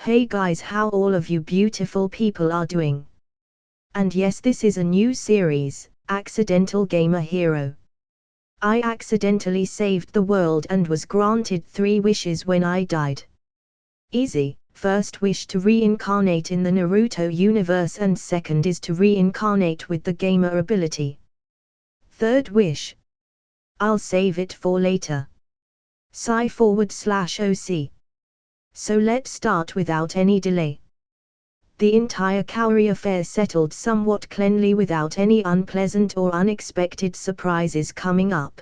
Hey guys, how all of you beautiful people are doing? And yes, this is a new series, Accidental Gamer Hero. I accidentally saved the world and was granted 3 wishes when I died. Easy. First wish to reincarnate in the Naruto universe, and second is to reincarnate with the gamer ability. Third wish, I'll save it for later. /OC. So let's start without any delay. The entire Kaori affair settled somewhat cleanly without any unpleasant or unexpected surprises coming up.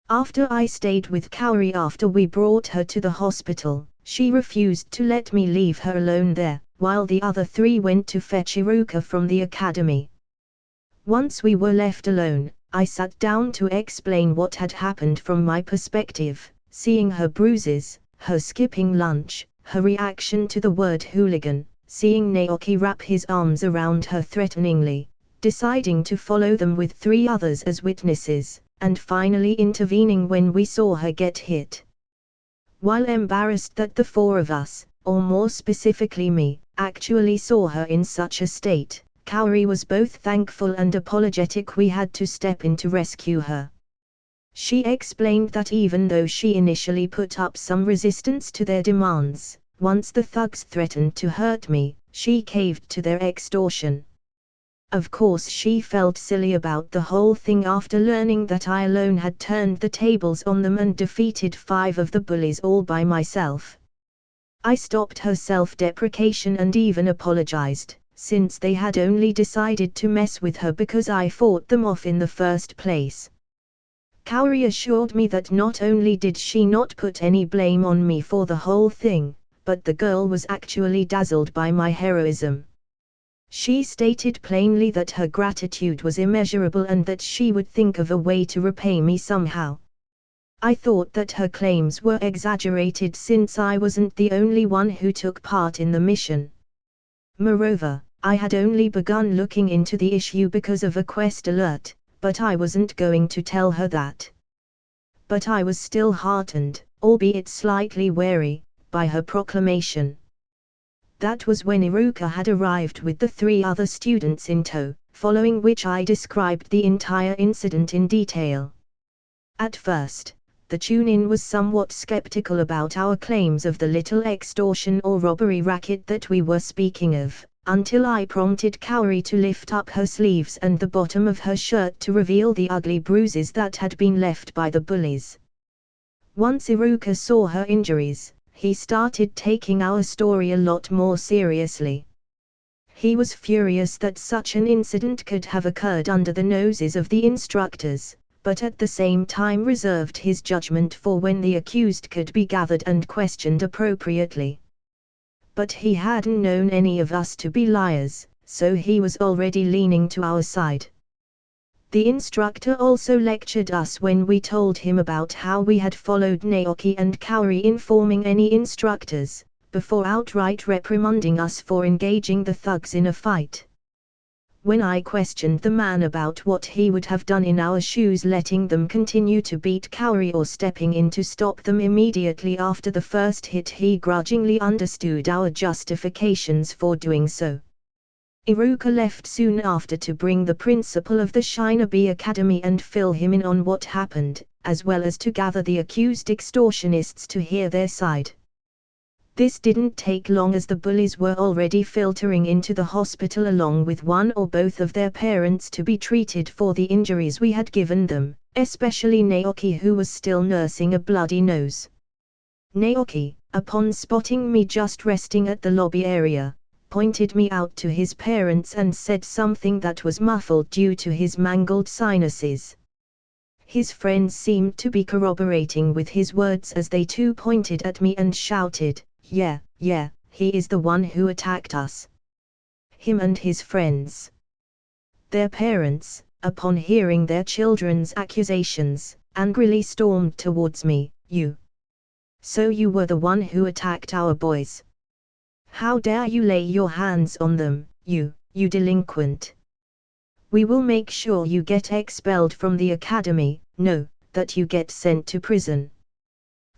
After I stayed with Kaori after we brought her to the hospital, she refused to let me leave her alone there, while the other 3 went to fetch Iruka from the academy. Once we were left alone, I sat down to explain what had happened from my perspective, seeing her bruises, her skipping lunch, her reaction to the word hooligan, seeing Naoki wrap his arms around her threateningly, deciding to follow them with 3 others as witnesses, and finally intervening when we saw her get hit. While embarrassed that the 4 of us, or more specifically me, actually saw her in such a state, Kaori was both thankful and apologetic we had to step in to rescue her. She explained that even though she initially put up some resistance to their demands, once the thugs threatened to hurt me, she caved to their extortion. Of course, she felt silly about the whole thing after learning that I alone had turned the tables on them and defeated 5 of the bullies all by myself. I stopped her self-deprecation and even apologized, since they had only decided to mess with her because I fought them off in the first place. Kaori assured me that not only did she not put any blame on me for the whole thing, but the girl was actually dazzled by my heroism. She stated plainly that her gratitude was immeasurable and that she would think of a way to repay me somehow. I thought that her claims were exaggerated since I wasn't the only one who took part in the mission. Moreover, I had only begun looking into the issue because of a quest alert, but I wasn't going to tell her that. But I was still heartened, albeit slightly wary, by her proclamation. That was when Iruka had arrived with the 3 other students in tow, following which I described the entire incident in detail. At first, the tune-in was somewhat skeptical about our claims of the little extortion or robbery racket that we were speaking of, until I prompted Kaori to lift up her sleeves and the bottom of her shirt to reveal the ugly bruises that had been left by the bullies. Once Iruka saw her injuries, he started taking our story a lot more seriously. He was furious that such an incident could have occurred under the noses of the instructors, but at the same time reserved his judgment for when the accused could be gathered and questioned appropriately. But he hadn't known any of us to be liars, so he was already leaning to our side. The instructor also lectured us when we told him about how we had followed Naoki and Kaori, informing any instructors, before outright reprimanding us for engaging the thugs in a fight. When I questioned the man about what he would have done in our shoes, letting them continue to beat Kaori or stepping in to stop them immediately after the first hit, he grudgingly understood our justifications for doing so. Iruka left soon after to bring the principal of the Shinobi Academy and fill him in on what happened, as well as to gather the accused extortionists to hear their side. This didn't take long, as the bullies were already filtering into the hospital along with 1 or both of their parents to be treated for the injuries we had given them, especially Naoki, who was still nursing a bloody nose. Naoki, upon spotting me just resting at the lobby area, pointed me out to his parents and said something that was muffled due to his mangled sinuses. His friends seemed to be corroborating with his words as they too pointed at me and shouted, "Yeah, he is the one who attacked us. Him and his friends." Their parents, upon hearing their children's accusations, angrily stormed towards me. So you were the one who attacked our boys? How dare you lay your hands on them, you delinquent? We will make sure you get expelled from the academy, no, that you get sent to prison."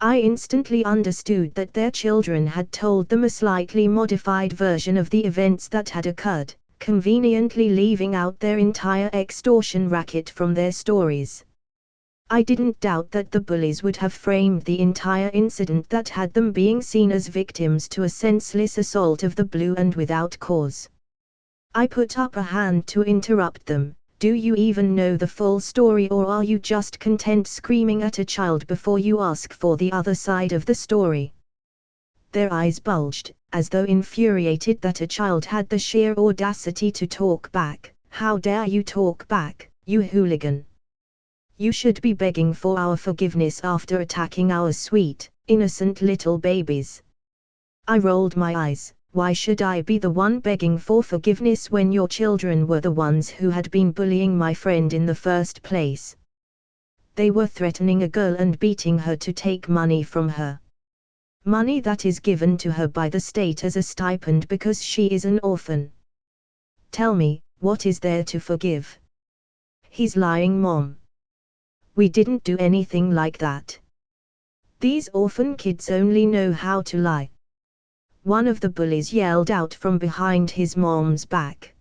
I instantly understood that their children had told them a slightly modified version of the events that had occurred, conveniently leaving out their entire extortion racket from their stories. I didn't doubt that the bullies would have framed the entire incident that had them being seen as victims to a senseless assault of the blue and without cause. I put up a hand to interrupt them. Do you even know the full story, or are you just content screaming at a child before you ask for the other side of the story? Their eyes bulged, as though infuriated that a child had the sheer audacity to talk back. How dare you talk back, you hooligan? You should be begging for our forgiveness after attacking our sweet, innocent little babies. I rolled my eyes. Why should I be the one begging for forgiveness when your children were the ones who had been bullying my friend in the first place? They were threatening a girl and beating her to take money from her. Money that is given to her by the state as a stipend because she is an orphan. Tell me, what is there to forgive? He's lying, Mom. We didn't do anything like that. These orphan kids only know how to lie. One of the bullies yelled out from behind his mom's back.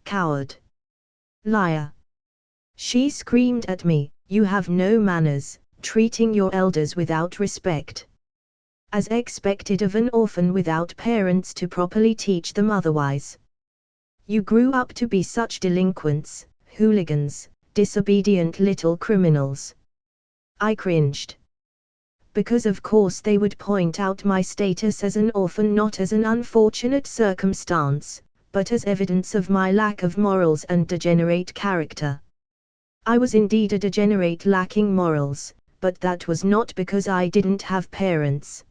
Coward! Liar! She screamed at me, you have no manners, treating your elders without respect. As expected of an orphan without parents to properly teach them otherwise. You grew up to be such delinquents, hooligans, disobedient little criminals. I cringed. Because of course they would point out my status as an orphan not as an unfortunate circumstance, but as evidence of my lack of morals and degenerate character. I was indeed a degenerate lacking morals, but that was not because I didn't have parents.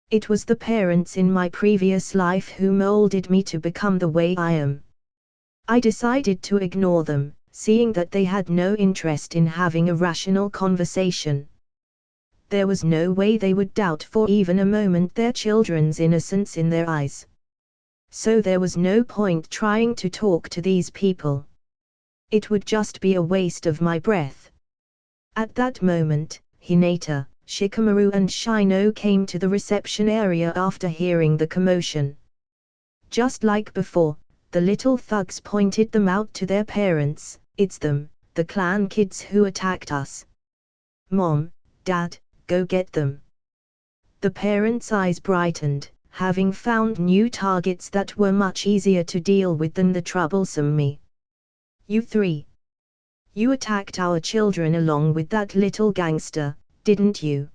It was the parents in my previous life who molded me to become the way I am. I decided to ignore them, seeing that they had no interest in having a rational conversation. There was no way they would doubt for even a moment their children's innocence in their eyes. So there was no point trying to talk to these people. It would just be a waste of my breath. At that moment, Hinata, Shikamaru and Shino came to the reception area after hearing the commotion. Just like before, the little thugs pointed them out to their parents. It's them, the clan kids who attacked us. Mom, Dad, go get them. The parents' eyes brightened, having found new targets that were much easier to deal with than the troublesome me. You three. You attacked our children along with that little gangster, didn't you?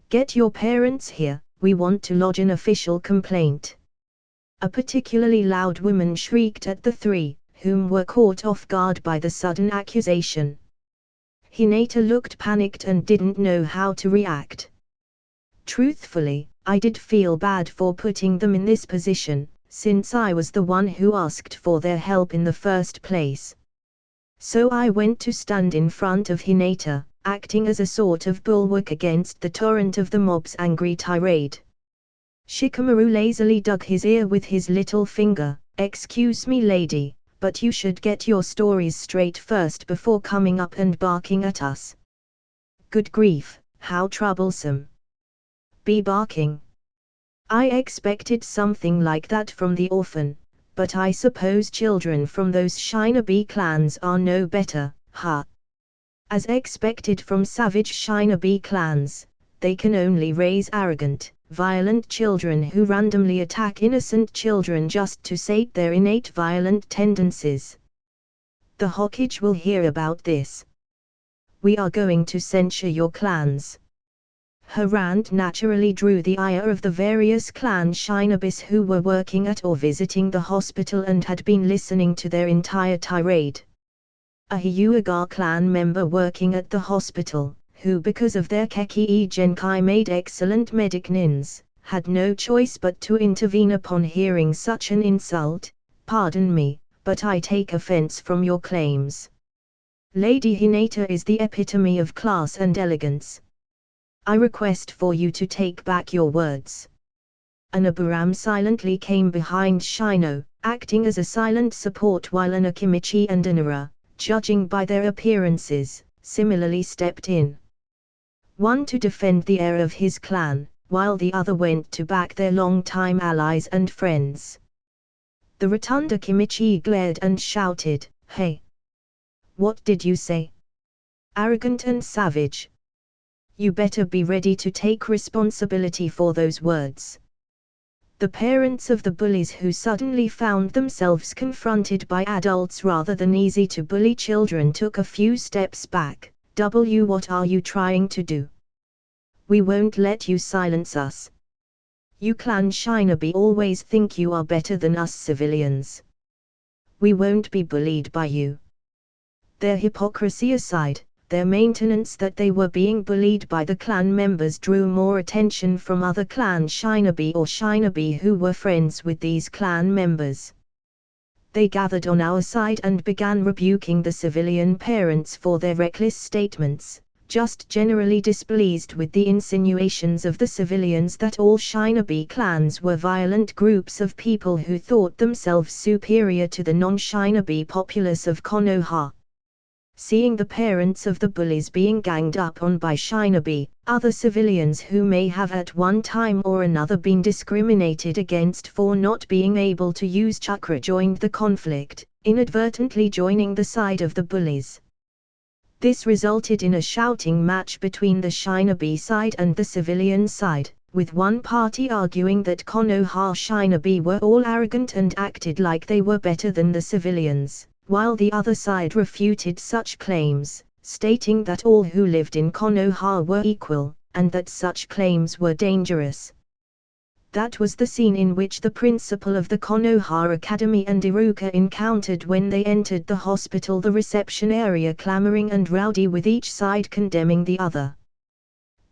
Get your parents here, we want to lodge an official complaint. A particularly loud woman shrieked at the three, whom were caught off guard by the sudden accusation. Hinata looked panicked and didn't know how to react. Truthfully, I did feel bad for putting them in this position, since I was the one who asked for their help in the first place. So I went to stand in front of Hinata, acting as a sort of bulwark against the torrent of the mob's angry tirade. Shikamaru lazily dug his ear with his little finger. Excuse me, lady, but you should get your stories straight first before coming up and barking at us. Good grief, how troublesome. Be barking. I expected something like that from the orphan, but I suppose children from those Shinobi clans are no better, huh? As expected from savage Shinobi clans, they can only raise arrogant, violent children who randomly attack innocent children just to sate their innate violent tendencies. The Hokage will hear about this. We are going to censure your clans. Her rant naturally drew the ire of the various clan shinobis who were working at or visiting the hospital and had been listening to their entire tirade. A Hyuga clan member working at the hospital, who because of their Keki Genkai made excellent medic nins, had no choice but to intervene upon hearing such an insult. Pardon me, but I take offense from your claims. Lady Hinata is the epitome of class and elegance. I request for you to take back your words. Anaburam silently came behind Shino, acting as a silent support while Anakimichi and Inara, judging by their appearances, similarly stepped in. one to defend the heir of his clan, while the other went to back their long-time allies and friends. The Rotunda Kimichi glared and shouted, "Hey! What did you say? Arrogant and savage. You better be ready to take responsibility for those words." The parents of the bullies, who suddenly found themselves confronted by adults rather than easy to bully children, took a few steps back. What are you trying to do? We won't let you silence us. You clan shinobi always think you are better than us civilians. We won't be bullied by you. Their hypocrisy aside, their maintenance that they were being bullied by the clan members drew more attention from other clan shinobi or shinobi who were friends with these clan members. They gathered on our side and began rebuking the civilian parents for their reckless statements, just generally displeased with the insinuations of the civilians that all shinobi clans were violent groups of people who thought themselves superior to the non-shinobi populace of Konoha. Seeing the parents of the bullies being ganged up on by shinobi, other civilians who may have at one time or another been discriminated against for not being able to use chakra joined the conflict, inadvertently joining the side of the bullies. This resulted in a shouting match between the shinobi side and the civilian side, with one party arguing that Konoha shinobi were all arrogant and acted like they were better than the civilians, while the other side refuted such claims, stating that all who lived in Konoha were equal, and that such claims were dangerous. That was the scene in which the principal of the Konoha Academy and Iruka encountered when they entered the hospital, the reception area clamoring and rowdy with each side condemning the other.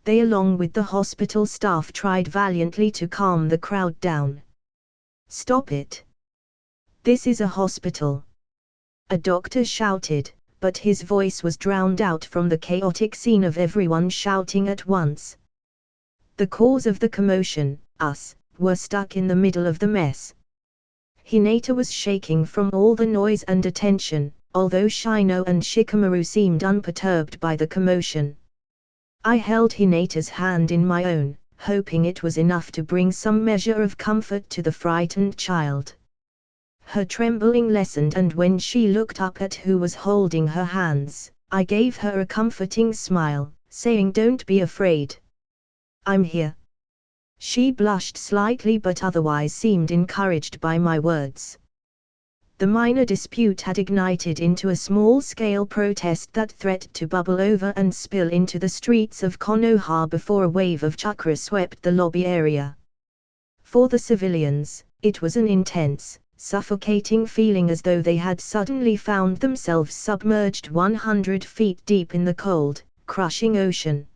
They, along with the hospital staff, tried valiantly to calm the crowd down. "Stop it! This is a hospital," a doctor shouted, but his voice was drowned out from the chaotic scene of everyone shouting at once. The cause of the commotion, us, were stuck in the middle of the mess. Hinata was shaking from all the noise and attention, although Shino and Shikamaru seemed unperturbed by the commotion. I held Hinata's hand in my own, hoping it was enough to bring some measure of comfort to the frightened child. Her trembling lessened, and when she looked up at who was holding her hands, I gave her a comforting smile, saying, "Don't be afraid. I'm here." She blushed slightly but otherwise seemed encouraged by my words. The minor dispute had ignited into a small-scale protest that threatened to bubble over and spill into the streets of Konoha before a wave of chakra swept the lobby area. For the civilians, it was an intense, suffocating feeling, as though they had suddenly found themselves submerged 100 feet deep in the cold, crushing ocean.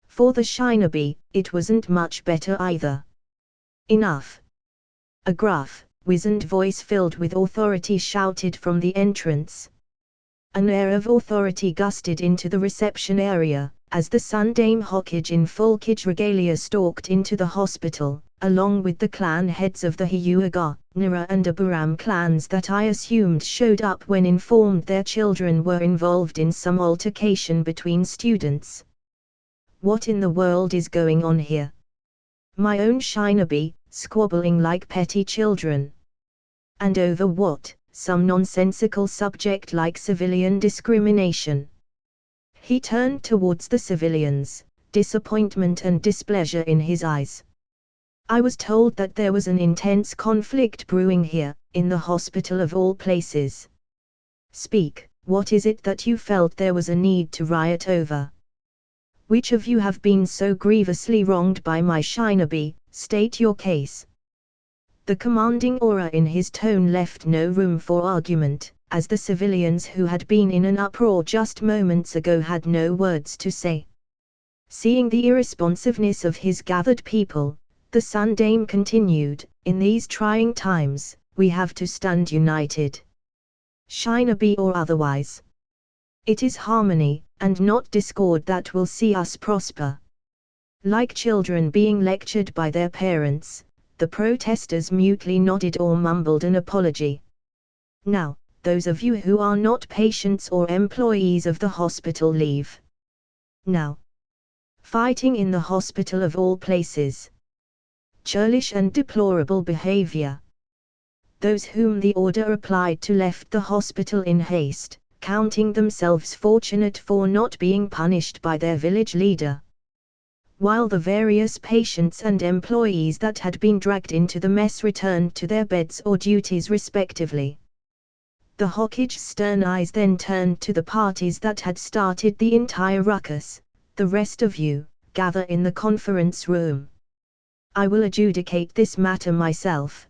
For the shinobi, it wasn't much better either. "Enough!" A gruff, wizened voice filled with authority shouted from the entrance. An air of authority gusted into the reception area, as the Sundame Hokage in full Kage regalia stalked into the hospital, along with the clan heads of the Hyuga, Nara and Aburam clans that I assumed showed up when informed their children were involved in some altercation between students. What in the world is going on here? My own shinobi, squabbling like petty children. And over what? Some nonsensical subject like civilian discrimination. He turned towards the civilians, disappointment and displeasure in his eyes. I was told that there was an intense conflict brewing here, in the hospital of all places. Speak, what is it that you felt there was a need to riot over? Which of you have been so grievously wronged by my shinobi? State your case. The commanding aura in his tone left no room for argument, as the civilians who had been in an uproar just moments ago had no words to say. Seeing the irresponsiveness of his gathered people, the Sundame continued, "In these trying times, we have to stand united. Shinobi or otherwise. It is harmony, and not discord, that will see us prosper." Like children being lectured by their parents, the protesters mutely nodded or mumbled an apology. "Now, those of you who are not patients or employees of the hospital, leave. Now." Fighting in the hospital of all places. Churlish and deplorable behavior. Those whom the order applied to left the hospital in haste, counting themselves fortunate for not being punished by their village leader. While the various patients and employees that had been dragged into the mess returned to their beds or duties respectively. The Hokkage's stern eyes then turned to the parties that had started the entire ruckus. The rest of you, gather in the conference room. I will adjudicate this matter myself.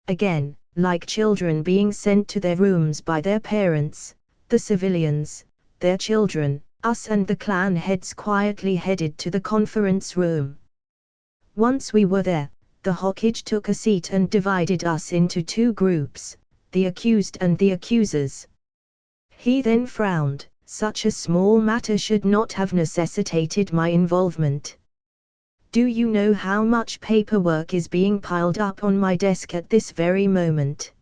Again, like children being sent to their rooms by their parents, the civilians, their children, us and the clan heads quietly headed to the conference room. Once we were there, the Hokkage took a seat and divided us into two groups, the accused and the accusers. He then frowned. Such a small matter should not have necessitated my involvement. Do you know how much paperwork is being piled up on my desk at this very moment?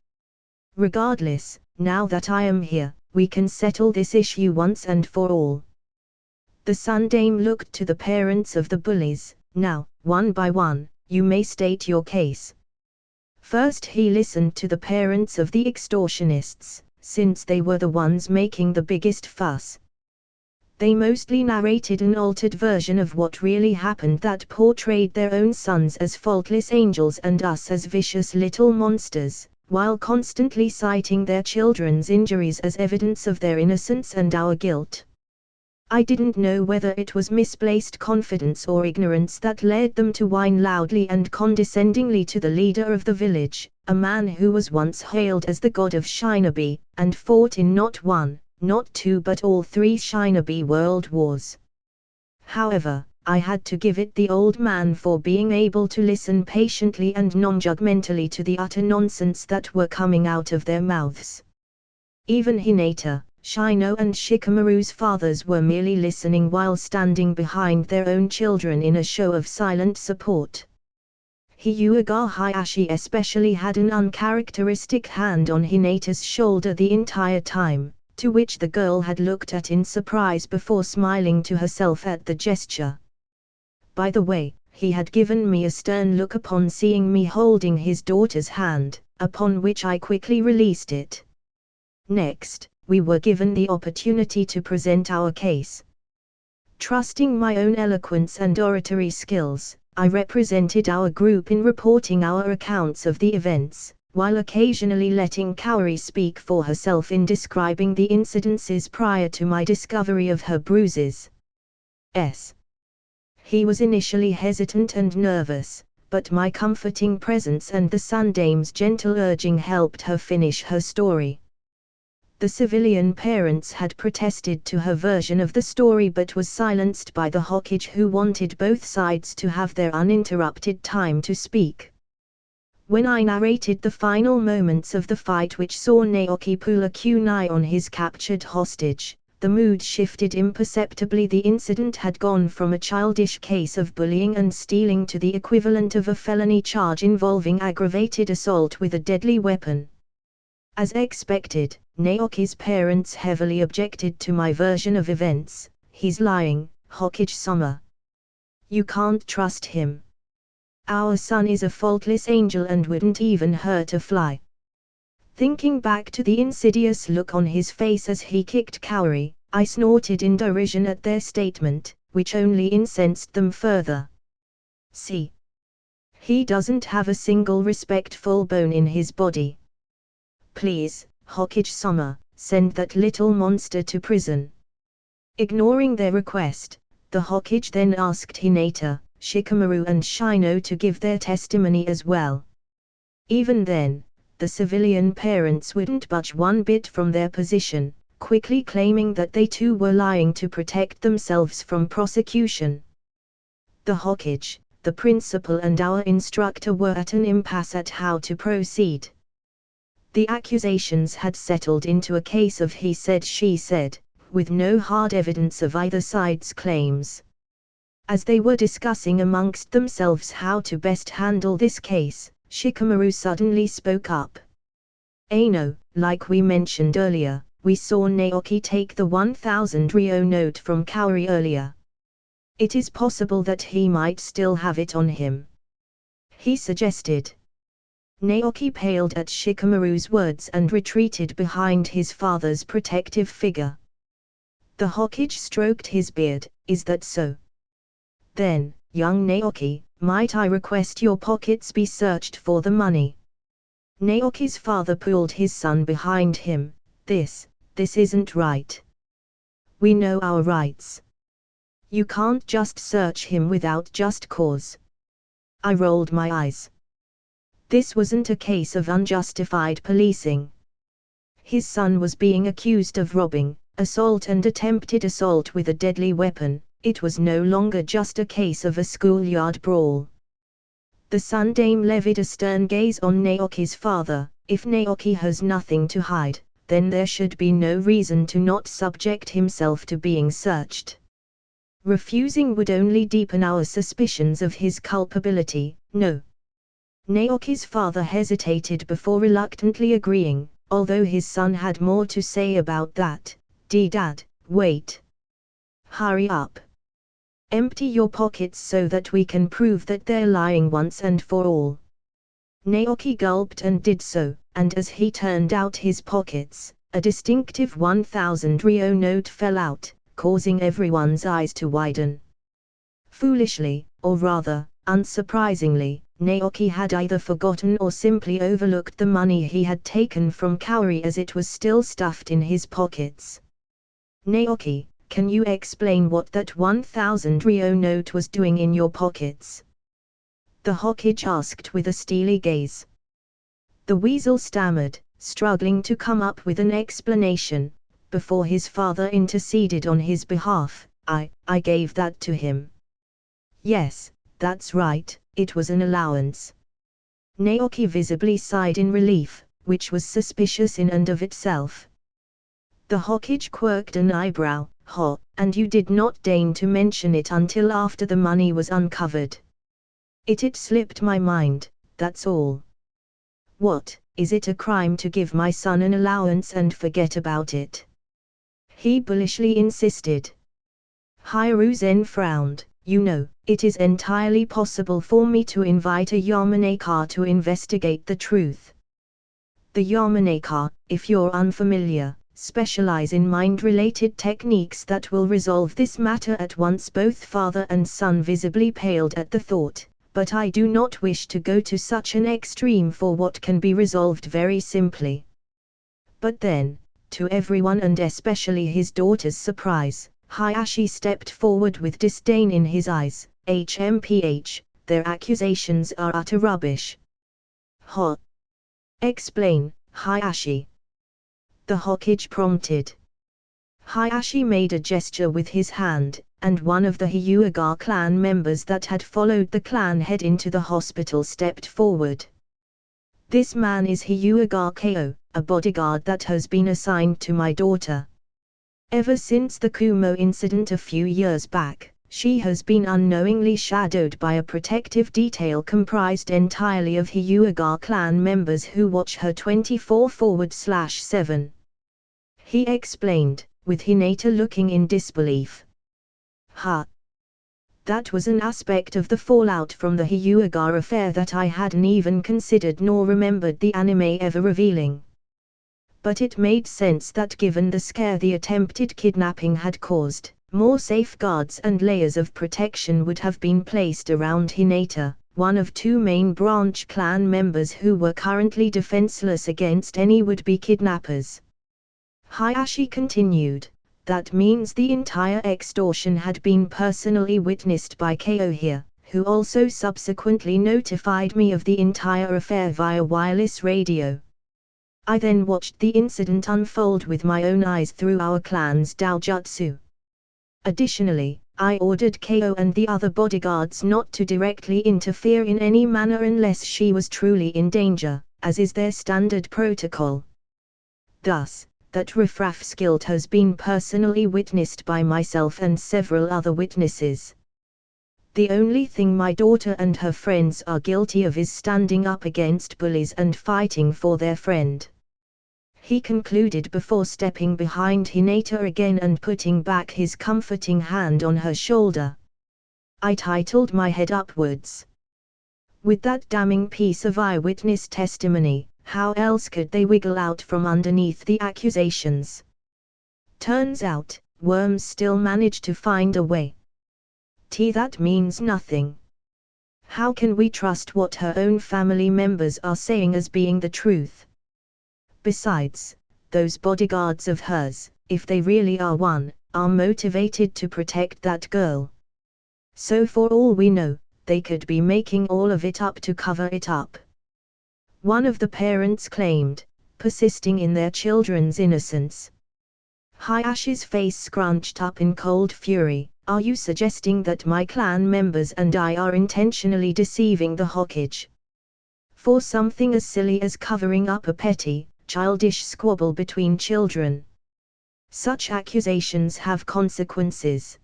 Regardless, now that I am here, we can settle this issue once and for all. The Sundame looked to the parents of the bullies. Now, one by one, you may state your case. First he listened to the parents of the extortionists, since they were the ones making the biggest fuss. They mostly narrated an altered version of what really happened that portrayed their own sons as faultless angels and us as vicious little monsters, while constantly citing their children's injuries as evidence of their innocence and our guilt. I didn't know whether it was misplaced confidence or ignorance that led them to whine loudly and condescendingly to the leader of the village, a man who was once hailed as the god of Shinobi, and fought in not one, not two but all three Shinobi world wars. However, I had to give it the old man for being able to listen patiently and non-judgmentally to the utter nonsense that were coming out of their mouths. Even Hinata, Shino and Shikamaru's fathers were merely listening while standing behind their own children in a show of silent support. Hyuga Hayashi especially had an uncharacteristic hand on Hinata's shoulder the entire time, to which the girl had looked at in surprise before smiling to herself at the gesture. By the way, he had given me a stern look upon seeing me holding his daughter's hand, upon which I quickly released it. Next, we were given the opportunity to present our case. Trusting my own eloquence and oratory skills, I represented our group in reporting our accounts of the events, while occasionally letting Kaori speak for herself in describing the incidences prior to my discovery of her bruises. He was initially hesitant and nervous, but my comforting presence and the Sundame's gentle urging helped her finish her story. The civilian parents had protested to her version of the story but was silenced by the Hokage, who wanted both sides to have their uninterrupted time to speak. When I narrated the final moments of the fight which saw Naoki pull a kunai on his captured hostage, the mood shifted imperceptibly. The incident had gone from a childish case of bullying and stealing to the equivalent of a felony charge involving aggravated assault with a deadly weapon. As expected, Naoki's parents heavily objected to my version of events. He's lying, Hokage-sama. You can't trust him. Our son is a faultless angel and wouldn't even hurt a fly. Thinking back to the insidious look on his face as he kicked Kaori, I snorted in derision at their statement, which only incensed them further. See. He doesn't have a single respectful bone in his body. Please, Hokage-sama, send that little monster to prison. Ignoring their request, the Hokage then asked Hinata, Shikamaru and Shino to give their testimony as well. Even then, the civilian parents wouldn't budge one bit from their position, quickly claiming that they too were lying to protect themselves from prosecution. The Hokage, the principal and our instructor were at an impasse at how to proceed. The accusations had settled into a case of he said she said, with no hard evidence of either side's claims. As they were discussing amongst themselves how to best handle this case, Shikamaru suddenly spoke up. Ano, like we mentioned earlier, we saw Naoki take the 1,000 Ryo note from Kaori earlier. It is possible that he might still have it on him, he suggested. Naoki paled at Shikamaru's words and retreated behind his father's protective figure. The Hokage stroked his beard. Is that so? Then, young Naoki, might I request your pockets be searched for the money? Naoki's father pulled his son behind him. This isn't right. We know our rights. You can't just search him without just cause. I rolled my eyes. This wasn't a case of unjustified policing. His son was being accused of robbing, assault and attempted assault with a deadly weapon. It was no longer just a case of a schoolyard brawl. The Sundame levied a stern gaze on Naoki's father. If Naoki has nothing to hide, then there should be no reason to not subject himself to being searched. Refusing would only deepen our suspicions of his culpability. No. Naoki's father hesitated before reluctantly agreeing, although his son had more to say about that. Dad, wait. Hurry up. Empty your pockets so that we can prove that they're lying once and for all. Naoki gulped and did so, and as he turned out his pockets, a distinctive 1,000 Ryo note fell out, causing everyone's eyes to widen. Foolishly, or rather, unsurprisingly, Naoki had either forgotten or simply overlooked the money he had taken from Kaori as it was still stuffed in his pockets. Naoki, can you explain what that 1,000 Ryo note was doing in your pockets? The Hokage asked with a steely gaze. The weasel stammered, struggling to come up with an explanation, before his father interceded on his behalf. I gave that to him. Yes, that's right, it was an allowance. Naoki visibly sighed in relief, which was suspicious in and of itself. The Hokage quirked an eyebrow. And you did not deign to mention it until after the money was uncovered. It slipped my mind, that's all. What, is it a crime to give my son an allowance and forget about it? He bullishly insisted. Hiruzen frowned. You know, it is entirely possible for me to invite a Yamanaka to investigate the truth. The Yamanaka, if you're unfamiliar, specialize in mind-related techniques that will resolve this matter at once. Both father and son visibly paled at the thought, but I do not wish to go to such an extreme for what can be resolved very simply. But then, to everyone and especially his daughter's surprise, Hayashi stepped forward with disdain in his eyes. HMPH, their accusations are utter rubbish. Explain, Hayashi. The Hokage prompted. Hayashi made a gesture with his hand, and one of the Hyuga clan members that had followed the clan head into the hospital stepped forward. This man is Hyuga Ko, a bodyguard that has been assigned to my daughter. Ever since the Kumo incident a few years back, she has been unknowingly shadowed by a protective detail comprised entirely of Hyuga clan members who watch her 24/7. He explained, with Hinata looking in disbelief. That was an aspect of the fallout from the Hyuga affair that I hadn't even considered nor remembered the anime ever revealing. But it made sense that given the scare the attempted kidnapping had caused, more safeguards and layers of protection would have been placed around Hinata, one of two main branch clan members who were currently defenseless against any would-be kidnappers. Hayashi continued, that means the entire extortion had been personally witnessed by Ko here, who also subsequently notified me of the entire affair via wireless radio. I then watched the incident unfold with my own eyes through our clan's doujutsu. Additionally, I ordered Ko and the other bodyguards not to directly interfere in any manner unless she was truly in danger, as is their standard protocol. Thus, that riffraff's guilt has been personally witnessed by myself and several other witnesses. The only thing my daughter and her friends are guilty of is standing up against bullies and fighting for their friend. He concluded before stepping behind Hinata again and putting back his comforting hand on her shoulder. I titled my head upwards. With that damning piece of eyewitness testimony, how else could they wiggle out from underneath the accusations? Turns out, worms still manage to find a way. That means nothing. How can we trust what her own family members are saying as being the truth? Besides, those bodyguards of hers, if they really are one, are motivated to protect that girl. So for all we know, they could be making all of it up to cover it up. One of the parents claimed, persisting in their children's innocence. Hayashi's face scrunched up in cold fury. Are you suggesting that my clan members and I are intentionally deceiving the Hokage? For something as silly as covering up a petty, childish squabble between children. Such accusations have consequences.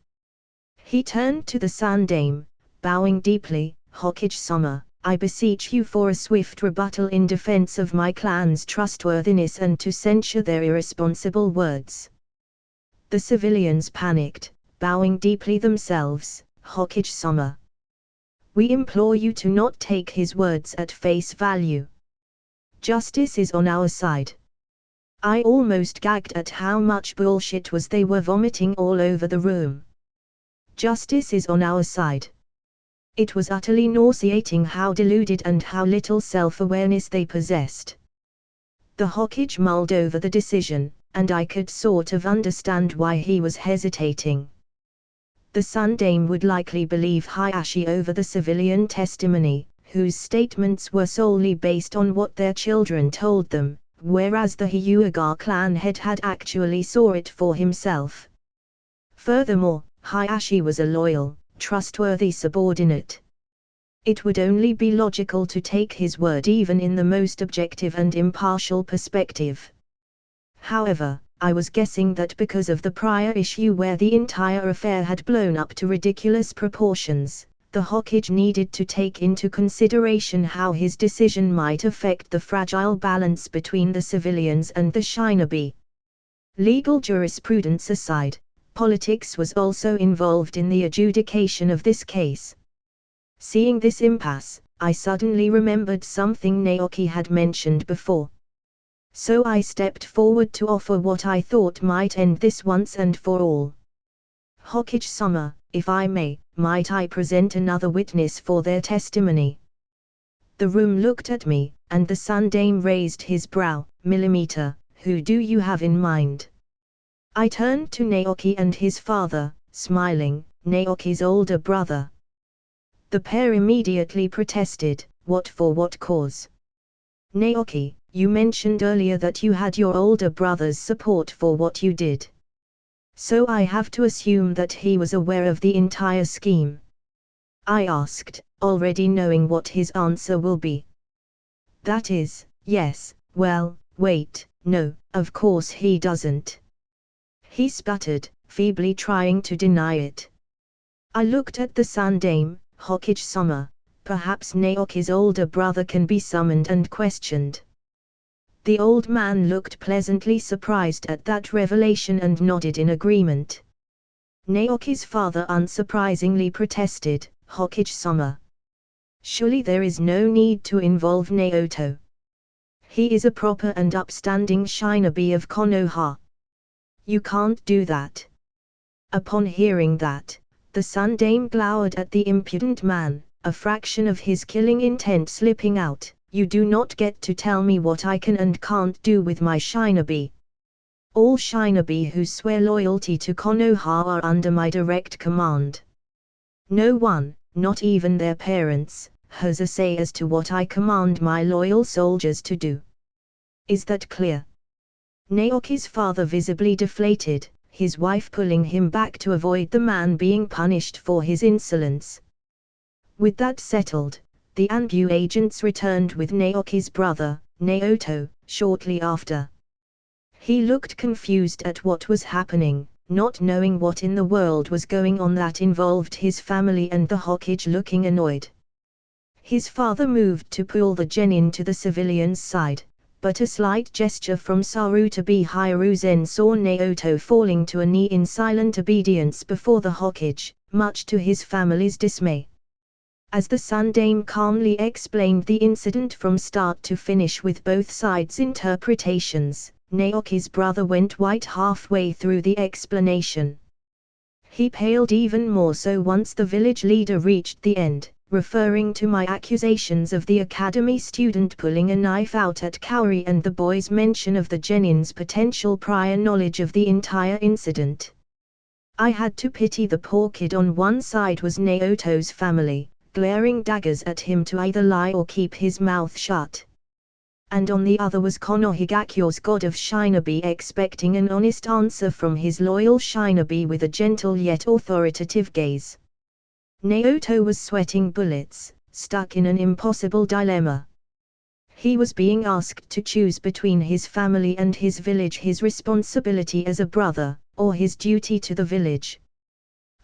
He turned to the Sandame, bowing deeply. Hokage-sama, I beseech you for a swift rebuttal in defense of my clan's trustworthiness and to censure their irresponsible words. The civilians panicked, bowing deeply themselves. Hokage-sama, we implore you to not take his words at face value. Justice is on our side. I almost gagged at how much bullshit was they were vomiting all over the room. Justice is on our side. It was utterly nauseating how deluded and how little self-awareness they possessed. The Hokage mulled over the decision, and I could sort of understand why he was hesitating. The Sandame would likely believe Hayashi over the civilian testimony, whose statements were solely based on what their children told them, whereas the Hyuga clan head had actually saw it for himself. Furthermore, Hayashi was a loyal, trustworthy subordinate. It would only be logical to take his word even in the most objective and impartial perspective. However, I was guessing that because of the prior issue where the entire affair had blown up to ridiculous proportions, the Hokage needed to take into consideration how his decision might affect the fragile balance between the civilians and the shinobi. Legal jurisprudence aside, politics was also involved in the adjudication of this case. Seeing this impasse, I suddenly remembered something Naoki had mentioned before. So I stepped forward to offer what I thought might end this once and for all. Hokage-sama, if I may, might I present another witness for their testimony? The room looked at me, and the Sandame raised his brow. Millimeter, who do you have in mind? I turned to Naoki and his father, smiling. Naoki's older brother. The pair immediately protested. What for what cause? Naoki, you mentioned earlier that you had your older brother's support for what you did. So I have to assume that he was aware of the entire scheme. I asked, already knowing what his answer will be. That is, yes. Well, wait, no, of course he doesn't. He sputtered, feebly trying to deny it. I looked at the Sandame. Hokage-sama, perhaps Naoki's older brother can be summoned and questioned. The old man looked pleasantly surprised at that revelation and nodded in agreement. Naoki's father unsurprisingly protested. Hokage-sama, surely there is no need to involve Naoto. He is a proper and upstanding shinobi of Konoha. You can't do that. Upon hearing that, the Sandame glowered at the impudent man, a fraction of his killing intent slipping out. You do not get to tell me what I can and can't do with my shinobi. All shinobi who swear loyalty to Konoha are under my direct command. No one, not even their parents, has a say as to what I command my loyal soldiers to do. Is that clear? Naoki's father visibly deflated, his wife pulling him back to avoid the man being punished for his insolence. With that settled, the Anbu agents returned with Naoki's brother, Naoto, shortly after. He looked confused at what was happening, not knowing what in the world was going on that involved his family, and the Hokage looking annoyed. His father moved to pull the genin to the civilian's side, but a slight gesture from Sarutobi Hiruzen saw Naoto falling to a knee in silent obedience before the Hokage, much to his family's dismay. As the Sundame calmly explained the incident from start to finish with both sides' interpretations, Naoki's brother went white halfway through the explanation. He paled even more so once the village leader reached the end, referring to my accusations of the academy student pulling a knife out at Kaori and the boy's mention of the genin's potential prior knowledge of the entire incident. I had to pity the poor kid. On one side was Naoto's family, glaring daggers at him to either lie or keep his mouth shut. And on the other was Konohigakyo's god of shinobi, expecting an honest answer from his loyal shinobi with a gentle yet authoritative gaze. Naoto was sweating bullets, stuck in an impossible dilemma. He was being asked to choose between his family and his village, his responsibility as a brother, or his duty to the village.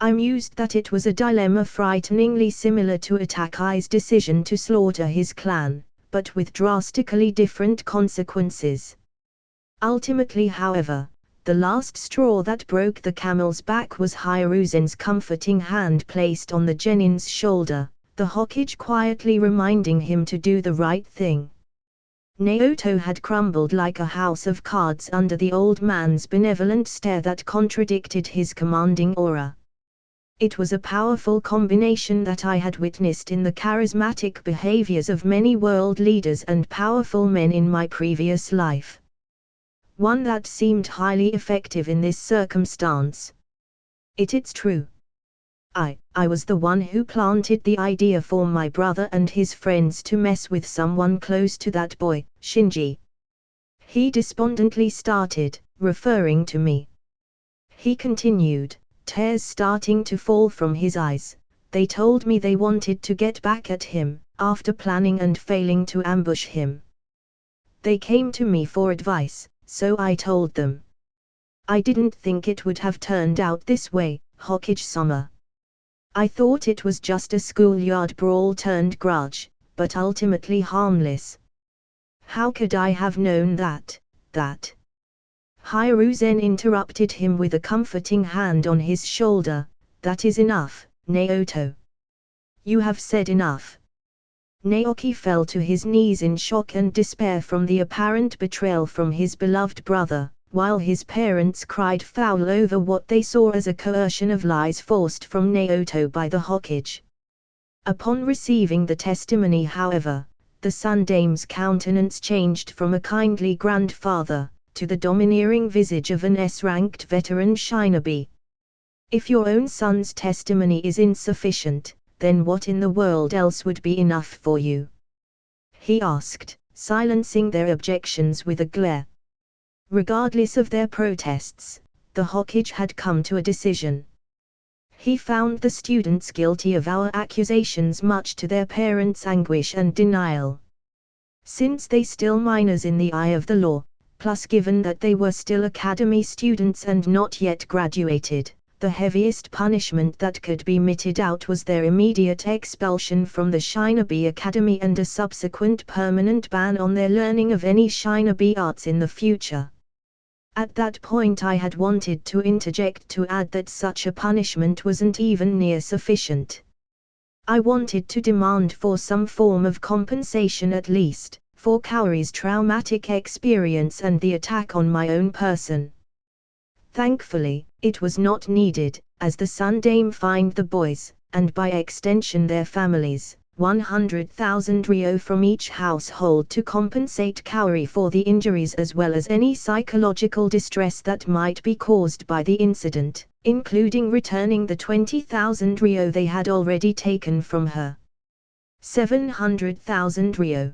I mused that it was a dilemma frighteningly similar to Atakai's decision to slaughter his clan, but with drastically different consequences. Ultimately, however, the last straw that broke the camel's back was Hiruzen's comforting hand placed on the genin's shoulder, the Hokage quietly reminding him to do the right thing. Naoto had crumbled like a house of cards under the old man's benevolent stare that contradicted his commanding aura. It was a powerful combination that I had witnessed in the charismatic behaviors of many world leaders and powerful men in my previous life. One that seemed highly effective in this circumstance. It's true. I was the one who planted the idea for my brother and his friends to mess with someone close to that boy, Shinji. He despondently started, referring to me. He continued, tears starting to fall from his eyes. They told me they wanted to get back at him, after planning and failing to ambush him. They came to me for advice, so I told them. I didn't think it would have turned out this way, Hokage-sama. I thought it was just a schoolyard brawl turned grudge, but ultimately harmless. How could I have known that? Hiruzen interrupted him with a comforting hand on his shoulder. That is enough, Naoto. You have said enough. Naoki fell to his knees in shock and despair from the apparent betrayal from his beloved brother, while his parents cried foul over what they saw as a coercion of lies forced from Naoto by the Hokage. Upon receiving the testimony, however, the Sundame's countenance changed from a kindly grandfather to the domineering visage of an S-ranked veteran shinobi. If your own son's testimony is insufficient, then what in the world else would be enough for you? He asked, silencing their objections with a glare. Regardless of their protests, the Hokage had come to a decision. He found the students guilty of our accusations, much to their parents' anguish and denial. Since they still minors in the eye of the law, plus given that they were still academy students and not yet graduated, the heaviest punishment that could be meted out was their immediate expulsion from the Shinobi Academy and a subsequent permanent ban on their learning of any Shinobi arts in the future. At that point I had wanted to interject to add that such a punishment wasn't even near sufficient. I wanted to demand for some form of compensation at least, for Kaori's traumatic experience and the attack on my own person. Thankfully, it was not needed, as the Sundame fined the boys, and by extension their families, 100,000 ryo from each household to compensate Kaori for the injuries as well as any psychological distress that might be caused by the incident, including returning the 20,000 ryo they had already taken from her. 700,000 ryo.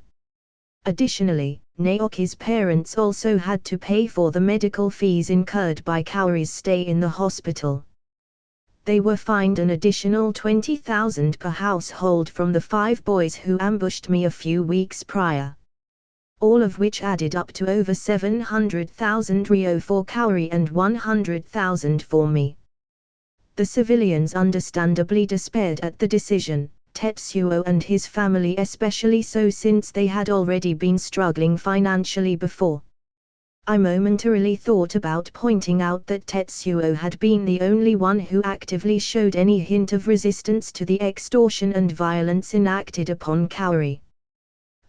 Additionally, Naoki's parents also had to pay for the medical fees incurred by Kaori's stay in the hospital. They were fined an additional 20,000 per household from the 5 boys who ambushed me a few weeks prior. All of which added up to over 700,000 ryo for Kaori and 100,000 for me. The civilians understandably despaired at the decision, Tetsuo and his family especially so, since they had already been struggling financially before. I momentarily thought about pointing out that Tetsuo had been the only one who actively showed any hint of resistance to the extortion and violence enacted upon Kaori.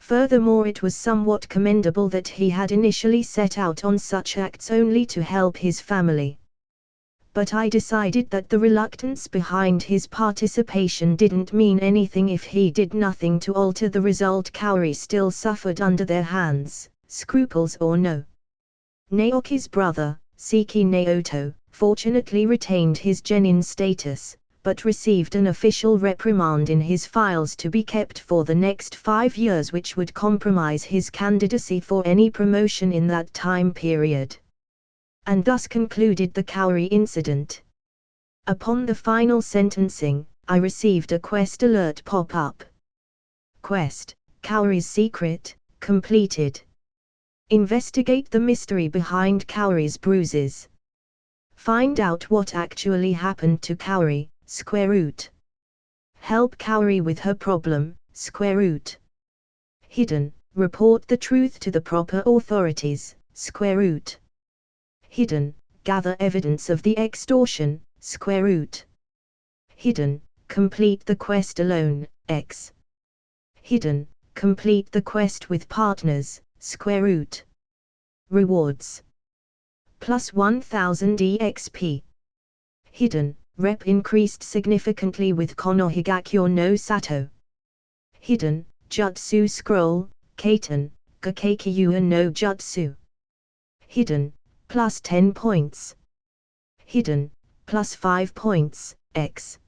Furthermore, it was somewhat commendable that he had initially set out on such acts only to help his family. But I decided that the reluctance behind his participation didn't mean anything if he did nothing to alter the result. Kaori still suffered under their hands, scruples or no. Naoki's brother, Seki Naoto, fortunately retained his genin status, but received an official reprimand in his files to be kept for the next 5 years, which would compromise his candidacy for any promotion in that time period. And thus concluded the Kaori incident. Upon the final sentencing, I received a quest alert pop-up. Quest: Kaori's secret, completed. Investigate the mystery behind Kaori's bruises. Find out what actually happened to Kaori, square root. Help Kaori with her problem, square root. Hidden: report the truth to the proper authorities, square root. Hidden: gather evidence of the extortion, square root. Hidden: complete the quest alone, x. Hidden: complete the quest with partners, square root. Rewards: plus 1000 EXP. Hidden: rep increased significantly with Konohigakyo no Sato. Hidden: Jutsu Scroll, Kaiten, Gakeikyuan no Jutsu. Hidden: plus 10 points. Hidden: plus 5 points, x.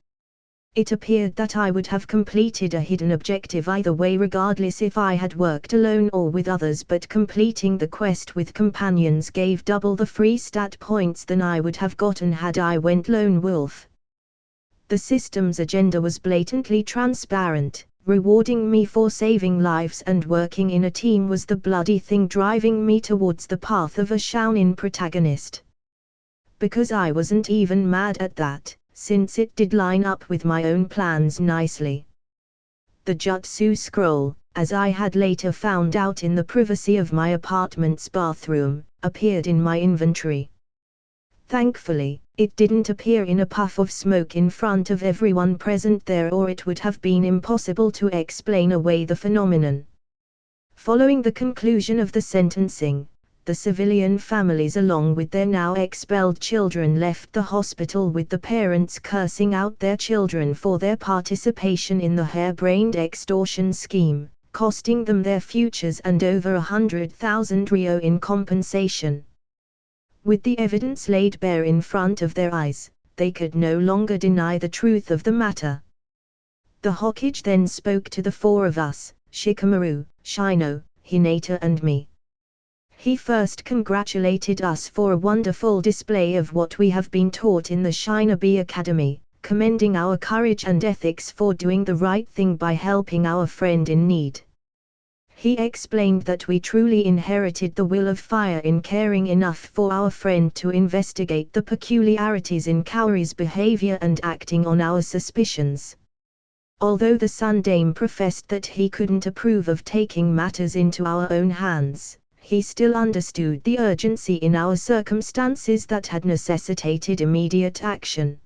It appeared that I would have completed a hidden objective either way, regardless if I had worked alone or with others, but completing the quest with companions gave double the free stat points than I would have gotten had I went lone wolf. The system's agenda was blatantly transparent. Rewarding me for saving lives and working in a team was the bloody thing driving me towards the path of a shounen protagonist. Because I wasn't even mad at that, since it did line up with my own plans nicely. The Jutsu Scroll, as I had later found out in the privacy of my apartment's bathroom, appeared in my inventory. Thankfully, it didn't appear in a puff of smoke in front of everyone present there, or it would have been impossible to explain away the phenomenon. Following the conclusion of the sentencing, the civilian families along with their now expelled children left the hospital, with the parents cursing out their children for their participation in the harebrained extortion scheme, costing them their futures and over 100,000 ryo in compensation. With the evidence laid bare in front of their eyes, they could no longer deny the truth of the matter. The Hokage then spoke to the four of us, Shikamaru, Shino, Hinata and me. He first congratulated us for a wonderful display of what we have been taught in the Shinobi Academy, commending our courage and ethics for doing the right thing by helping our friend in need. He explained that we truly inherited the will of fire in caring enough for our friend to investigate the peculiarities in Kaori's behavior and acting on our suspicions. Although the Sundame professed that he couldn't approve of taking matters into our own hands, he still understood the urgency in our circumstances that had necessitated immediate action.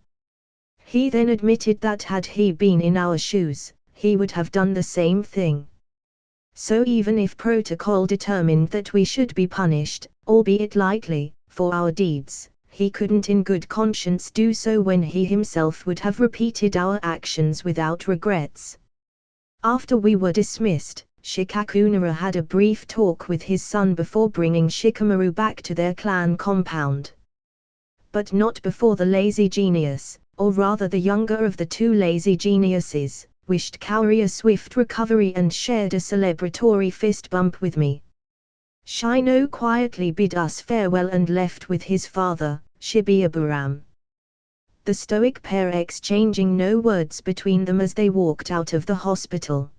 He then admitted that had he been in our shoes, he would have done the same thing. So even if protocol determined that we should be punished, albeit lightly, for our deeds, he couldn't in good conscience do so when he himself would have repeated our actions without regrets. After we were dismissed, Shikakunara had a brief talk with his son before bringing Shikamaru back to their clan compound. But not before the lazy genius, or rather the younger of the two lazy geniuses, wished Kaori a swift recovery and shared a celebratory fist bump with me. Shino quietly bid us farewell and left with his father, Shibuyaburam. The stoic pair exchanging no words between them as they walked out of the hospital.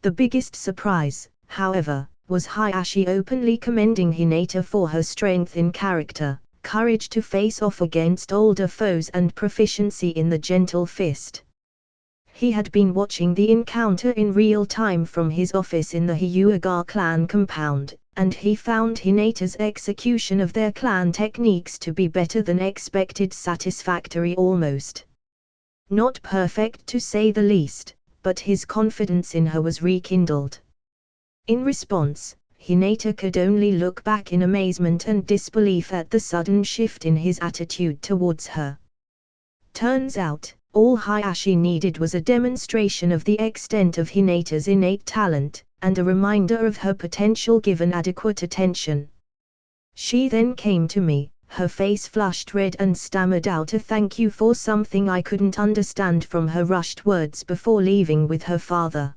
The biggest surprise, however, was Hayashi openly commending Hinata for her strength in character, courage to face off against older foes and proficiency in the gentle fist. He had been watching the encounter in real time from his office in the Hyuga clan compound, and he found Hinata's execution of their clan techniques to be better than expected, satisfactory almost. Not perfect to say the least, but his confidence in her was rekindled. In response, Hinata could only look back in amazement and disbelief at the sudden shift in his attitude towards her. Turns out, all Hayashi needed was a demonstration of the extent of Hinata's innate talent, and a reminder of her potential given adequate attention. She then came to me, her face flushed red, and stammered out a thank you for something I couldn't understand from her rushed words before leaving with her father.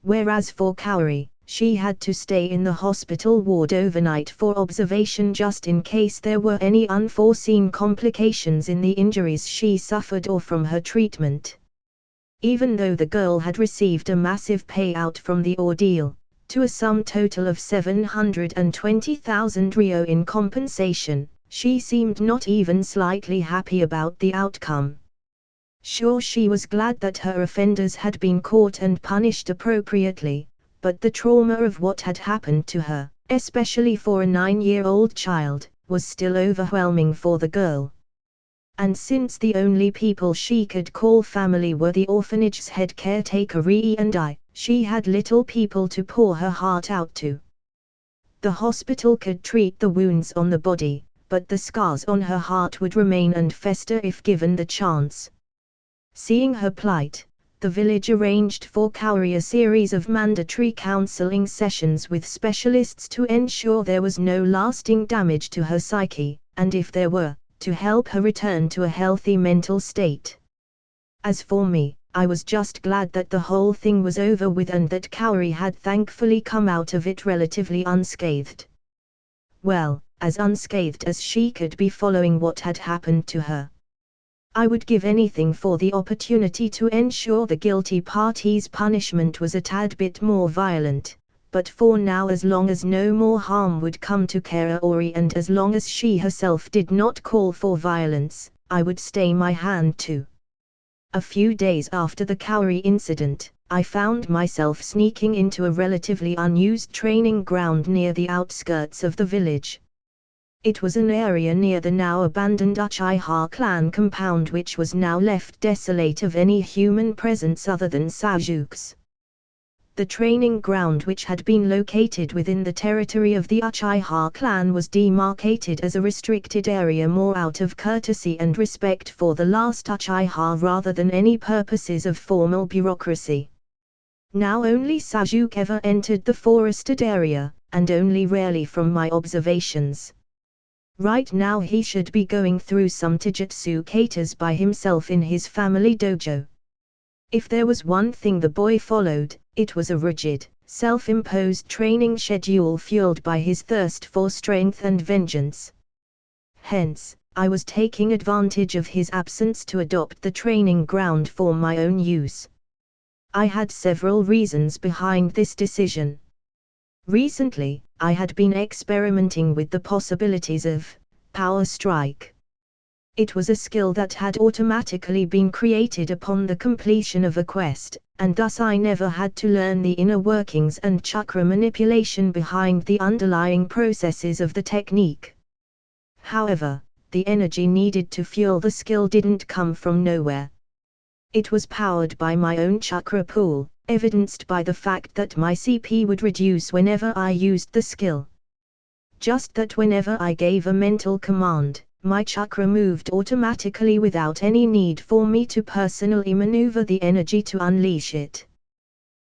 Whereas for Kaori, she had to stay in the hospital ward overnight for observation just in case there were any unforeseen complications in the injuries she suffered or from her treatment. Even though the girl had received a massive payout from the ordeal, to a sum total of 720,000 ryo in compensation, she seemed not even slightly happy about the outcome. Sure, she was glad that her offenders had been caught and punished appropriately, but the trauma of what had happened to her, especially for a 9-year-old child, was still overwhelming for the girl. And since the only people she could call family were the orphanage's head caretaker Rie and I, she had little people to pour her heart out to. The hospital could treat the wounds on the body, but the scars on her heart would remain and fester if given the chance. Seeing her plight, the village arranged for Kaori a series of mandatory counseling sessions with specialists to ensure there was no lasting damage to her psyche, and if there were, to help her return to a healthy mental state. As for me, I was just glad that the whole thing was over with and that Kaori had thankfully come out of it relatively unscathed. Well, as unscathed as she could be following what had happened to her. I would give anything for the opportunity to ensure the guilty party's punishment was a tad bit more violent, but for now, as long as no more harm would come to Kaori and as long as she herself did not call for violence, I would stay my hand to. A few days after the Kaori incident, I found myself sneaking into a relatively unused training ground near the outskirts of the village. It was an area near the now abandoned Uchiha clan compound, which was now left desolate of any human presence other than Sasuke's. The training ground, which had been located within the territory of the Uchiha clan, was demarcated as a restricted area more out of courtesy and respect for the last Uchiha rather than any purposes of formal bureaucracy. Now only Sasuke ever entered the forested area, and only rarely from my observations. Right now he should be going through some taijutsu katas by himself in his family dojo. If there was one thing the boy followed, it was a rigid, self-imposed training schedule fueled by his thirst for strength and vengeance. Hence, I was taking advantage of his absence to adopt the training ground for my own use. I had several reasons behind this decision. Recently, I had been experimenting with the possibilities of power strike. It was a skill that had automatically been created upon the completion of a quest, and thus I never had to learn the inner workings and chakra manipulation behind the underlying processes of the technique. However, the energy needed to fuel the skill didn't come from nowhere. It was powered by my own chakra pool, evidenced by the fact that my CP would reduce whenever I used the skill. Just that whenever I gave a mental command, my chakra moved automatically without any need for me to personally maneuver the energy to unleash it.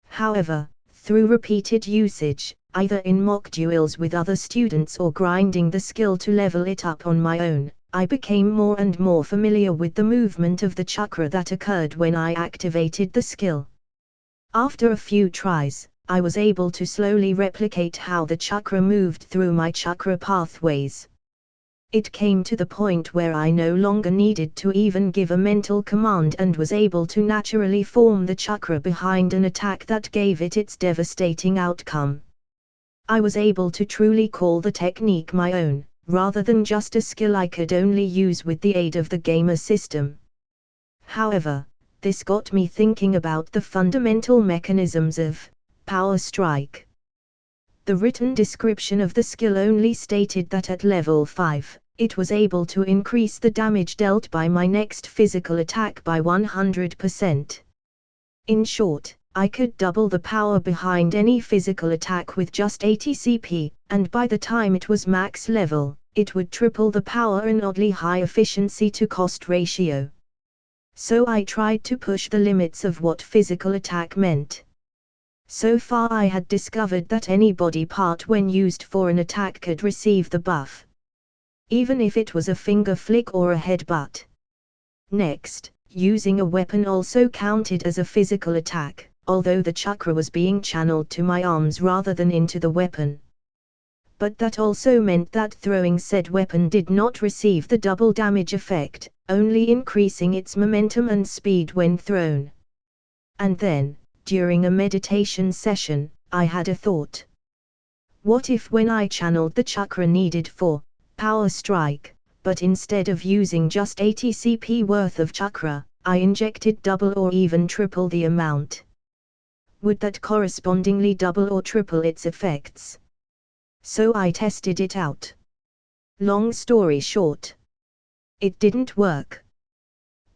However, through repeated usage, either in mock duels with other students or grinding the skill to level it up on my own, I became more and more familiar with the movement of the chakra that occurred when I activated the skill. After a few tries, I was able to slowly replicate how the chakra moved through my chakra pathways. It came to the point where I no longer needed to even give a mental command and was able to naturally form the chakra behind an attack that gave it its devastating outcome. I was able to truly call the technique my own, rather than just a skill I could only use with the aid of the gamer system. However, this got me thinking about the fundamental mechanisms of power strike. The written description of the skill only stated that at level 5, it was able to increase the damage dealt by my next physical attack by 100%. In short, I could double the power behind any physical attack with just 80 CP, and by the time it was max level, it would triple the power and oddly high efficiency to cost ratio. So I tried to push the limits of what physical attack meant. So far I had discovered that any body part when used for an attack could receive the buff, even if it was a finger flick or a headbutt. Next, using a weapon also counted as a physical attack, although the chakra was being channeled to my arms rather than into the weapon. But that also meant that throwing said weapon did not receive the double damage effect, only increasing its momentum and speed when thrown. And then, during a meditation session, I had a thought. What if when I channeled the chakra needed for power strike, but instead of using just 80 CP worth of chakra, I injected double or even triple the amount? Would that correspondingly double or triple its effects? So I tested it out. Long story short, it didn't work.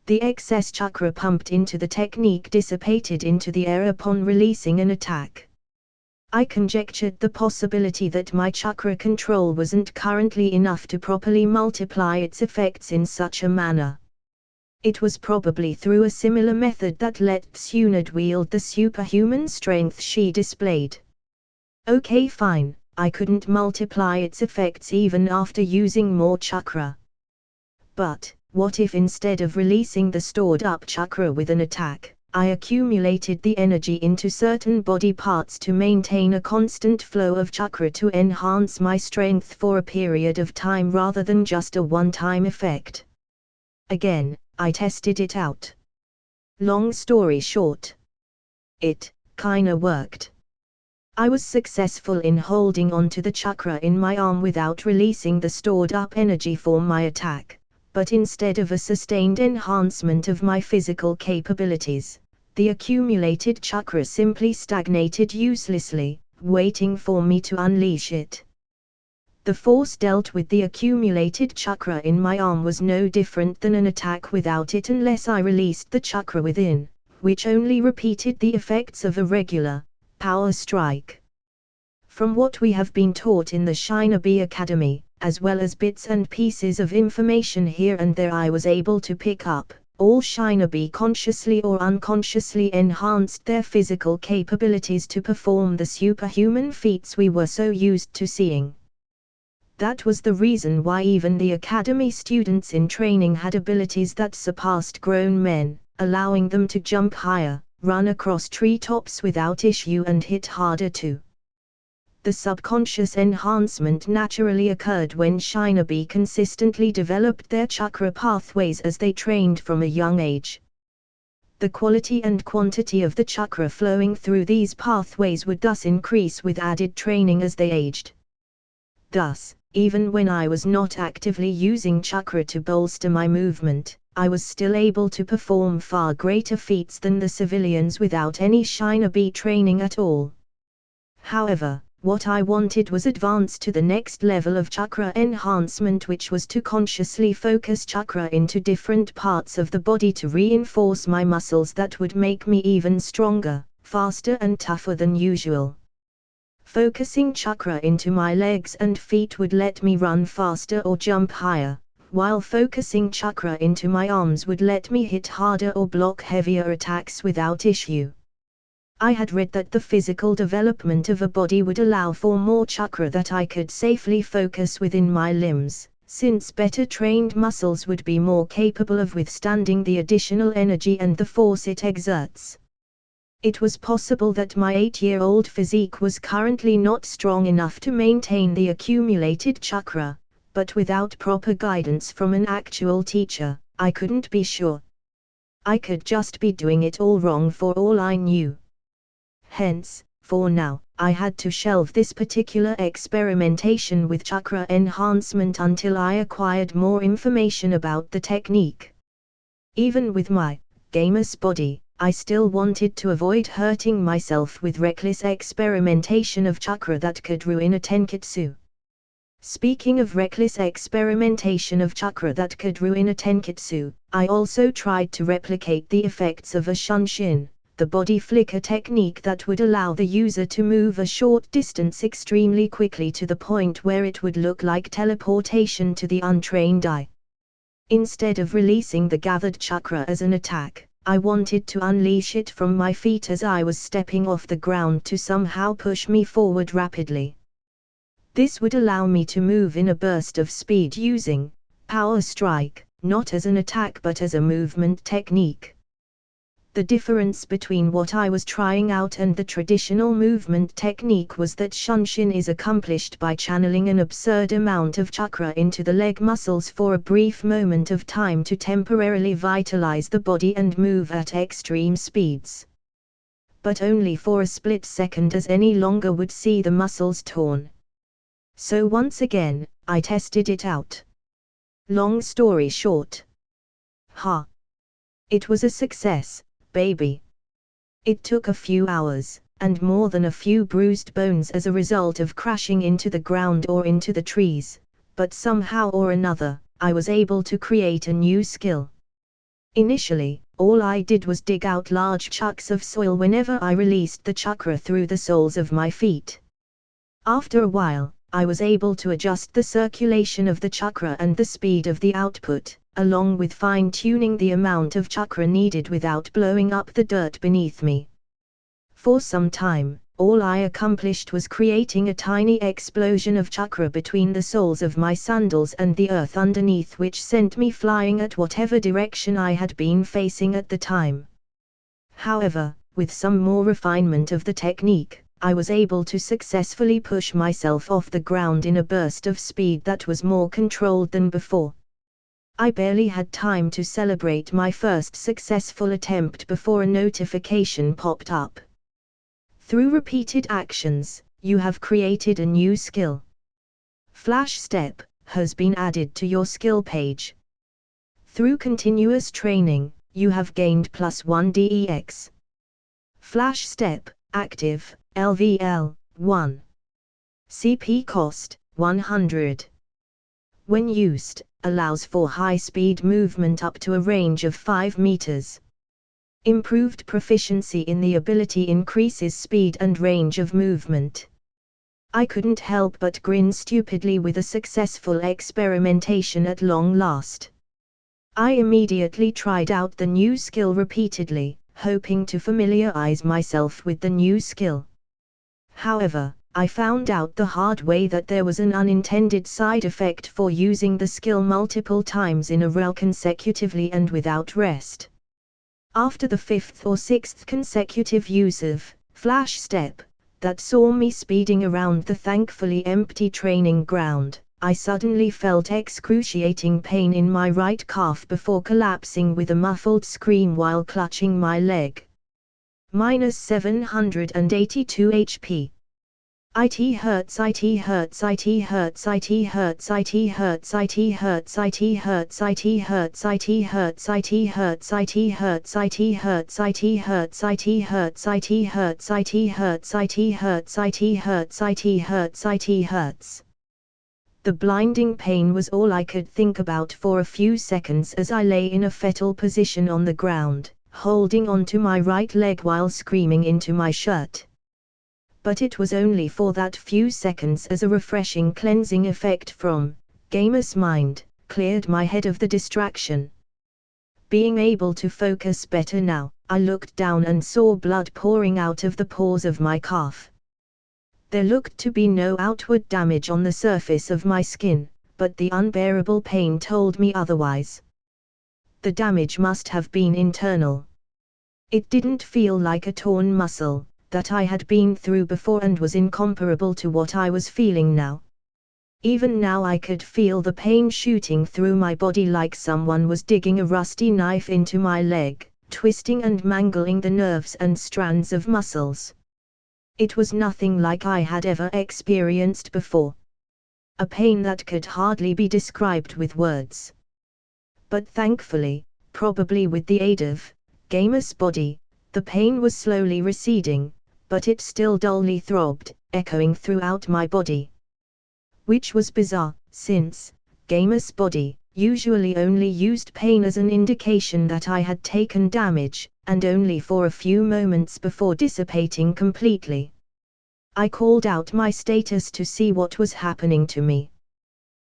The excess chakra pumped into the technique dissipated into the air upon releasing an attack. I conjectured the possibility that my chakra control wasn't currently enough to properly multiply its effects in such a manner. It was probably through a similar method that let Tsunade wield the superhuman strength she displayed. Okay, fine, I couldn't multiply its effects even after using more chakra. But what if instead of releasing the stored up chakra with an attack, I accumulated the energy into certain body parts to maintain a constant flow of chakra to enhance my strength for a period of time rather than just a one-time effect? Again, I tested it out. Long story short, it kinda worked. I was successful in holding onto the chakra in my arm without releasing the stored up energy for my attack. But instead of a sustained enhancement of my physical capabilities, the accumulated chakra simply stagnated uselessly, waiting for me to unleash it. The force dealt with the accumulated chakra in my arm was no different than an attack without it unless I released the chakra within, which only repeated the effects of a regular power strike. From what we have been taught in the Shinobi Academy, as well as bits and pieces of information here and there I was able to pick up, all Shinobi consciously or unconsciously enhanced their physical capabilities to perform the superhuman feats we were so used to seeing. That was the reason why even the Academy students in training had abilities that surpassed grown men, allowing them to jump higher, run across treetops without issue and hit harder too. The subconscious enhancement naturally occurred when Shinobi consistently developed their chakra pathways as they trained from a young age. The quality and quantity of the chakra flowing through these pathways would thus increase with added training as they aged. Thus, even when I was not actively using chakra to bolster my movement, I was still able to perform far greater feats than the civilians without any Shinobi training at all. However, what I wanted was advance to the next level of chakra enhancement, which was to consciously focus chakra into different parts of the body to reinforce my muscles that would make me even stronger, faster and tougher than usual. Focusing chakra into my legs and feet would let me run faster or jump higher, while focusing chakra into my arms would let me hit harder or block heavier attacks without issue. I had read that the physical development of a body would allow for more chakra that I could safely focus within my limbs, since better trained muscles would be more capable of withstanding the additional energy and the force it exerts. It was possible that my 8-year-old physique was currently not strong enough to maintain the accumulated chakra, but without proper guidance from an actual teacher, I couldn't be sure. I could just be doing it all wrong for all I knew. Hence, for now, I had to shelve this particular experimentation with chakra enhancement until I acquired more information about the technique. Even with my gamous body, I still wanted to avoid hurting myself with reckless experimentation of chakra that could ruin a tenketsu. Speaking of reckless experimentation of chakra that could ruin a tenketsu, I also tried to replicate the effects of a shunshin, the body flicker technique that would allow the user to move a short distance extremely quickly to the point where it would look like teleportation to the untrained eye. Instead of releasing the gathered chakra as an attack, I wanted to unleash it from my feet as I was stepping off the ground to somehow push me forward rapidly. This would allow me to move in a burst of speed using power strike, not as an attack but as a movement technique. The difference between what I was trying out and the traditional movement technique was that shunshin is accomplished by channeling an absurd amount of chakra into the leg muscles for a brief moment of time to temporarily vitalize the body and move at extreme speeds. But only for a split second, as any longer would see the muscles torn. So once again, I tested it out. Long story short. It was a success, baby. It took a few hours, and more than a few bruised bones as a result of crashing into the ground or into the trees, but somehow or another, I was able to create a new skill. Initially, all I did was dig out large chunks of soil whenever I released the chakra through the soles of my feet. After a while, I was able to adjust the circulation of the chakra and the speed of the output, along with fine-tuning the amount of chakra needed without blowing up the dirt beneath me. For some time, all I accomplished was creating a tiny explosion of chakra between the soles of my sandals and the earth underneath, which sent me flying at whatever direction I had been facing at the time. However, with some more refinement of the technique, I was able to successfully push myself off the ground in a burst of speed that was more controlled than before. I barely had time to celebrate my first successful attempt before a notification popped up. Through repeated actions, you have created a new skill. Flash Step has been added to your skill page. Through continuous training, you have gained +1 DEX. Flash Step, active, LVL, 1. CP cost, 100. When used, allows for high-speed movement up to a range of 5 meters. Improved proficiency in the ability increases speed and range of movement. I couldn't help but grin stupidly with a successful experimentation at long last. I immediately tried out the new skill repeatedly, hoping to familiarize myself with the new skill. However, I found out the hard way that there was an unintended side effect for using the skill multiple times in a row consecutively and without rest. After the 5th or 6th consecutive use of Flash Step, that saw me speeding around the thankfully empty training ground, I suddenly felt excruciating pain in my right calf before collapsing with a muffled scream while clutching my leg. -782 HP. IT hurts, IT hurts, IT hurts, IT hurts, IT hurts, IT hurts, IT hurts, IT hurts, IT hurts, IT hurts, IT hurts, IT hurts, IT hurts, IT hurts, IT hurts, IT hurts, IT hurts, IT hurts, IT hurts, IT hurts. The blinding pain was all I could think about for a few seconds as I lay in a fetal position on the ground, holding onto my right leg while screaming into my shirt. But it was only for that few seconds, as a refreshing cleansing effect from Gamer's mind cleared my head of the distraction. Being able to focus better now, I looked down and saw blood pouring out of the pores of my calf. There looked to be no outward damage on the surface of my skin, but the unbearable pain told me otherwise. The damage must have been internal. It didn't feel like a torn muscle that I had been through before and was incomparable to what I was feeling now. Even now I could feel the pain shooting through my body like someone was digging a rusty knife into my leg, twisting and mangling the nerves and strands of muscles. It was nothing like I had ever experienced before. A pain that could hardly be described with words. But thankfully, probably with the aid of Gamer's body, The pain was slowly receding, but it still dully throbbed, echoing throughout my body. Which was bizarre, since Gamer's body usually only used pain as an indication that I had taken damage, and only for a few moments before dissipating completely. I called out my status to see what was happening to me.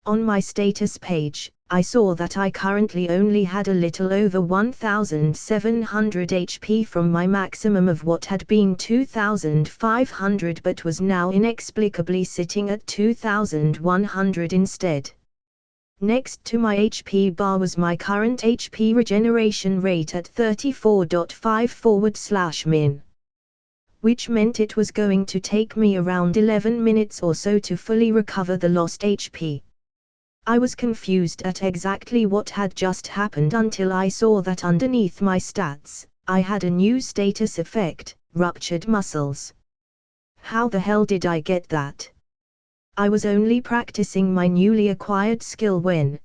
On my status page, I saw that I currently only had a little over 1,700 HP from my maximum of what had been 2,500, but was now inexplicably sitting at 2,100 instead. Next to my HP bar was my current HP regeneration rate at 34.5/min. Which meant it was going to take me around 11 minutes or so to fully recover the lost HP. I was confused at exactly what had just happened until I saw that underneath my stats, I had a new status effect, ruptured muscles. How the hell did I get that? I was only practicing my newly acquired skill when,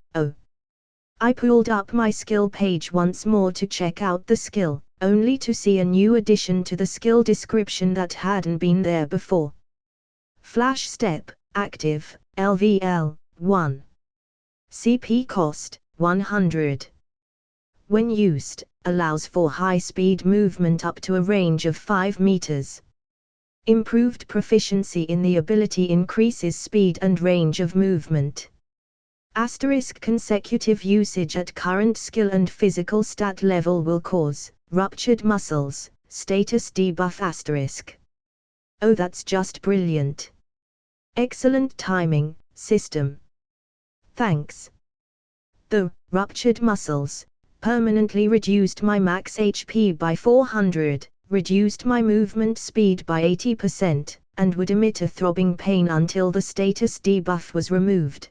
I pulled up my skill page once more to check out the skill, only to see a new addition to the skill description that hadn't been there before. Flash Step, active, LVL, 1. CP cost, 100. When used, allows for high-speed movement up to a range of 5 meters. Improved proficiency in the ability increases speed and range of movement. Asterisk consecutive usage at current skill and physical stat level will cause ruptured muscles, status debuff asterisk. Oh, that's just brilliant. Excellent timing, system. Thanks. The ruptured muscles permanently reduced my max HP by 400, reduced my movement speed by 80%, and would emit a throbbing pain until the status debuff was removed.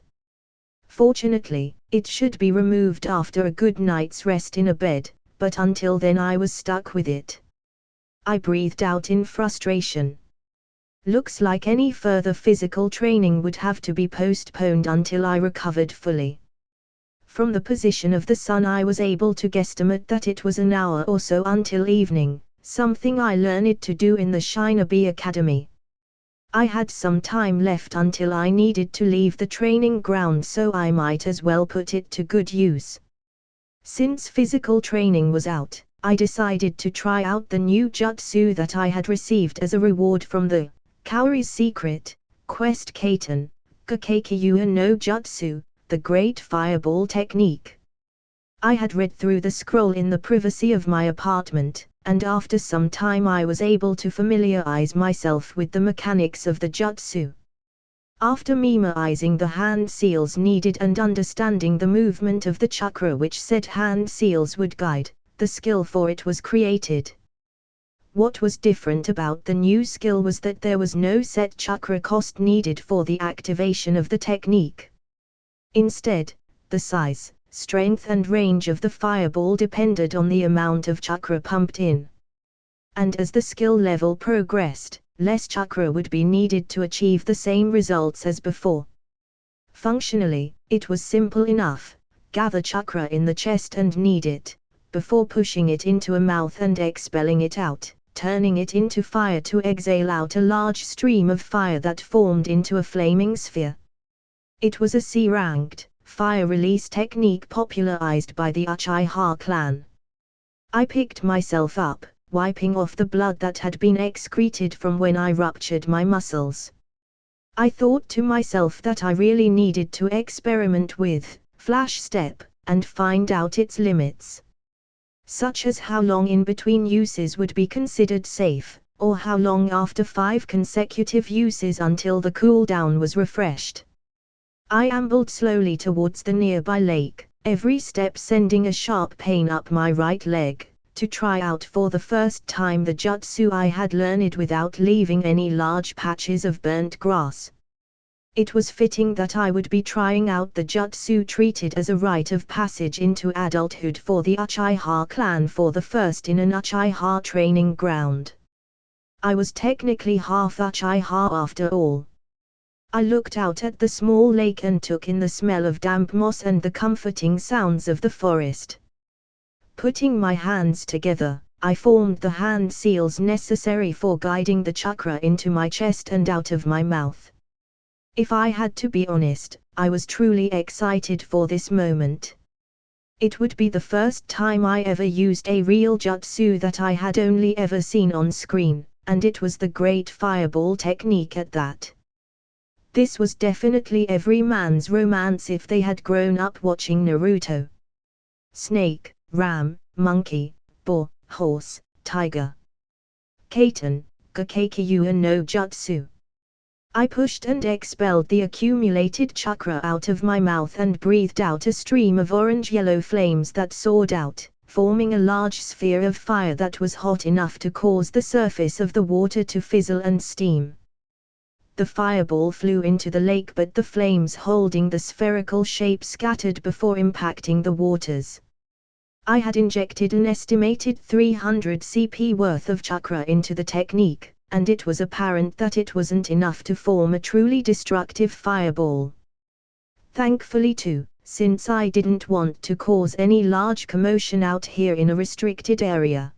Fortunately, it should be removed after a good night's rest in a bed, but until then I was stuck with it. I breathed out in frustration. Looks like any further physical training would have to be postponed until I recovered fully. From the position of the sun I was able to guesstimate that it was an hour or so until evening, something I learned to do in the Shinobi Academy. I had some time left until I needed to leave the training ground, so I might as well put it to good use. Since physical training was out, I decided to try out the new jutsu that I had received as a reward from the Kaori's Secret Quest Kaiten, Gakeikyuu no Jutsu, the Great Fireball Technique. I had read through the scroll in the privacy of my apartment, and after some time I was able to familiarize myself with the mechanics of the jutsu. After memorizing the hand seals needed and understanding the movement of the chakra which said hand seals would guide, the skill for it was created. What was different about the new skill was that there was no set chakra cost needed for the activation of the technique. Instead, the size, strength and range of the fireball depended on the amount of chakra pumped in. And as the skill level progressed, less chakra would be needed to achieve the same results as before. Functionally, it was simple enough: gather chakra in the chest and knead it, before pushing it into a mouth and expelling it out, turning it into fire to exhale out a large stream of fire that formed into a flaming sphere. It was a C-ranked, fire release technique popularized by the Uchiha clan. I picked myself up, wiping off the blood that had been excreted from when I ruptured my muscles. I thought to myself that I really needed to experiment with Flash Step, and find out its limits. Such as how long in between uses would be considered safe, or how long after 5 consecutive uses until the cooldown was refreshed. I ambled slowly towards the nearby lake, every step sending a sharp pain up my right leg, to try out for the first time the jutsu I had learned without leaving any large patches of burnt grass. It was fitting that I would be trying out the jutsu treated as a rite of passage into adulthood for the Uchiha clan, for the first in an Uchiha training ground. I was technically half Uchiha after all. I looked out at the small lake and took in the smell of damp moss and the comforting sounds of the forest. Putting my hands together, I formed the hand seals necessary for guiding the chakra into my chest and out of my mouth. If I had to be honest, I was truly excited for this moment. It would be the first time I ever used a real jutsu that I had only ever seen on screen, and it was the great fireball technique at that. This was definitely every man's romance if they had grown up watching Naruto. Snake, ram, monkey, boar, horse, tiger. Kaiten, Gakeikyuu no Jutsu. I pushed and expelled the accumulated chakra out of my mouth and breathed out a stream of orange-yellow flames that soared out, forming a large sphere of fire that was hot enough to cause the surface of the water to fizzle and steam. The fireball flew into the lake, but the flames holding the spherical shape scattered before impacting the waters. I had injected an estimated 300 CP worth of chakra into the technique, and it was apparent that it wasn't enough to form a truly destructive fireball. Thankfully too, since I didn't want to cause any large commotion out here in a restricted area.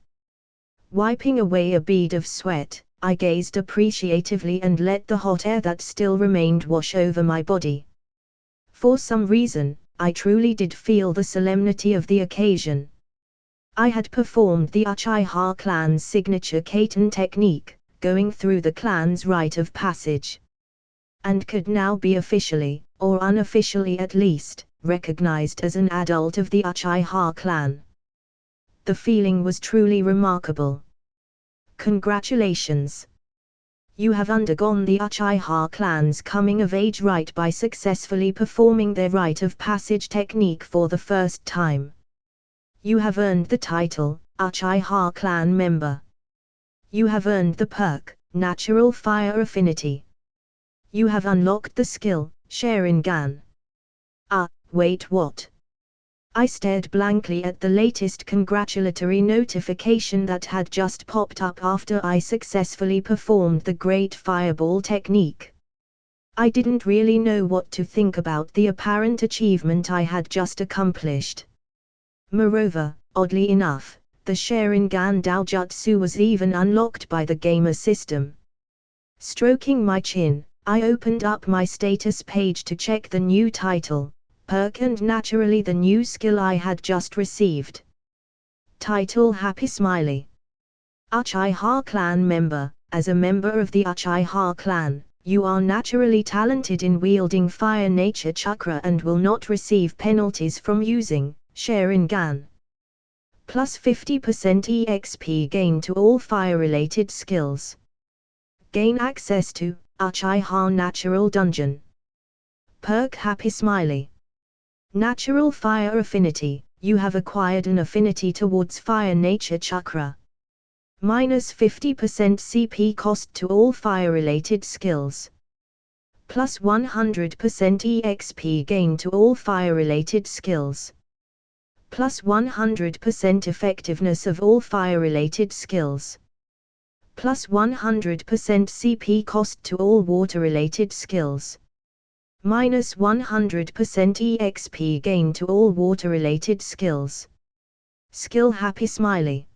Wiping away a bead of sweat, I gazed appreciatively and let the hot air that still remained wash over my body. For some reason, I truly did feel the solemnity of the occasion. I had performed the Uchiha clan's signature Kaiten technique, going through the clan's rite of passage, and could now be officially, or unofficially at least, recognized as an adult of the Uchiha clan. The feeling was truly remarkable. Congratulations! You have undergone the Uchiha clan's coming-of-age rite by successfully performing their rite of passage technique for the first time. You have earned the title, Uchiha clan member. You have earned the perk, Natural Fire Affinity. You have unlocked the skill, Sharingan. Wait, what? I stared blankly at the latest congratulatory notification that had just popped up after I successfully performed the great fireball technique. I didn't really know what to think about the apparent achievement I had just accomplished. Moreover, oddly enough, the Sharingan Daojutsu was even unlocked by the gamer system. Stroking my chin, I opened up my status page to check the new title, perk, and naturally the new skill I had just received. Title: Happy Smiley. Uchiha clan member. As a member of the Uchiha clan, you are naturally talented in wielding fire nature chakra and will not receive penalties from using Sharingan. Plus 50% EXP gain to all fire-related skills. Gain access to Uchiha Natural Dungeon. Perk: Happy Smiley. Natural Fire Affinity. You have acquired an affinity towards fire nature chakra. Minus 50% CP cost to all fire-related skills. Plus 100% EXP gain to all fire-related skills. Plus 100% effectiveness of all fire-related skills. Plus 100% CP cost to all water-related skills. Minus 100% EXP gain to all water-related skills. Skill: Happy Smiley.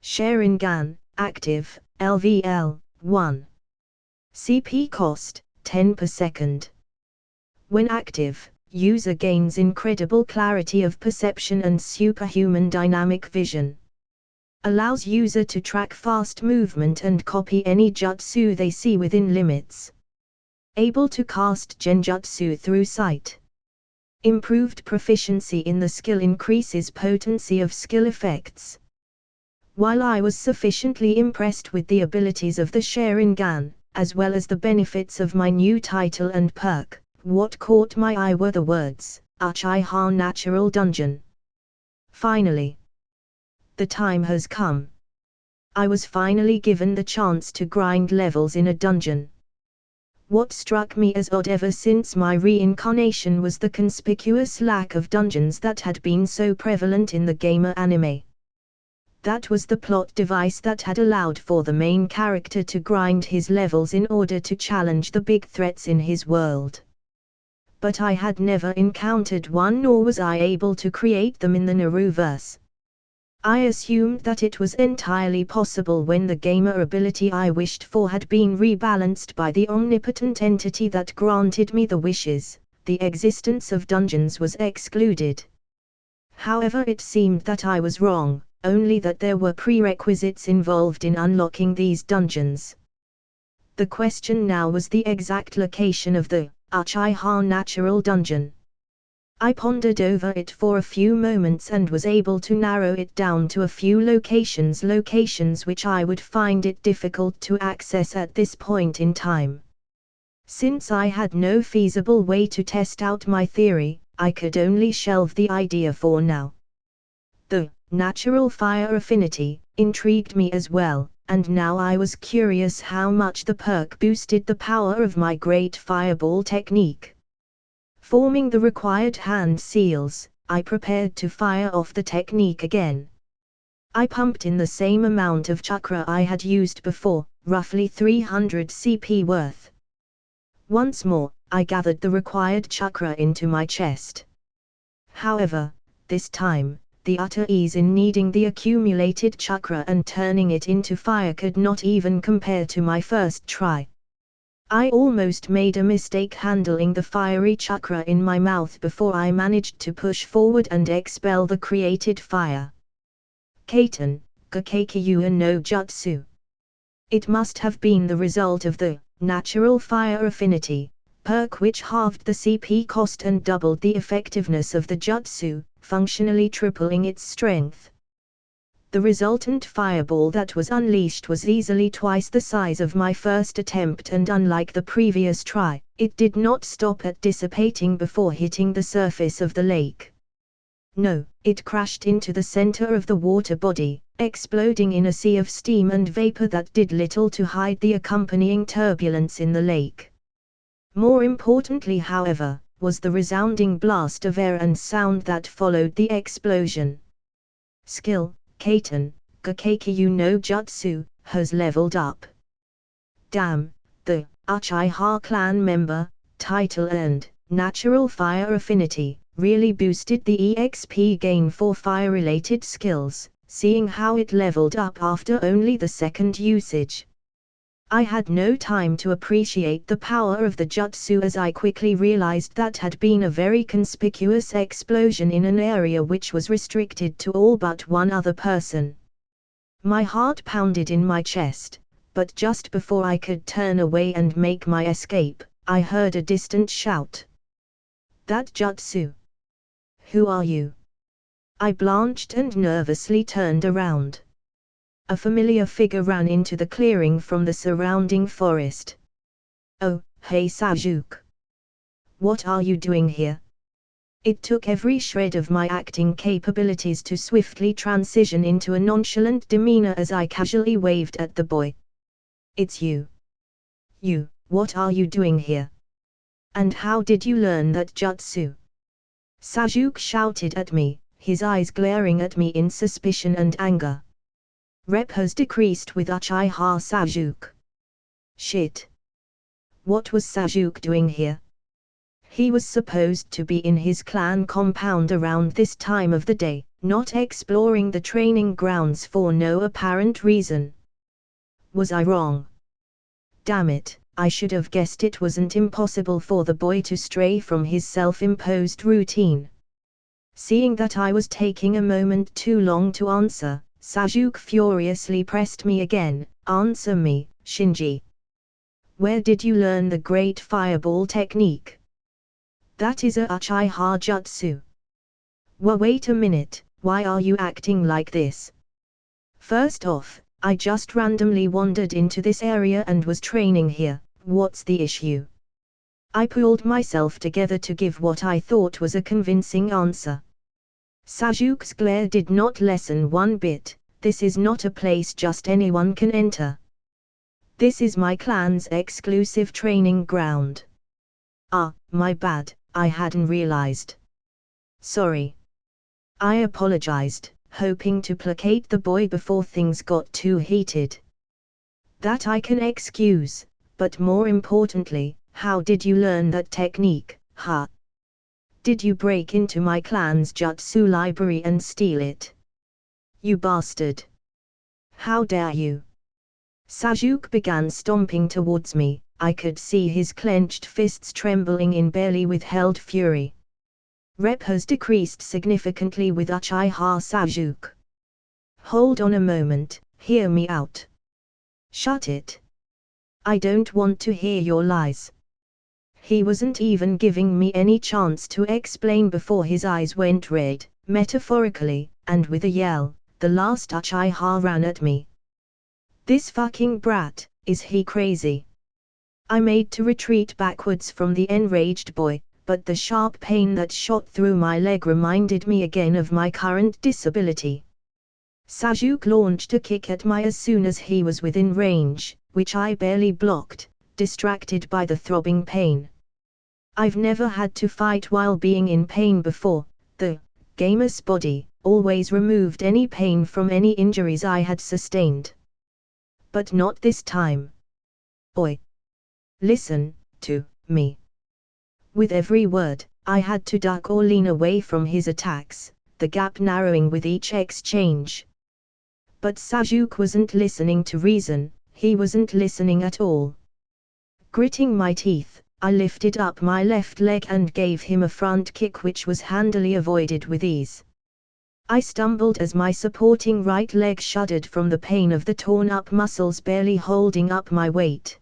Sharingan, active, LVL, 1. CP cost, 10 per second. When active, user gains incredible clarity of perception and superhuman dynamic vision. Allows user to track fast movement and copy any jutsu they see within limits. Able to cast genjutsu through sight. Improved proficiency in the skill increases potency of skill effects. While I was sufficiently impressed with the abilities of the Sharingan, as well as the benefits of my new title and perk, what caught my eye were the words, Uchiha Natural Dungeon. Finally. The time has come. I was finally given the chance to grind levels in a dungeon. What struck me as odd ever since my reincarnation was the conspicuous lack of dungeons that had been so prevalent in the gamer anime. That was the plot device that had allowed for the main character to grind his levels in order to challenge the big threats in his world. But I had never encountered one, nor was I able to create them in the Narutoverse. I assumed that it was entirely possible when the gamer ability I wished for had been rebalanced by the omnipotent entity that granted me the wishes, the existence of dungeons was excluded. However, it seemed that I was wrong, only that there were prerequisites involved in unlocking these dungeons. The question now was the exact location of the Uchiha Natural Dungeon. I pondered over it for a few moments and was able to narrow it down to a few locations which I would find it difficult to access at this point in time. Since I had no feasible way to test out my theory, I could only shelve the idea for now. The natural fire affinity intrigued me as well, and now I was curious how much the perk boosted the power of my great fireball technique. Forming the required hand seals, I prepared to fire off the technique again. I pumped in the same amount of chakra I had used before, roughly 300 CP worth. Once more, I gathered the required chakra into my chest. However, this time, the utter ease in needing the accumulated chakra and turning it into fire could not even compare to my first try. I almost made a mistake handling the fiery chakra in my mouth before I managed to push forward and expel the created fire. Kaiten, Gakeikyuu no Jutsu. It must have been the result of the natural fire affinity perk, which halved the CP cost and doubled the effectiveness of the jutsu, functionally tripling its strength. The resultant fireball that was unleashed was easily twice the size of my first attempt, and unlike the previous try, it did not stop at dissipating before hitting the surface of the lake. No, it crashed into the center of the water body, exploding in a sea of steam and vapor that did little to hide the accompanying turbulence in the lake. More importantly, however, was the resounding blast of air and sound that followed the explosion. Skill: Kaiten, Gakeikyuu no Jutsu, has leveled up. Damn, the Uchiha clan member, title earned, natural fire affinity, really boosted the EXP gain for fire-related skills, seeing how it leveled up after only the second usage. I had no time to appreciate the power of the jutsu, as I quickly realized that had been a very conspicuous explosion in an area which was restricted to all but one other person. My heart pounded in my chest, but just before I could turn away and make my escape, I heard a distant shout. That jutsu! Who are you? I blanched and nervously turned around. A familiar figure ran into the clearing from the surrounding forest. Oh, hey Sajuk! What are you doing here? It took every shred of my acting capabilities to swiftly transition into a nonchalant demeanor as I casually waved at the boy. It's you. You, what are you doing here? And how did you learn that jutsu? Sajuk shouted at me, his eyes glaring at me in suspicion and anger. Rep has decreased with Uchiha Sajuk. Shit. What was Sajuk doing here? He was supposed to be in his clan compound around this time of the day, not exploring the training grounds for no apparent reason. Was I wrong? Damn it, I should have guessed it wasn't impossible for the boy to stray from his self-imposed routine. Seeing that I was taking a moment too long to answer, Sajuk furiously pressed me again. Answer me, Shinji. Where did you learn the great fireball technique? That is a Uchiha jutsu. Wait a minute, why are you acting like this? First off, I just randomly wandered into this area and was training here. What's the issue? I pulled myself together to give what I thought was a convincing answer. Sajuk's glare did not lessen one bit. This is not a place just anyone can enter. This is my clan's exclusive training ground. Ah, my bad, I hadn't realized. Sorry. I apologized, hoping to placate the boy before things got too heated. That I can excuse, but more importantly, how did you learn that technique, huh? Did you break into my clan's jutsu library and steal it? You bastard! How dare you! Sajuk began stomping towards me. I could see his clenched fists trembling in barely withheld fury. Rep has decreased significantly with Uchiha Sajuk. Hold on a moment, hear me out. Shut it. I don't want to hear your lies. He wasn't even giving me any chance to explain before his eyes went red, metaphorically, and with a yell, the last Uchiha ran at me. This fucking brat, is he crazy? I made to retreat backwards from the enraged boy, but the sharp pain that shot through my leg reminded me again of my current disability. Sajuk launched a kick at me as soon as he was within range, which I barely blocked, distracted by the throbbing pain. I've never had to fight while being in pain before. The gamer's body always removed any pain from any injuries I had sustained. But not this time. Oi! Listen to me. With every word, I had to duck or lean away from his attacks, the gap narrowing with each exchange. But Sajuk wasn't listening to reason, he wasn't listening at all. Gritting my teeth, I lifted up my left leg and gave him a front kick which was handily avoided with ease. I stumbled as my supporting right leg shuddered from the pain of the torn-up muscles barely holding up my weight.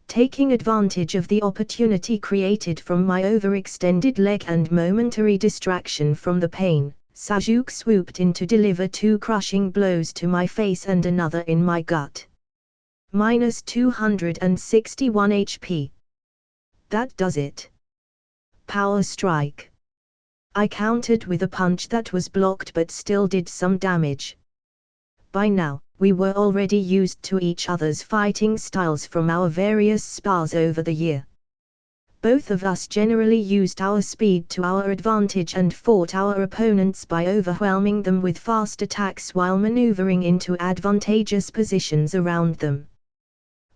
Taking advantage of the opportunity created from my overextended leg and momentary distraction from the pain, Sajuk swooped in to deliver 2 crushing blows to my face and another in my gut. Minus 261 HP. That does it. Power strike. I countered with a punch that was blocked but still did some damage. By now, we were already used to each other's fighting styles from our various spars over the year. Both of us generally used our speed to our advantage and fought our opponents by overwhelming them with fast attacks while maneuvering into advantageous positions around them.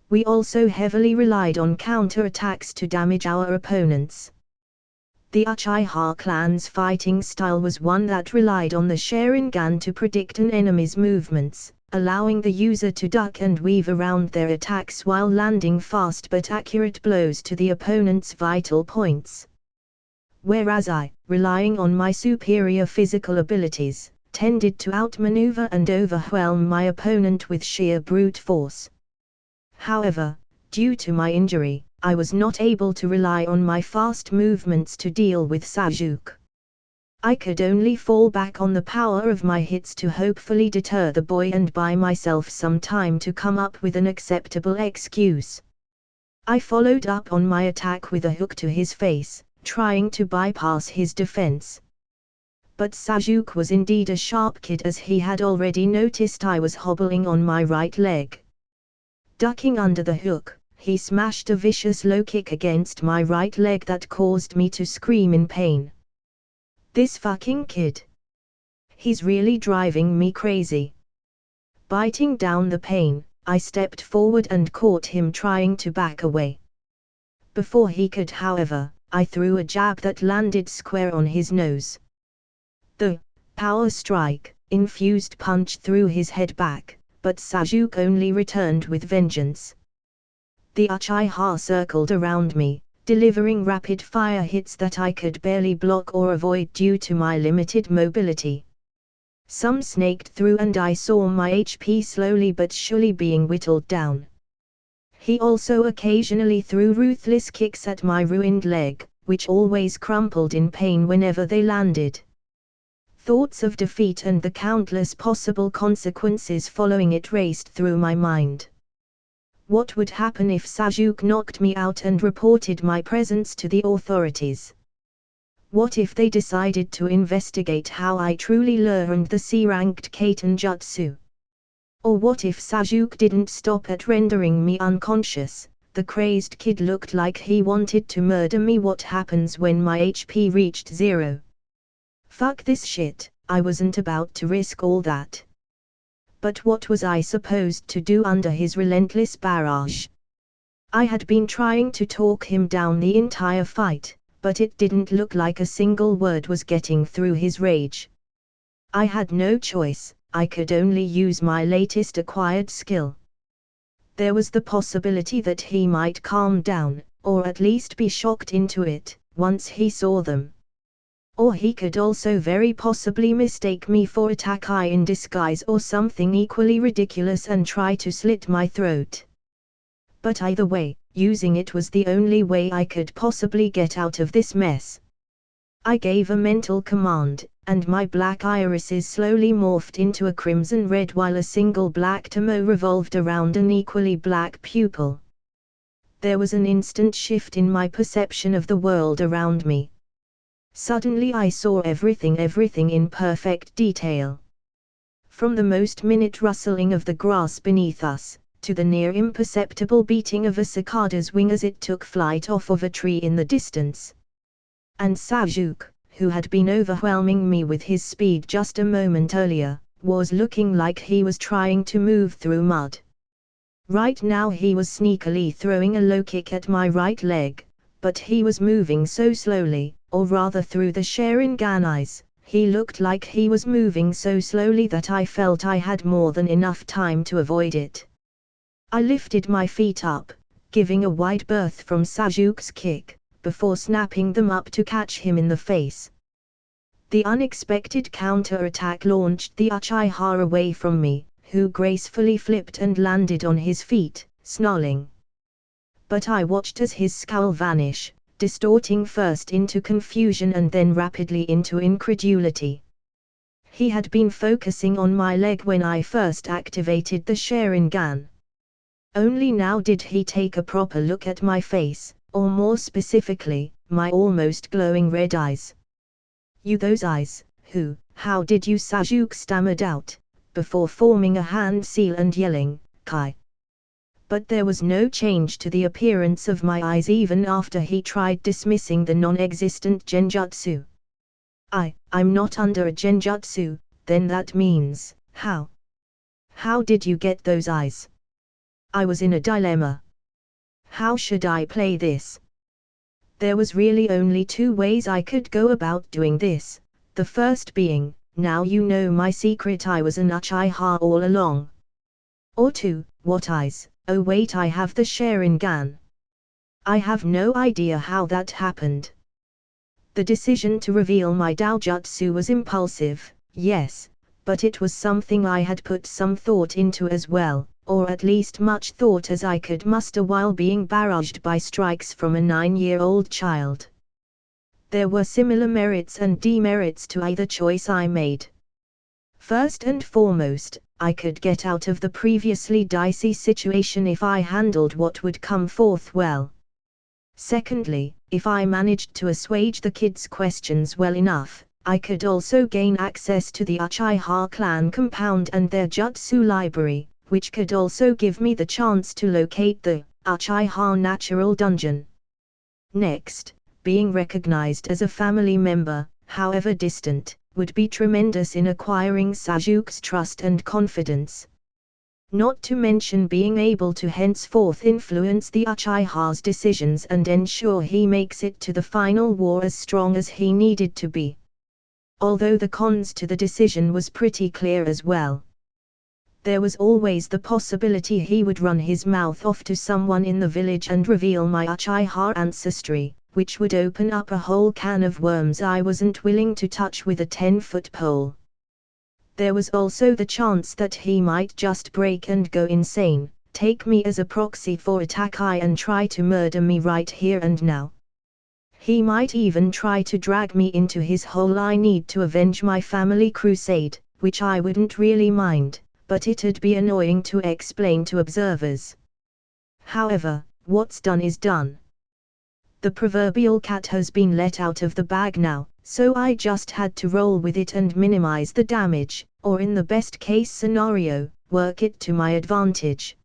We also heavily relied on counter-attacks to damage our opponents. The Uchiha clan's fighting style was one that relied on the Sharingan to predict an enemy's movements, allowing the user to duck and weave around their attacks while landing fast but accurate blows to the opponent's vital points. Whereas I, relying on my superior physical abilities, tended to outmaneuver and overwhelm my opponent with sheer brute force. However, due to my injury, I was not able to rely on my fast movements to deal with Sajuk. I could only fall back on the power of my hits to hopefully deter the boy and buy myself some time to come up with an acceptable excuse. I followed up on my attack with a hook to his face, trying to bypass his defense. But Sajuk was indeed a sharp kid, as he had already noticed I was hobbling on my right leg. Ducking under the hook, he smashed a vicious low kick against my right leg that caused me to scream in pain. This fucking kid. He's really driving me crazy. Biting down the pain, I stepped forward and caught him trying to back away. Before he could, however, I threw a jab that landed square on his nose. The power strike infused punch threw his head back, but Sajuk only returned with vengeance. The Uchiha circled around me, delivering rapid-fire hits that I could barely block or avoid due to my limited mobility. Some snaked through and I saw my HP slowly but surely being whittled down. He also occasionally threw ruthless kicks at my ruined leg, which always crumpled in pain whenever they landed. Thoughts of defeat and the countless possible consequences following it raced through my mind. What would happen if Sajuk knocked me out and reported my presence to the authorities? What if they decided to investigate how I truly learned the C-ranked Kaiten Jutsu? Or what if Sajuk didn't stop at rendering me unconscious? The crazed kid looked like he wanted to murder me. What happens when my HP reached 0? Fuck this shit, I wasn't about to risk all that. But what was I supposed to do under his relentless barrage? I had been trying to talk him down the entire fight, but it didn't look like a single word was getting through his rage. I had no choice, I could only use my latest acquired skill. There was the possibility that he might calm down, or at least be shocked into it, once he saw them. Or he could also very possibly mistake me for a Takai in disguise or something equally ridiculous and try to slit my throat. But either way, using it was the only way I could possibly get out of this mess. I gave a mental command, and my black irises slowly morphed into a crimson red while a single black tomo revolved around an equally black pupil. There was an instant shift in my perception of the world around me. Suddenly I saw everything in perfect detail. From the most minute rustling of the grass beneath us, to the near imperceptible beating of a cicada's wing as it took flight off of a tree in the distance. And Sajuk, who had been overwhelming me with his speed just a moment earlier, was looking like he was trying to move through mud. Right now he was sneakily throwing a low kick at my right leg, but he was moving so slowly, or rather through the Sharingan eyes, he looked like he was moving so slowly that I felt I had more than enough time to avoid it. I lifted my feet up, giving a wide berth from Sajuk's kick, before snapping them up to catch him in the face. The unexpected counter-attack launched the Uchiha away from me, who gracefully flipped and landed on his feet, snarling. But I watched as his scowl vanish, distorting first into confusion and then rapidly into incredulity. He had been focusing on my leg when I first activated the Sharingan. Only now did he take a proper look at my face, or more specifically, my almost glowing red eyes. "You those eyes, how did you?" Sajuk stammered out, before forming a hand seal and yelling, "Kai!" But there was no change to the appearance of my eyes even after he tried dismissing the non-existent genjutsu. I'm not under a genjutsu, then that means, how did you get those eyes?" I was in a dilemma. How should I play this? There was really only two ways I could go about doing this, the first being, "Now you know my secret, I was an Uchiha all along." Or two, "What eyes? Oh wait, I have the Sharingan." I have no idea how that happened. The decision to reveal my Daojutsu was impulsive, yes, but it was something I had put some thought into as well, or at least much thought as I could muster while being barraged by strikes from a 9-year-old child. There were similar merits and demerits to either choice I made. First and foremost, I could get out of the previously dicey situation if I handled what would come forth well. Secondly, if I managed to assuage the kids' questions well enough, I could also gain access to the Uchiha clan compound and their jutsu library, which could also give me the chance to locate the Uchiha Natural Dungeon. Next, being recognized as a family member, however distant, would be tremendous in acquiring Sajuk's trust and confidence. Not to mention being able to henceforth influence the Uchiha's decisions and ensure he makes it to the final war as strong as he needed to be. Although the cons to the decision was pretty clear as well. There was always the possibility he would run his mouth off to someone in the village and reveal my Uchiha ancestry, which would open up a whole can of worms I wasn't willing to touch with a 10-foot pole. There was also the chance that he might just break and go insane, take me as a proxy for Takai and try to murder me right here and now. He might even try to drag me into his whole "I need to avenge my family" crusade, which I wouldn't really mind, but it'd be annoying to explain to observers. However, what's done is done. The proverbial cat has been let out of the bag now, so I just had to roll with it and minimize the damage, or in the best case scenario, work it to my advantage.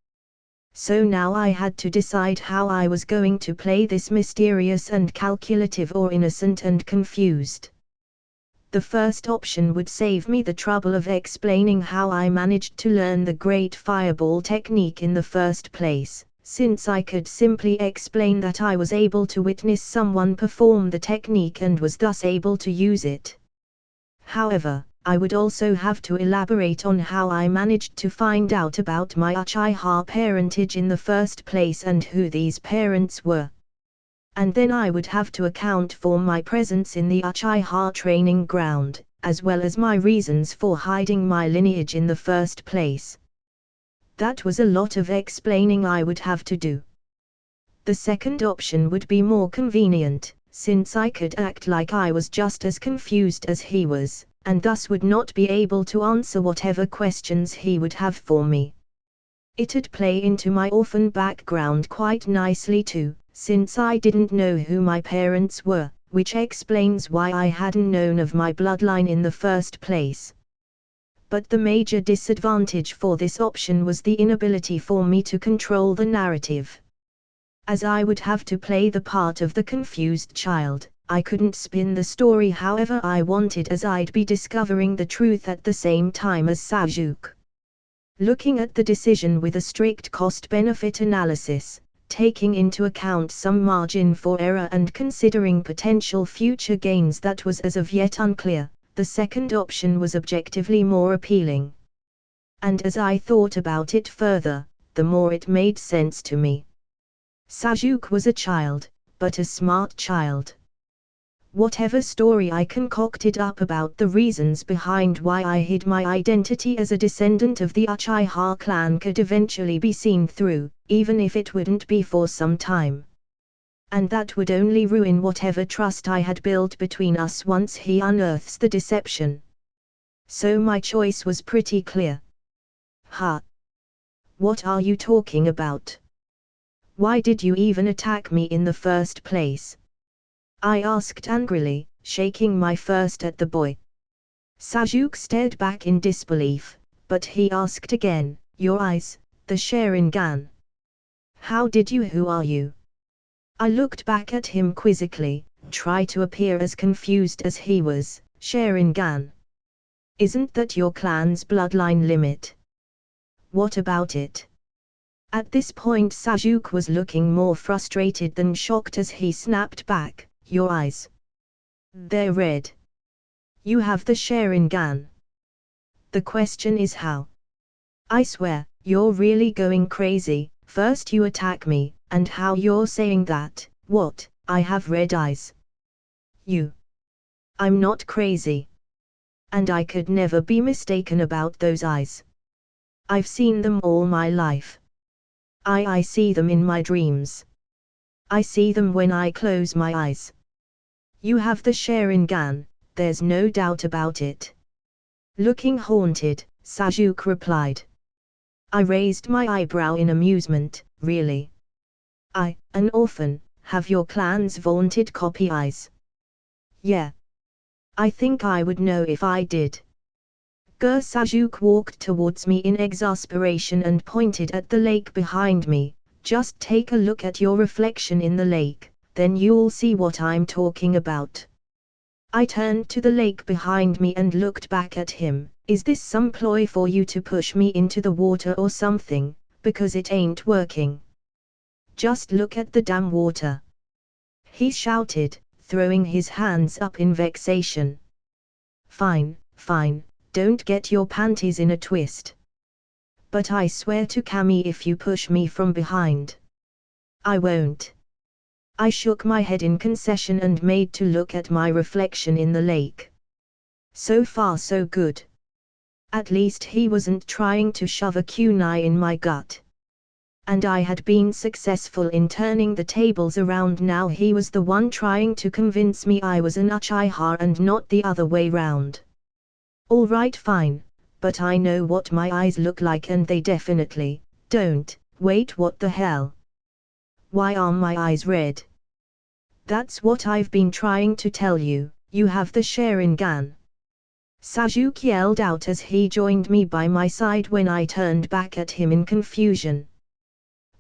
So now I had to decide how I was going to play this mysterious and calculative or innocent and confused. The first option would save me the trouble of explaining how I managed to learn the Great Fireball technique in the first place, since I could simply explain that I was able to witness someone perform the technique and was thus able to use it. However, I would also have to elaborate on how I managed to find out about my Uchiha parentage in the first place and who these parents were. And then I would have to account for my presence in the Uchiha training ground, as well as my reasons for hiding my lineage in the first place. That was a lot of explaining I would have to do. The second option would be more convenient, since I could act like I was just as confused as he was, and thus would not be able to answer whatever questions he would have for me. It'd play into my orphan background quite nicely too, since I didn't know who my parents were, which explains why I hadn't known of my bloodline in the first place. But the major disadvantage for this option was the inability for me to control the narrative. As I would have to play the part of the confused child, I couldn't spin the story however I wanted, as I'd be discovering the truth at the same time as Sasuke. Looking at the decision with a strict cost-benefit analysis, taking into account some margin for error and considering potential future gains that was as of yet unclear, the second option was objectively more appealing. And as I thought about it further, the more it made sense to me. Sasuke was a child, but a smart child. Whatever story I concocted up about the reasons behind why I hid my identity as a descendant of the Uchiha clan could eventually be seen through, even if it wouldn't be for some time. And that would only ruin whatever trust I had built between us once he unearths the deception. So my choice was pretty clear. Huh? What are you talking about? Why did you even attack me in the first place? I asked angrily, shaking my fist at the boy. Sasuke stared back in disbelief, but he asked again, your eyes, the Sharingan. How did you? Who are you? I looked back at him quizzically, try to appear as confused as he was. Sharingan. Isn't that your clan's bloodline limit? What about it? At this point Sasuke was looking more frustrated than shocked as he snapped back, your eyes. They're red. You have the Sharingan. The question is how? I swear, you're really going crazy. First you attack me, and how you're saying that, what, I have red eyes. I'm not crazy. And I could never be mistaken about those eyes. I've seen them all my life. I see them in my dreams. I see them when I close my eyes. You have the Sharingan, there's no doubt about it. Looking haunted, Sasuke replied. I raised my eyebrow in amusement, really? I, an orphan, have your clan's vaunted copy eyes? Yeah. I think I would know if I did. Sasuke walked towards me in exasperation and pointed at the lake behind me. Just take a look at your reflection in the lake, then you'll see what I'm talking about. I turned to the lake behind me and looked back at him. Is this some ploy for you to push me into the water or something, because it ain't working? Just look at the damn water. He shouted, throwing his hands up in vexation. Fine, don't get your panties in a twist. But I swear to Kami if you push me from behind. I won't. I shook my head in concession and made to look at my reflection in the lake. So far so good. At least he wasn't trying to shove a kunai in my gut. And I had been successful in turning the tables around. Now he was the one trying to convince me I was an Uchiha and not the other way round. Alright, fine, but I know what my eyes look like and they definitely don't. Wait, what the hell? Why are my eyes red? That's what I've been trying to tell you, you have the Sharingan. Sasuke yelled out as he joined me by my side when I turned back at him in confusion.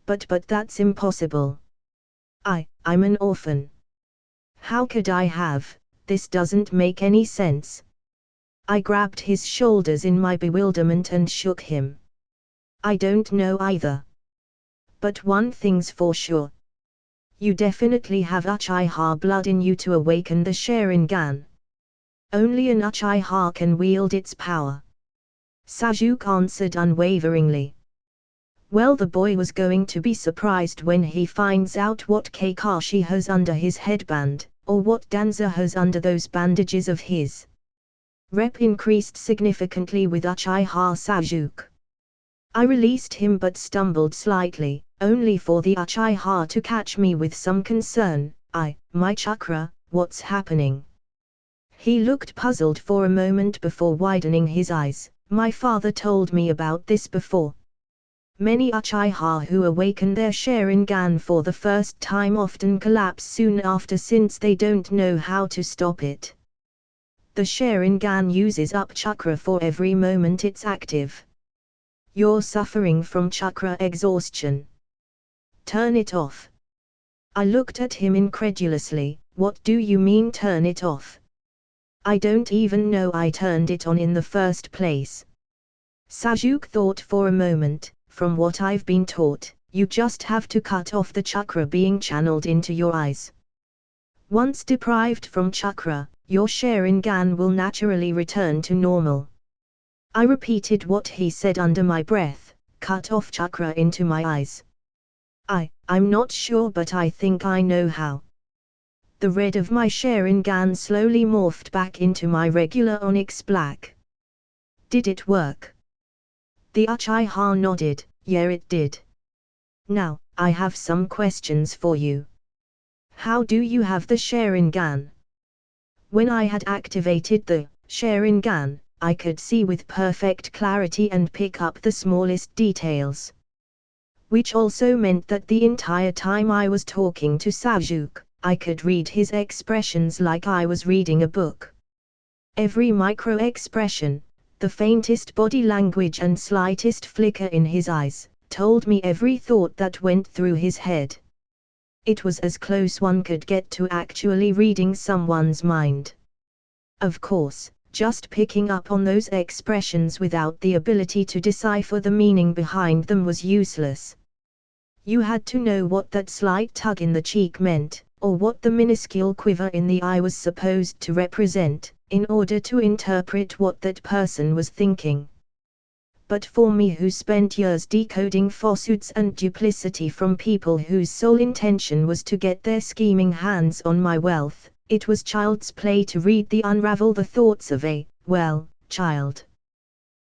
But that's impossible. I'm an orphan. How could I have? This doesn't make any sense. I grabbed his shoulders in my bewilderment and shook him. I don't know either. But one thing's for sure. You definitely have Uchiha blood in you to awaken the Sharingan. Only an Uchiha can wield its power. Sasuke answered unwaveringly. Well, the boy was going to be surprised when he finds out what Kakashi has under his headband, or what Danzo has under those bandages of his. Rep increased significantly with Uchiha Sasuke. I released him but stumbled slightly, only for the Uchiha to catch me with some concern. My chakra, what's happening? He looked puzzled for a moment before widening his eyes. My father told me about this before. Many Uchiha who awaken their Sharingan for the first time often collapse soon after since they don't know how to stop it. The Sharingan uses up chakra for every moment it's active. You're suffering from chakra exhaustion. Turn it off. I looked at him incredulously. What do you mean turn it off? I don't even know I turned it on in the first place. Sasuke thought for a moment. From what I've been taught, you just have to cut off the chakra being channeled into your eyes. Once deprived from chakra, your Sharingan will naturally return to normal. I repeated what he said under my breath, cut off chakra into my eyes. I'm not sure, but I think I know how. The red of my Sharingan slowly morphed back into my regular onyx black. Did it work? The Uchiha nodded. Yeah, it did. Now, I have some questions for you. How do you have the Sharingan? When I had activated the Sharingan, I could see with perfect clarity and pick up the smallest details. Which also meant that the entire time I was talking to Sasuke, I could read his expressions like I was reading a book. Every micro-expression, the faintest body language and slightest flicker in his eyes, told me every thought that went through his head. It was as close one could get to actually reading someone's mind. Of course, just picking up on those expressions without the ability to decipher the meaning behind them was useless. You had to know what that slight tug in the cheek meant, or what the minuscule quiver in the eye was supposed to represent, in order to interpret what that person was thinking. But for me, who spent years decoding falsehoods and duplicity from people whose sole intention was to get their scheming hands on my wealth, it was child's play to unravel the thoughts of a, child.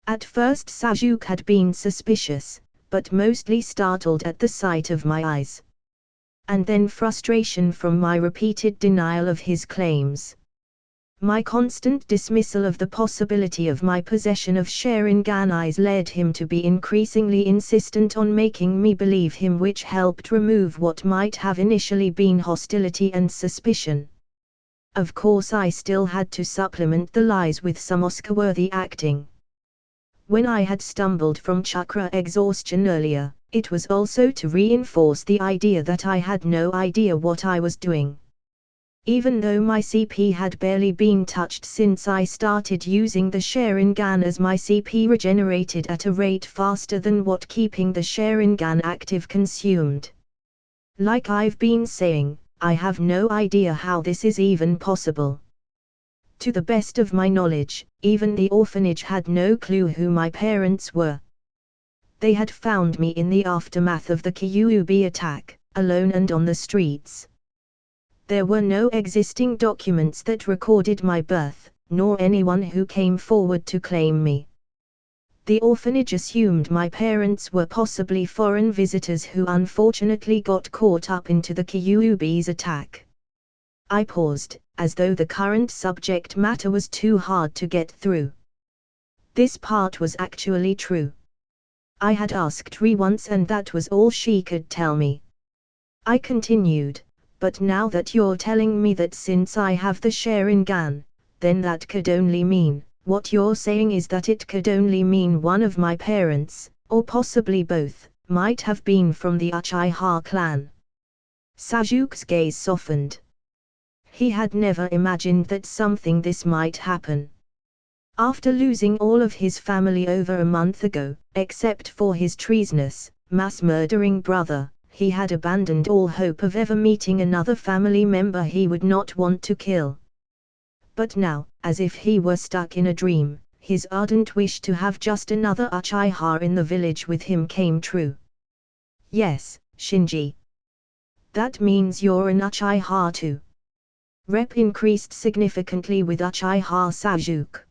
At first Sasuke had been suspicious, but mostly startled at the sight of my eyes. And then frustration from my repeated denial of his claims. My constant dismissal of the possibility of my possession of Sharingan eyes led him to be increasingly insistent on making me believe him, which helped remove what might have initially been hostility and suspicion. Of course, I still had to supplement the lies with some Oscar-worthy acting. When I had stumbled from chakra exhaustion earlier, it was also to reinforce the idea that I had no idea what I was doing. Even though my CP had barely been touched since I started using the Sharingan, as my CP regenerated at a rate faster than what keeping the Sharingan active consumed. Like I've been saying, I have no idea how this is even possible. To the best of my knowledge, even the orphanage had no clue who my parents were. They had found me in the aftermath of the Kyuubi attack, alone and on the streets. There were no existing documents that recorded my birth, nor anyone who came forward to claim me. The orphanage assumed my parents were possibly foreign visitors who unfortunately got caught up into the Kyuubi's attack. I paused, as though the current subject matter was too hard to get through. This part was actually true. I had asked Ri once and that was all she could tell me. I continued. But now that you're telling me that since I have the Sharingan, then that could only mean, what you're saying is that it could only mean one of my parents, or possibly both, might have been from the Uchiha clan. Sasuke's gaze softened. He had never imagined that something this might happen. After losing all of his family over a month ago, except for his treasonous, mass-murdering brother, he had abandoned all hope of ever meeting another family member he would not want to kill. But now, as if he were stuck in a dream, his ardent wish to have just another Uchiha in the village with him came true. Yes, Shinji. That means you're an Uchiha too. Rep increased significantly with Uchiha Sasuke.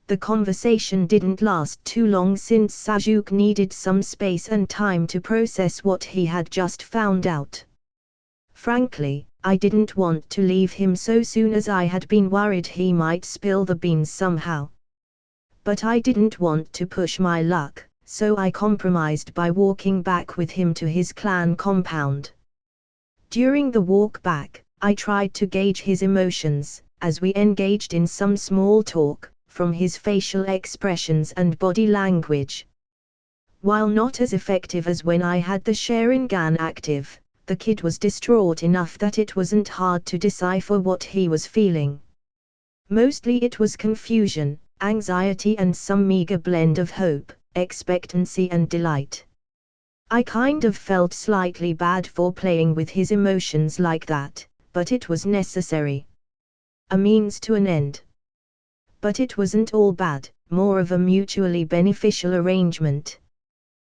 The conversation didn't last too long since Sasuke needed some space and time to process what he had just found out. Frankly, I didn't want to leave him so soon as I had been worried he might spill the beans somehow. But I didn't want to push my luck, so I compromised by walking back with him to his clan compound. During the walk back, I tried to gauge his emotions, as we engaged in some small talk, from his facial expressions and body language. While not as effective as when I had the Sharingan active, the kid was distraught enough that it wasn't hard to decipher what he was feeling. Mostly it was confusion, anxiety and some meager blend of hope, expectancy and delight. I kind of felt slightly bad for playing with his emotions like that, but it was necessary. A means to an end. But it wasn't all bad, more of a mutually beneficial arrangement.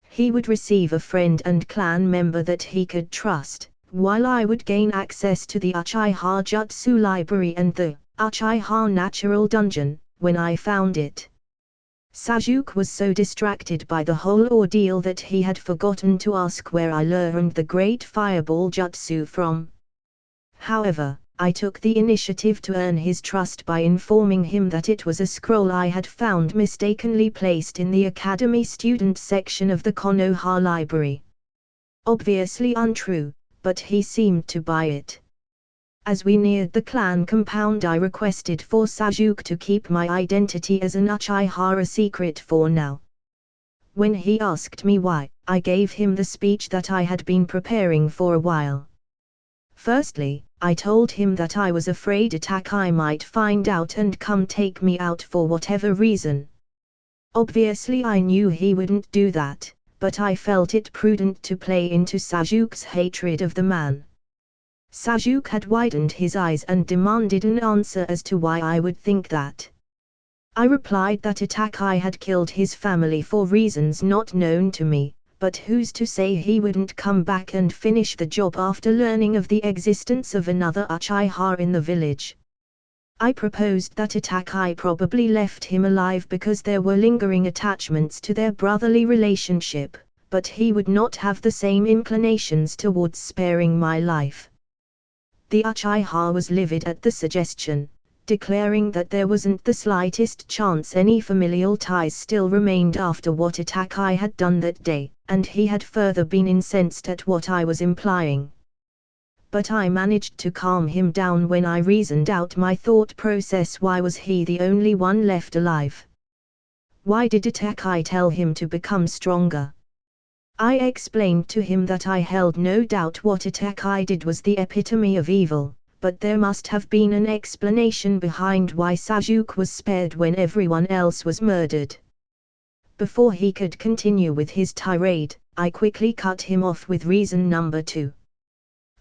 He would receive a friend and clan member that he could trust, while I would gain access to the Uchiha Jutsu Library and the Uchiha Natural Dungeon, when I found it. Sasuke was so distracted by the whole ordeal that he had forgotten to ask where I learned the Great Fireball Jutsu from. However, I took the initiative to earn his trust by informing him that it was a scroll I had found mistakenly placed in the Academy student section of the Konoha library. Obviously untrue, but he seemed to buy it. As we neared the clan compound, I requested for Sasuke to keep my identity as an Uchiha a secret for now. When he asked me why, I gave him the speech that I had been preparing for a while. Firstly, I told him that I was afraid Itachi might find out and come take me out for whatever reason. Obviously I knew he wouldn't do that, but I felt it prudent to play into Sasuke's hatred of the man. Sasuke had widened his eyes and demanded an answer as to why I would think that. I replied that Itachi had killed his family for reasons not known to me, but who's to say he wouldn't come back and finish the job after learning of the existence of another Uchiha in the village. I proposed that Itachi probably left him alive because there were lingering attachments to their brotherly relationship, but he would not have the same inclinations towards sparing my life. The Uchiha was livid at the suggestion, declaring that there wasn't the slightest chance any familial ties still remained after what Itachi had done that day, and he had further been incensed at what I was implying. But I managed to calm him down when I reasoned out my thought process. Why was he the only one left alive? Why did Itachi tell him to become stronger? I explained to him that I held no doubt what Itachi did was the epitome of evil, but there must have been an explanation behind why Sasuke was spared when everyone else was murdered. Before he could continue with his tirade, I quickly cut him off with reason number 2.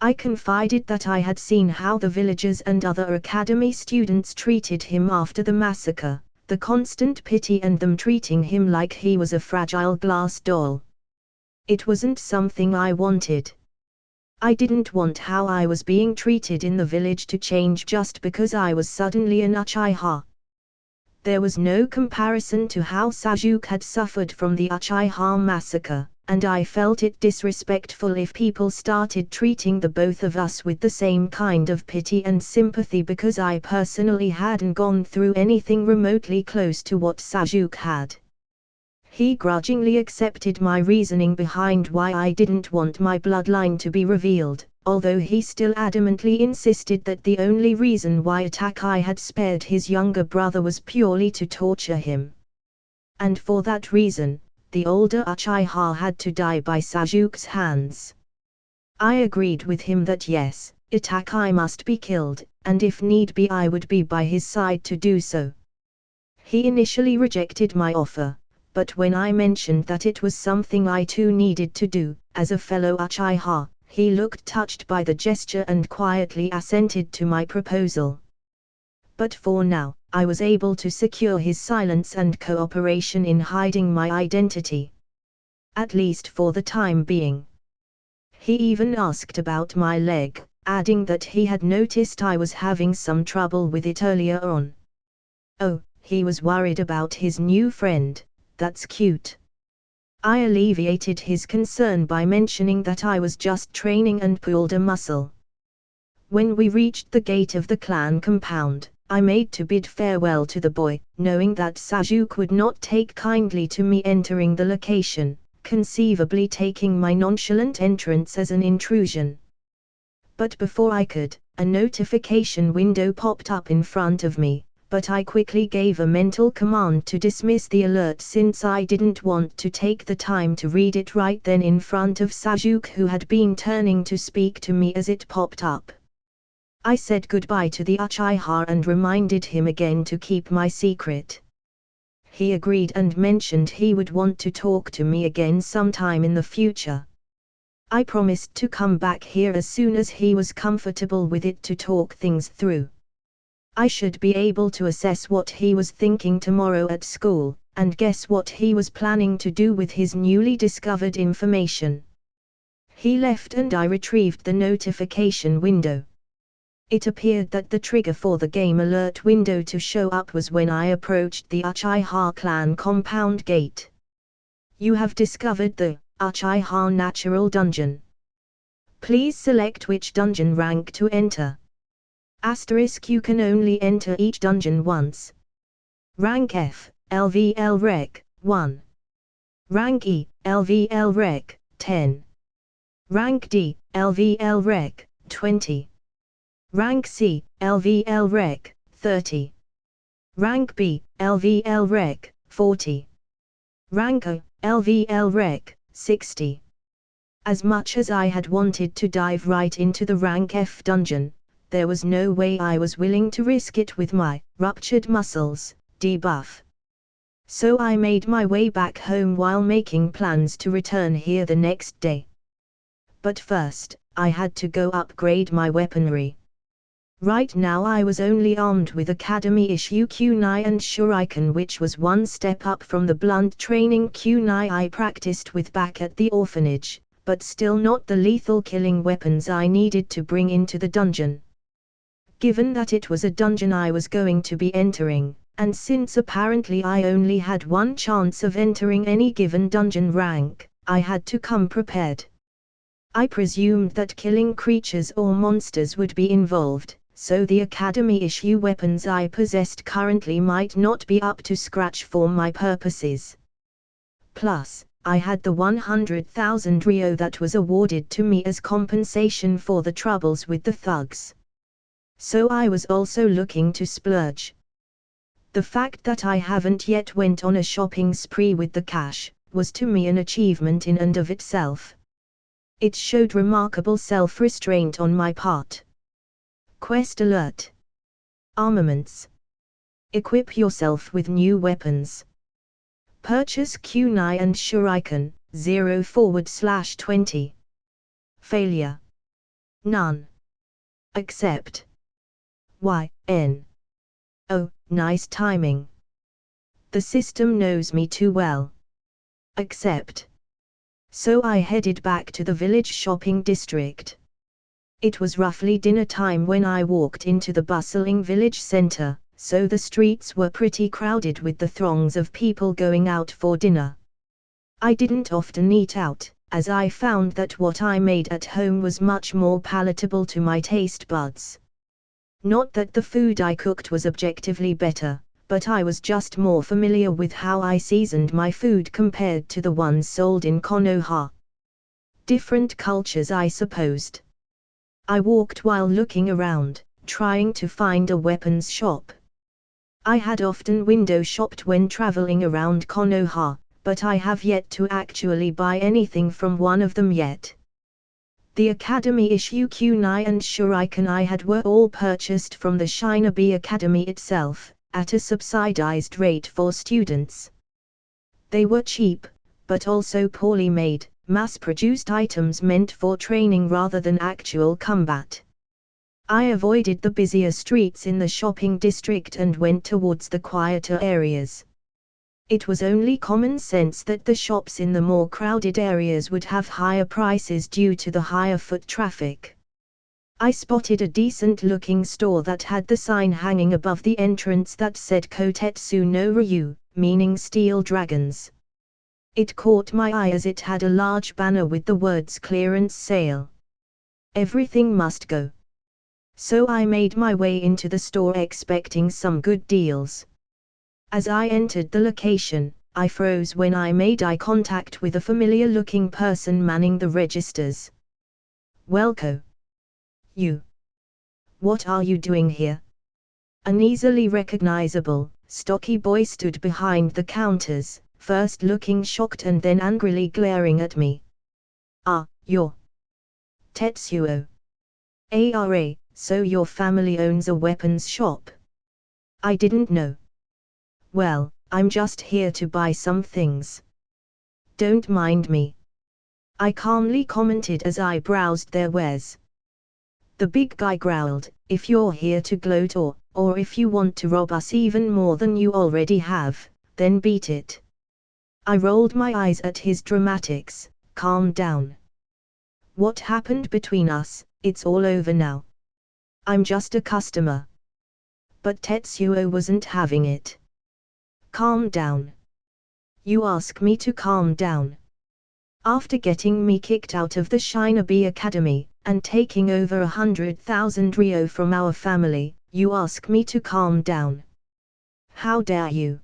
I confided that I had seen how the villagers and other academy students treated him after the massacre, the constant pity and them treating him like he was a fragile glass doll. It wasn't something I wanted. I didn't want how I was being treated in the village to change just because I was suddenly an Uchiha. There was no comparison to how Sasuke had suffered from the Uchiha massacre, and I felt it disrespectful if people started treating the both of us with the same kind of pity and sympathy because I personally hadn't gone through anything remotely close to what Sasuke had. He grudgingly accepted my reasoning behind why I didn't want my bloodline to be revealed, although he still adamantly insisted that the only reason why Itachi had spared his younger brother was purely to torture him. And for that reason, the older Uchiha had to die by Sasuke's hands. I agreed with him that yes, Itachi must be killed, and if need be I would be by his side to do so. He initially rejected my offer, but when I mentioned that it was something I too needed to do, as a fellow Uchiha, he looked touched by the gesture and quietly assented to my proposal. But for now, I was able to secure his silence and cooperation in hiding my identity. At least for the time being. He even asked about my leg, adding that he had noticed I was having some trouble with it earlier on. Oh, he was worried about his new friend. That's cute. I alleviated his concern by mentioning that I was just training and pulled a muscle. When we reached the gate of the clan compound, I made to bid farewell to the boy, knowing that Sasuke would not take kindly to me entering the location, conceivably taking my nonchalant entrance as an intrusion. But before I could, a notification window popped up in front of me, but I quickly gave a mental command to dismiss the alert since I didn't want to take the time to read it right then in front of Sasuke, who had been turning to speak to me as it popped up. I said goodbye to the Uchiha and reminded him again to keep my secret. He agreed and mentioned he would want to talk to me again sometime in the future. I promised to come back here as soon as he was comfortable with it to talk things through. I should be able to assess what he was thinking tomorrow at school, and guess what he was planning to do with his newly discovered information. He left and I retrieved the notification window. It appeared that the trigger for the game alert window to show up was when I approached the Uchiha clan compound gate. You have discovered the Uchiha Natural Dungeon. Please select which dungeon rank to enter. Asterisk, you can only enter each dungeon once. Rank F, LVL Rec, 1. Rank E, LVL Rec, 10. Rank D, LVL Rec, 20. Rank C, LVL Rec, 30. Rank B, LVL Rec, 40. Rank O, LVL Rec, 60. As much as I had wanted to dive right into the Rank F dungeon, there was no way I was willing to risk it with my ruptured muscles debuff. So I made my way back home while making plans to return here the next day. But first, I had to go upgrade my weaponry. Right now I was only armed with Academy issue kunai and shuriken, which was one step up from the blunt training kunai I practiced with back at the orphanage, but still not the lethal killing weapons I needed to bring into the dungeon. Given that it was a dungeon I was going to be entering, and since apparently I only had one chance of entering any given dungeon rank, I had to come prepared. I presumed that killing creatures or monsters would be involved, so the Academy issue weapons I possessed currently might not be up to scratch for my purposes. Plus, I had the 100,000 Ryo that was awarded to me as compensation for the troubles with the thugs. So I was also looking to splurge. The fact that I haven't yet went on a shopping spree with the cash, was to me an achievement in and of itself. It showed remarkable self-restraint on my part. Quest alert. Armaments. Equip yourself with new weapons. Purchase kunai and shuriken, 0/20. Failure. None. Accept. YN. Oh, nice timing. The system knows me too well. Accept. So I headed back to the village shopping district. It was roughly dinner time when I walked into the bustling village center, so the streets were pretty crowded with the throngs of people going out for dinner. I didn't often eat out, as I found that what I made at home was much more palatable to my taste buds. Not that the food I cooked was objectively better, but I was just more familiar with how I seasoned my food compared to the ones sold in Konoha. Different cultures, I supposed. I walked while looking around, trying to find a weapons shop. I had often window shopped when traveling around Konoha, but I have yet to actually buy anything from one of them yet. The Academy issue kunai and shuriken I had were all purchased from the Shinobi Academy itself, at a subsidized rate for students. They were cheap, but also poorly made, mass-produced items meant for training rather than actual combat. I avoided the busier streets in the shopping district and went towards the quieter areas. It was only common sense that the shops in the more crowded areas would have higher prices due to the higher foot traffic. I spotted a decent-looking store that had the sign hanging above the entrance that said Kotetsu no Ryu, meaning steel dragons. It caught my eye as it had a large banner with the words clearance sale. Everything must go. So I made my way into the store expecting some good deals. As I entered the location, I froze when I made eye contact with a familiar-looking person manning the registers. "Welco. You. What are you doing here?" An easily recognizable, stocky boy stood behind the counters, first looking shocked and then angrily glaring at me. "Ah, you're Tetsuo. Ara, so your family owns a weapons shop?" "I didn't know." "Well, I'm just here to buy some things." "Don't mind me," I calmly commented as I browsed their wares. The big guy growled, "If you're here to gloat or if you want to rob us even more than you already have, then beat it." I rolled my eyes at his dramatics. "Calm down. What happened between us? It's all over now. I'm just a customer." But Tetsuo wasn't having it. "Calm down. You ask me to calm down. After getting me kicked out of the Shinobi Academy, and taking over 100,000 Ryo from our family, you ask me to calm down. How dare you?"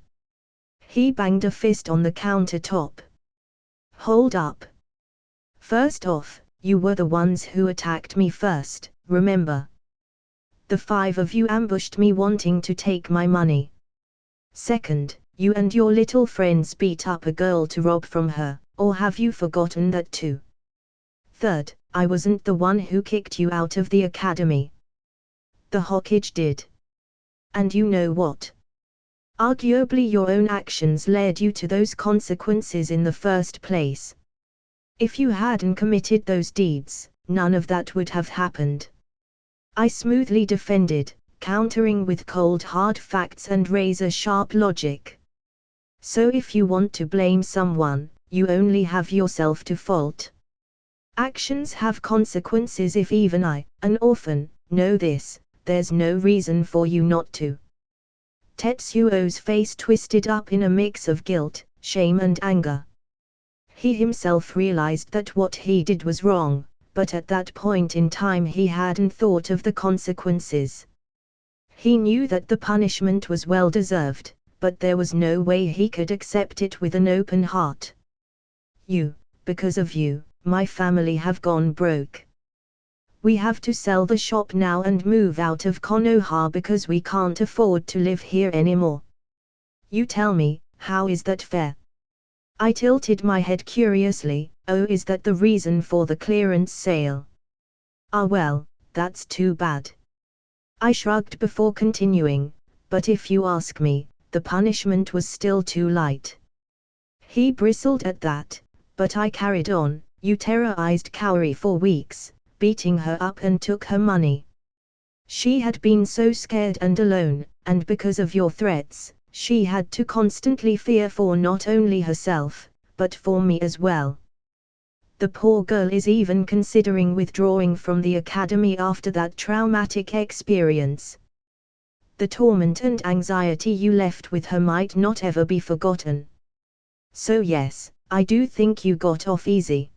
He banged a fist on the countertop. "Hold up. First off, you were the ones who attacked me first, remember? The 5 of you ambushed me wanting to take my money. Second, you and your little friends beat up a girl to rob from her, or have you forgotten that too? Third, I wasn't the one who kicked you out of the academy. The Hokage did. And you know what? Arguably your own actions led you to those consequences in the first place. If you hadn't committed those deeds, none of that would have happened." I smoothly defended, countering with cold hard facts and razor-sharp logic. "So if you want to blame someone, you only have yourself to fault. Actions have consequences. If even I, an orphan, know this, there's no reason for you not to." Tetsuo's face twisted up in a mix of guilt, shame and anger. He himself realized that what he did was wrong, but at that point in time he hadn't thought of the consequences. He knew that the punishment was well deserved, but there was no way he could accept it with an open heart. Because of you, my family have gone broke. We have to sell the shop now and move out of Konoha because we can't afford to live here anymore. You tell me, how is that fair?" I tilted my head curiously. "Oh, is that the reason for the clearance sale? Ah well, that's too bad." I shrugged before continuing, "But if you ask me, the punishment was still too light." He bristled at that, but I carried on. "You terrorized Kaori for weeks, beating her up and took her money. She had been so scared and alone, and because of your threats, she had to constantly fear for not only herself, but for me as well. The poor girl is even considering withdrawing from the academy after that traumatic experience. The torment and anxiety you left with her might not ever be forgotten. So yes, I do think you got off easy.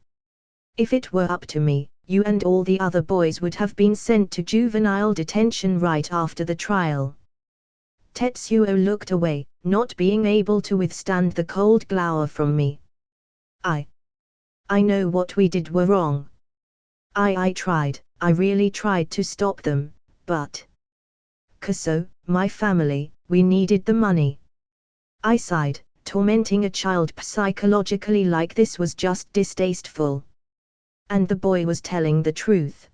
If it were up to me, you and all the other boys would have been sent to juvenile detention right after the trial." Tetsuo looked away, not being able to withstand the cold glower from me. I know what we did were wrong. I really tried to stop them, but Kaso, my family, we needed the money." I sighed. Tormenting a child psychologically like this was just distasteful. And the boy was telling the truth.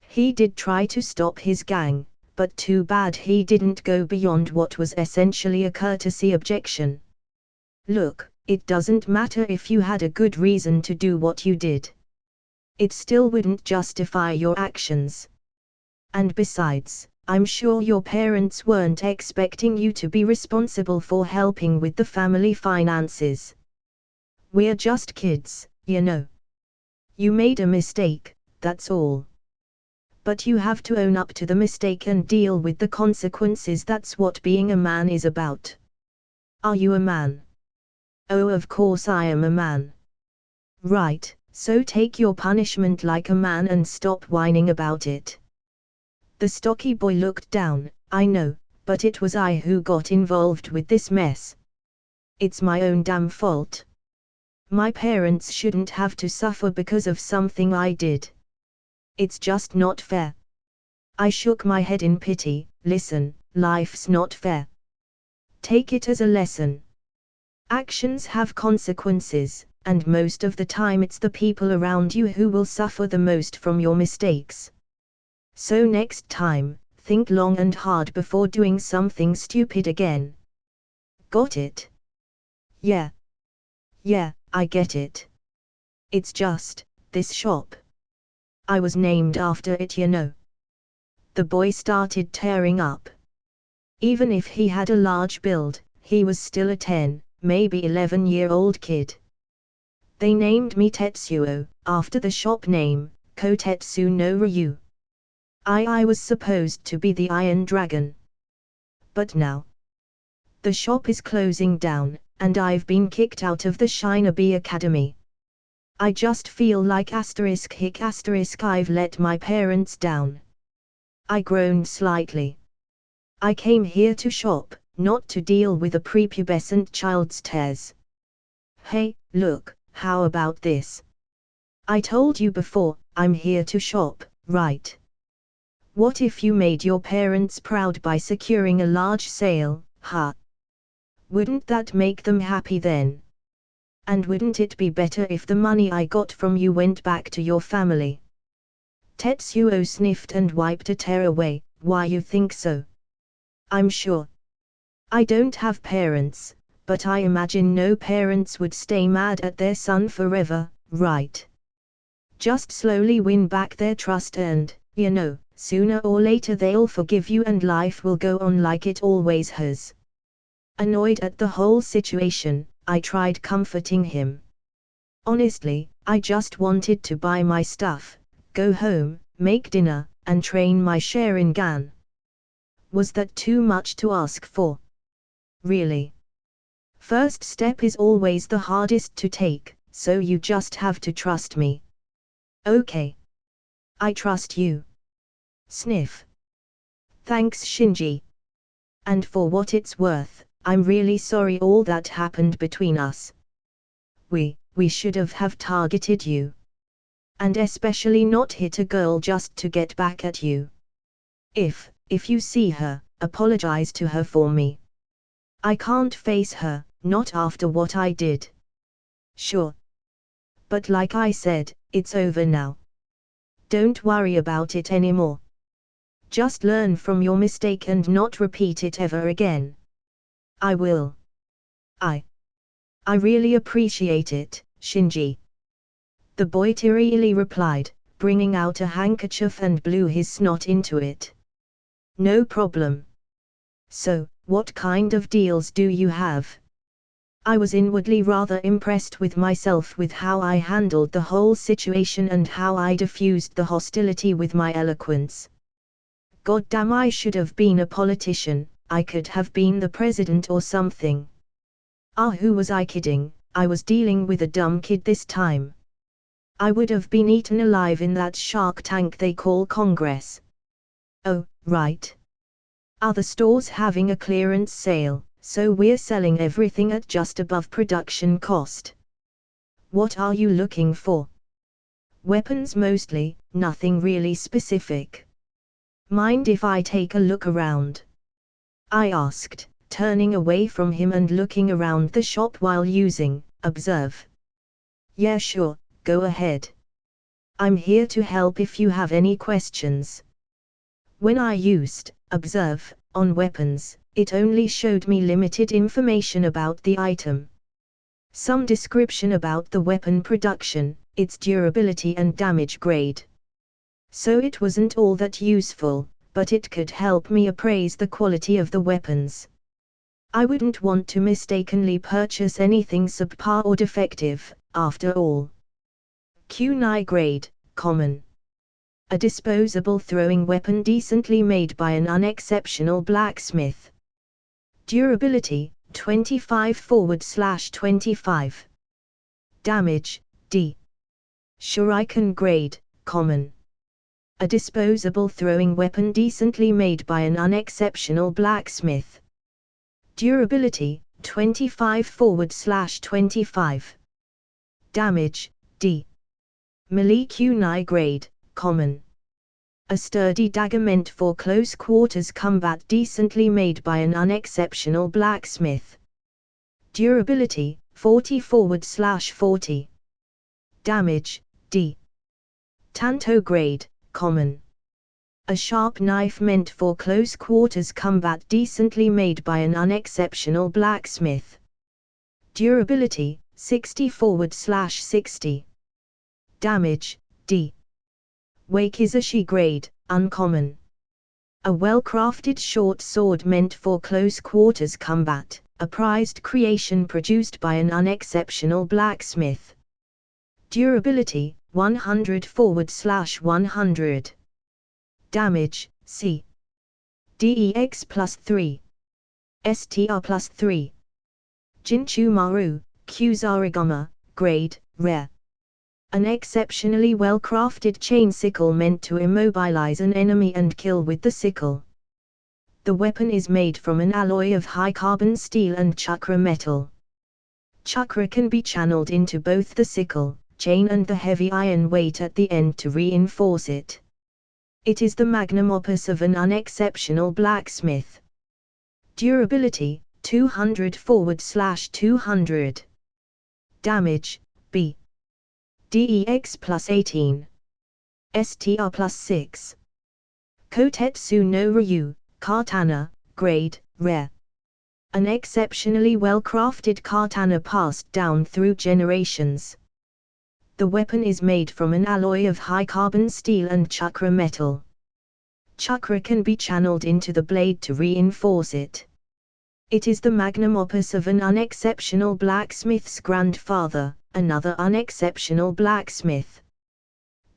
He did try to stop his gang, but too bad he didn't go beyond what was essentially a courtesy objection. "Look, it doesn't matter if you had a good reason to do what you did. It still wouldn't justify your actions. And besides, I'm sure your parents weren't expecting you to be responsible for helping with the family finances. We're just kids, you know. You made a mistake, that's all. But you have to own up to the mistake and deal with the consequences. That's what being a man is about. Are you a man? Oh, of course I am a man. Right, so take your punishment like a man and stop whining about it. The stocky boy looked down. I know, but it was I who got involved with this mess. It's my own damn fault. My parents shouldn't have to suffer because of something I did. It's just not fair. I shook my head in pity. Listen, life's not fair. Take it as a lesson. Actions have consequences, and most of the time it's the people around you who will suffer the most from your mistakes. So next time, think long and hard before doing something stupid again. Got it? Yeah, I get it. It's just, this shop. I was named after it, you know. The boy started tearing up. Even if he had a large build, he was still a 10, maybe 11-year-old kid. They named me Tetsuo, after the shop name, Kotetsu no Ryu. I was supposed to be the Iron Dragon. But now, the shop is closing down, and I've been kicked out of the Shinobi Academy. I just feel like I've let my parents down. I groaned slightly. I came here to shop, not to deal with a prepubescent child's tears. Hey, look, how about this? I told you before, I'm here to shop, right? What if you made your parents proud by securing a large sale, huh? Wouldn't that make them happy then? And wouldn't it be better if the money I got from you went back to your family? Tetsuo sniffed and wiped a tear away. Why you think so? I'm sure. I don't have parents, but I imagine no parents would stay mad at their son forever, right? Just slowly win back their trust and, you know, sooner or later they'll forgive you and life will go on like it always has. Annoyed at the whole situation, I tried comforting him. Honestly, I just wanted to buy my stuff, go home, make dinner, and train my Sharingan. Was that too much to ask for? Really? First step is always the hardest to take, so you just have to trust me. Okay. I trust you. Sniff. Thanks, Shinji. And for what it's worth, I'm really sorry all that happened between us. We should have targeted you. And especially not hit a girl just to get back at you. If you see her, apologize to her for me. I can't face her, not after what I did. Sure. But like I said, it's over now. Don't worry about it anymore. Just learn from your mistake and not repeat it ever again. I will. I really appreciate it, Shinji. The boy tearily replied, bringing out a handkerchief and blew his snot into it. No problem. So, what kind of deals do you have? I was inwardly rather impressed with myself with how I handled the whole situation and how I diffused the hostility with my eloquence. Goddamn, I should have been a politician, I could have been the president or something. Who was I kidding? I was dealing with a dumb kid this time. I would have been eaten alive in that shark tank they call Congress. Oh, right. The store's having a clearance sale, so we're selling everything at just above production cost. What are you looking for? Weapons mostly, nothing really specific. Mind if I take a look around? I asked, turning away from him and looking around the shop while using observe. Yeah, sure, go ahead. I'm here to help if you have any questions. When I used observe on weapons, it only showed me limited information about the item. Some description about the weapon production, its durability and damage grade. So it wasn't all that useful, but it could help me appraise the quality of the weapons. I wouldn't want to mistakenly purchase anything subpar or defective, after all. Kunai grade, common. A disposable throwing weapon decently made by an unexceptional blacksmith. Durability, 25/25. Damage, D. Shuriken grade, common. A disposable throwing weapon decently made by an unexceptional blacksmith. Durability, 25/25. Damage, D. Melee kunai grade, common. A sturdy dagger meant for close quarters combat decently made by an unexceptional blacksmith. Durability, 40/40. Damage, D. Tanto grade, common. A sharp knife meant for close quarters combat decently made by an unexceptional blacksmith. Durability, 60/60. Damage, D. Wakizashi grade, uncommon. A well-crafted short sword meant for close quarters combat, a prized creation produced by an unexceptional blacksmith. Durability, 100/100. Damage, C. DEX +3. STR +3. Jinchumaru, Kusarigama, grade, rare. An exceptionally well-crafted chain sickle meant to immobilize an enemy and kill with the sickle. The weapon is made from an alloy of high-carbon steel and chakra metal. Chakra can be channeled into both the sickle, chain and the heavy iron weight at the end to reinforce it. It is the magnum opus of an unexceptional blacksmith. Durability, 200/200. Damage, B. DEX +18. STR +6. Kotetsu no Ryu, katana, grade, rare. An exceptionally well-crafted katana passed down through generations. The weapon is made from an alloy of high-carbon steel and chakra metal. Chakra can be channeled into the blade to reinforce it. It is the magnum opus of an unexceptional blacksmith's grandfather, another unexceptional blacksmith.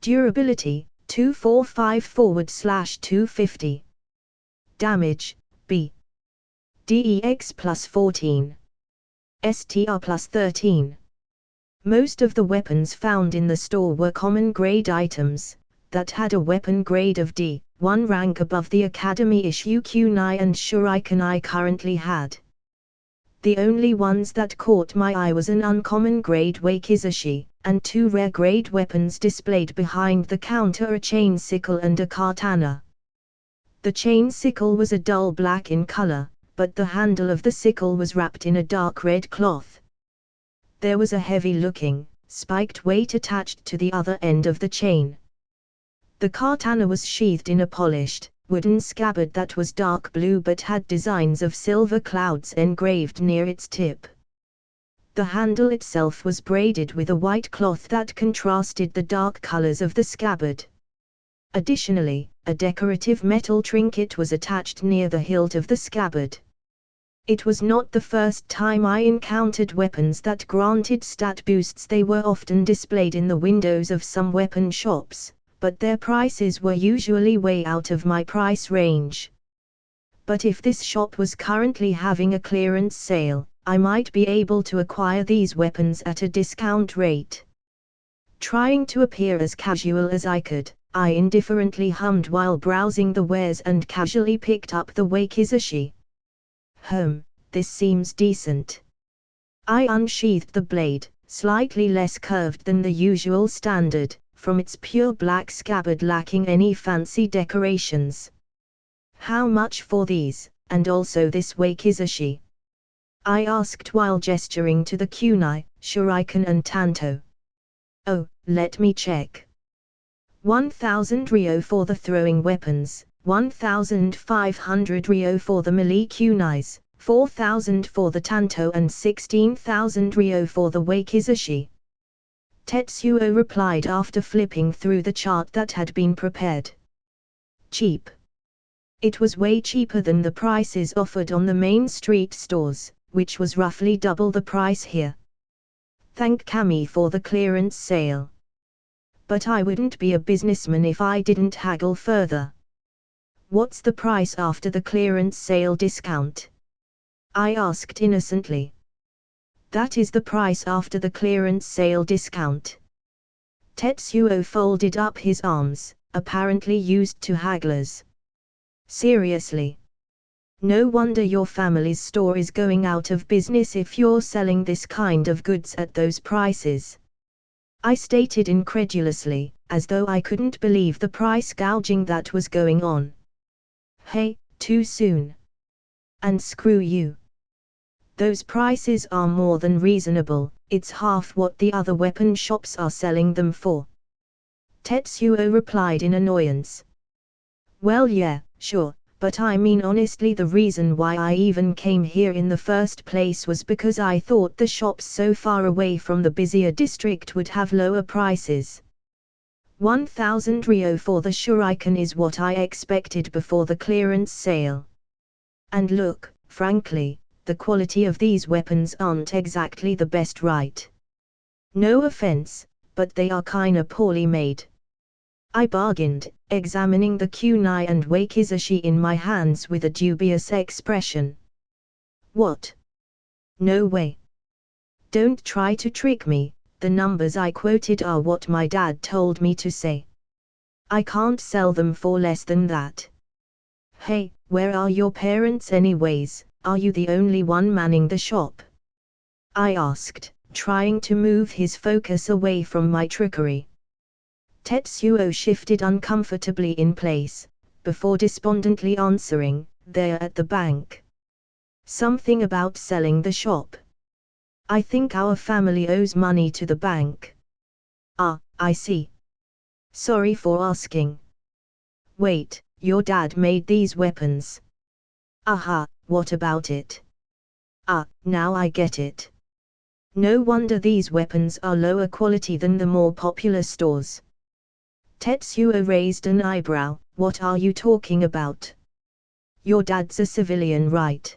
Durability, 245/250. Damage, B. DEX +14. STR +13. Most of the weapons found in the store were common grade items, that had a weapon grade of D, one rank above the Academy issue kunai and shuriken I currently had. The only ones that caught my eye was an uncommon grade wakizashi, and two rare grade weapons displayed behind the counter, a chain sickle and a katana. The chain sickle was a dull black in color, but the handle of the sickle was wrapped in a dark red cloth. There was a heavy-looking, spiked weight attached to the other end of the chain. The katana was sheathed in a polished, wooden scabbard that was dark blue but had designs of silver clouds engraved near its tip. The handle itself was braided with a white cloth that contrasted the dark colors of the scabbard. Additionally, a decorative metal trinket was attached near the hilt of the scabbard. It was not the first time I encountered weapons that granted stat boosts. They were often displayed in the windows of some weapon shops, but their prices were usually way out of my price range. But if this shop was currently having a clearance sale, I might be able to acquire these weapons at a discount rate. Trying to appear as casual as I could, I indifferently hummed while browsing the wares and casually picked up the wakizashi. This seems decent. I unsheathed the blade, slightly less curved than the usual standard, from its pure black scabbard lacking any fancy decorations. How much for these, and also this wakizashi? I asked while gesturing to the kunai, shuriken and tanto. Oh, let me check. 1,000 ryo for the throwing weapons, 1,500 ryo for the melee kunais, 4,000 for the tanto and 16,000 ryo for the wakizashi. Tetsuo replied after flipping through the chart that had been prepared. Cheap. It was way cheaper than the prices offered on the main street stores, which was roughly double the price here. Thank Kami for the clearance sale. But I wouldn't be a businessman if I didn't haggle further. What's the price after the clearance sale discount? I asked innocently. That is the price after the clearance sale discount. Tetsuo folded up his arms, apparently used to hagglers. Seriously? No wonder your family's store is going out of business if you're selling this kind of goods at those prices. I stated incredulously, as though I couldn't believe the price gouging that was going on. Hey, too soon. And screw you. Those prices are more than reasonable, it's half what the other weapon shops are selling them for. Tetsuo replied in annoyance. Well yeah, sure, but I mean honestly the reason why I even came here in the first place was because I thought the shops so far away from the busier district would have lower prices. 1,000 ryo for the shuriken is what I expected before the clearance sale. And look, frankly, the quality of these weapons aren't exactly the best, right? No offense, but they are kinda poorly made. I bargained, examining the kunai and wakizashi in my hands with a dubious expression. What? No way. Don't try to trick me, the numbers I quoted are what my dad told me to say. I can't sell them for less than that. Hey, where are your parents anyways? Are you the only one manning the shop? I asked, trying to move his focus away from my trickery. Tetsuo shifted uncomfortably in place, before despondently answering, "They're at the bank." Something about selling the shop. I think our family owes money to the bank. Ah, I see. Sorry for asking. Wait, your dad made these weapons? Aha, what about it? Ah, now I get it. No wonder these weapons are lower quality than the more popular stores. Tetsuo raised an eyebrow. What are you talking about? Your dad's a civilian, right?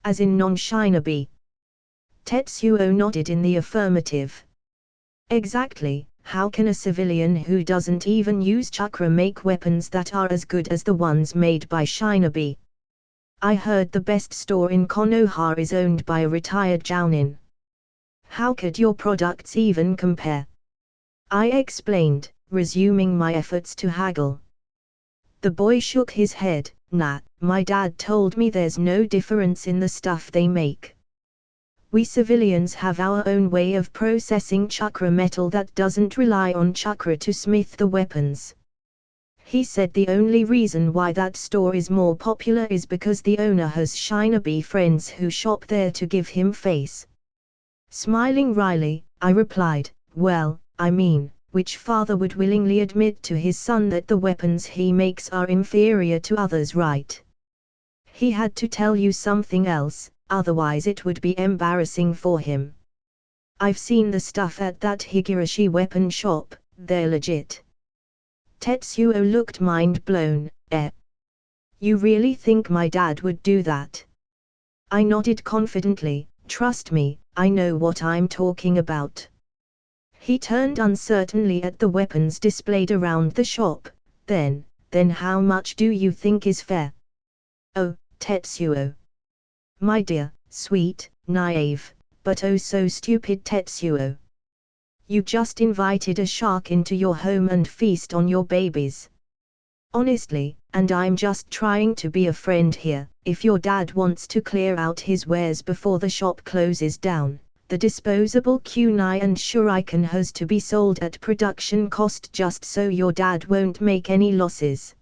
As in non-shinobi? Tetsuo nodded in the affirmative. Exactly, how can a civilian who doesn't even use chakra make weapons that are as good as the ones made by shinobi? I heard the best store in Konoha is owned by a retired jounin. How could your products even compare? I explained, resuming my efforts to haggle. The boy shook his head. Nah, my dad told me there's no difference in the stuff they make. We civilians have our own way of processing chakra metal that doesn't rely on chakra to smith the weapons. He said the only reason why that store is more popular is because the owner has shinobi friends who shop there to give him face. Smiling wryly, I replied, well, I mean, which father would willingly admit to his son that the weapons he makes are inferior to others, right? He had to tell you something else, otherwise it would be embarrassing for him. I've seen the stuff at that Higurashi weapon shop, they're legit. Tetsuo looked mind blown. You really think my dad would do that? I nodded confidently. Trust me, I know what I'm talking about. He turned uncertainly at the weapons displayed around the shop. Then how much do you think is fair? Oh, Tetsuo. My dear, sweet, naive, but oh so stupid Tetsuo. You just invited a shark into your home and feast on your babies. Honestly, and I'm just trying to be a friend here, if your dad wants to clear out his wares before the shop closes down, the disposable kunai and shuriken has to be sold at production cost just so your dad won't make any losses.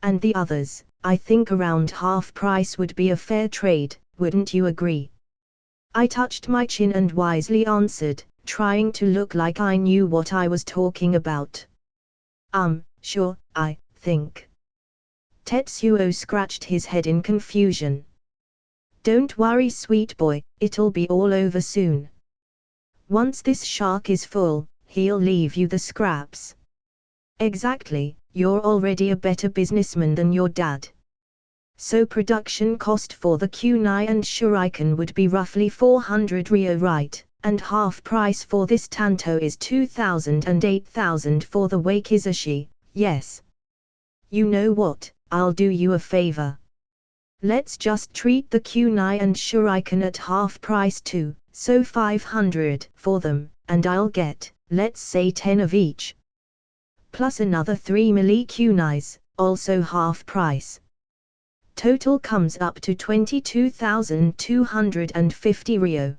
And the others, I think around half price would be a fair trade, wouldn't you agree? I touched my chin and wisely answered, trying to look like I knew what I was talking about. Sure, I think. Tetsuo scratched his head in confusion. Don't worry, sweet boy, it'll be all over soon. Once this shark is full, he'll leave you the scraps. Exactly, you're already a better businessman than your dad. So production cost for the kunai and shuriken would be roughly 400 ryo, right? And half price for this tanto is 2,000 and 8,000 for the wakizashi, yes. You know what, I'll do you a favor. Let's just treat the kunai and shuriken at half price too, so 500 for them, and I'll get, let's say 10 of each. Plus another 3 melee kunais, also half price. Total comes up to 22,250 ryo.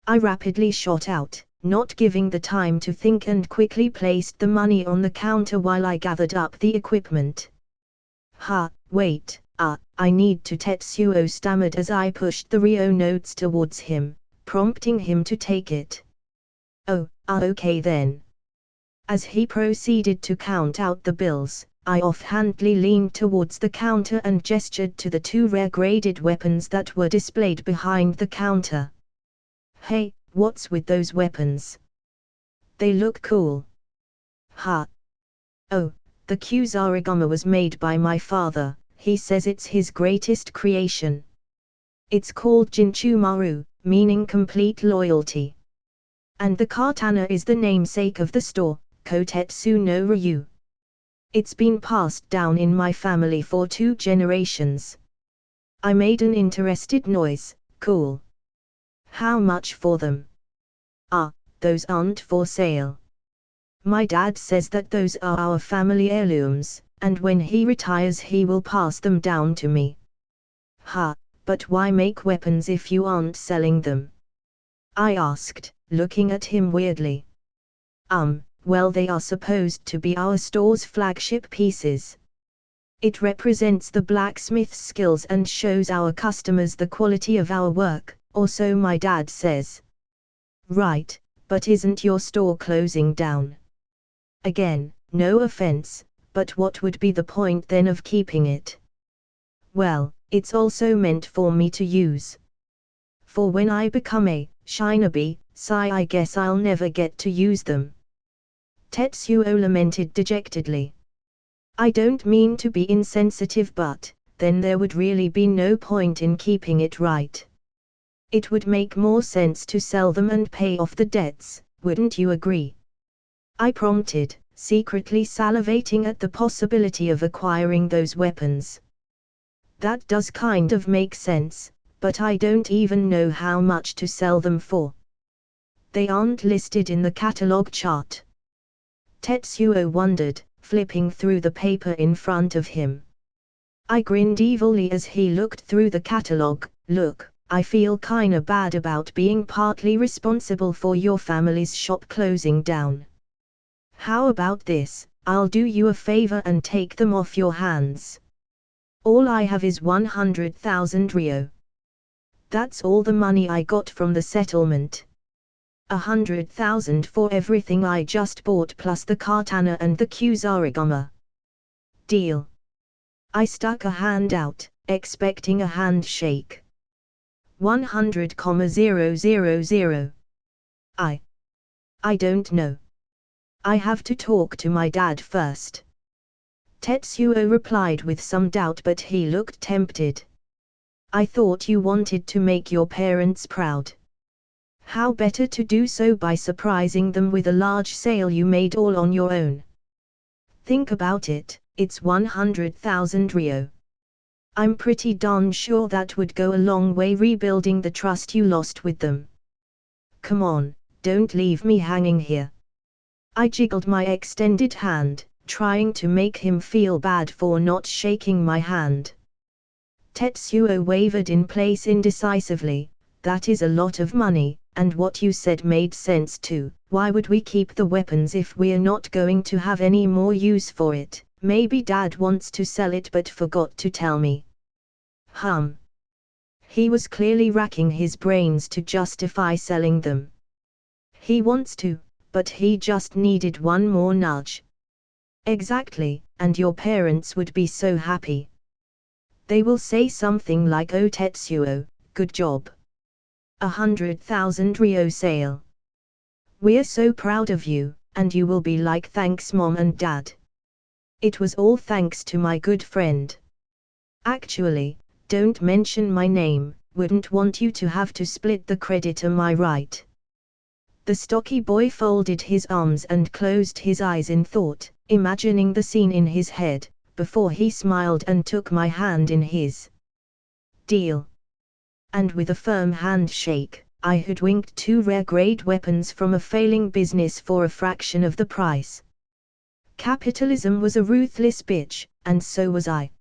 I rapidly shot out, not giving the time to think, and quickly placed the money on the counter while I gathered up the equipment. Wait, I need to, Tetsuo stammered as I pushed the ryo notes towards him, prompting him to take it. Oh, okay then. As he proceeded to count out the bills, I offhandedly leaned towards the counter and gestured to the 2 rare-graded weapons that were displayed behind the counter. Hey, what's with those weapons? They look cool. Oh, the Kusarigama was made by my father, he says it's his greatest creation. It's called Jinchumaru, meaning complete loyalty. And the katana is the namesake of the store, Kotetsu no Ryu. It's been passed down in my family for 2 generations. I made an interested noise. Cool. How much for them? Those aren't for sale. My dad says that those are our family heirlooms, and when he retires he will pass them down to me. But why make weapons if you aren't selling them? I asked, looking at him weirdly. Well, they are supposed to be our store's flagship pieces. It represents the blacksmith's skills and shows our customers the quality of our work, or so my dad says. Right, but isn't your store closing down? Again, no offense, but what would be the point then of keeping it? Well, it's also meant for me to use. For when I become a shinobi, I guess I'll never get to use them. Tetsuo lamented dejectedly. I don't mean to be insensitive, but then there would really be no point in keeping it, right? It would make more sense to sell them and pay off the debts, wouldn't you agree? I prompted, secretly salivating at the possibility of acquiring those weapons. That does kind of make sense, but I don't even know how much to sell them for. They aren't listed in the catalog chart. Tetsuo wondered, flipping through the paper in front of him. I grinned evilly as he looked through the catalog. Look, I feel kinda bad about being partly responsible for your family's shop closing down. How about this, I'll do you a favor and take them off your hands. All I have is 100,000 ryo. That's all the money I got from the settlement. 100,000 for everything I just bought plus the katana and the Kusarigama. Deal. I stuck a hand out, expecting a handshake. 100,000. I don't know. I have to talk to my dad first. Tetsuo replied with some doubt, but he looked tempted. I thought you wanted to make your parents proud. How better to do so by surprising them with a large sale you made all on your own. Think about it, it's 100,000 ryo. I'm pretty darn sure that would go a long way rebuilding the trust you lost with them. Come on, don't leave me hanging here. I jiggled my extended hand, trying to make him feel bad for not shaking my hand. Tetsuo wavered in place indecisively. That is a lot of money, and what you said made sense too. Why would we keep the weapons if we're not going to have any more use for it? Maybe Dad wants to sell it but forgot to tell me. He was clearly racking his brains to justify selling them. He wants to, but he just needed one more nudge. Exactly, and your parents would be so happy. They will say something like, "Oh Tetsuo, good job. 100,000 ryo sale. We're so proud of you, and you will be like thanks Mom and Dad. It was all thanks to my good friend. Actually, don't mention my name, wouldn't want you to have to split the credit, am I right? The stocky boy folded his arms and closed his eyes in thought, imagining the scene in his head, before he smiled and took my hand in his. Deal. And with a firm handshake, I hoodwinked 2 rare-grade weapons from a failing business for a fraction of the price. Capitalism was a ruthless bitch, and so was I.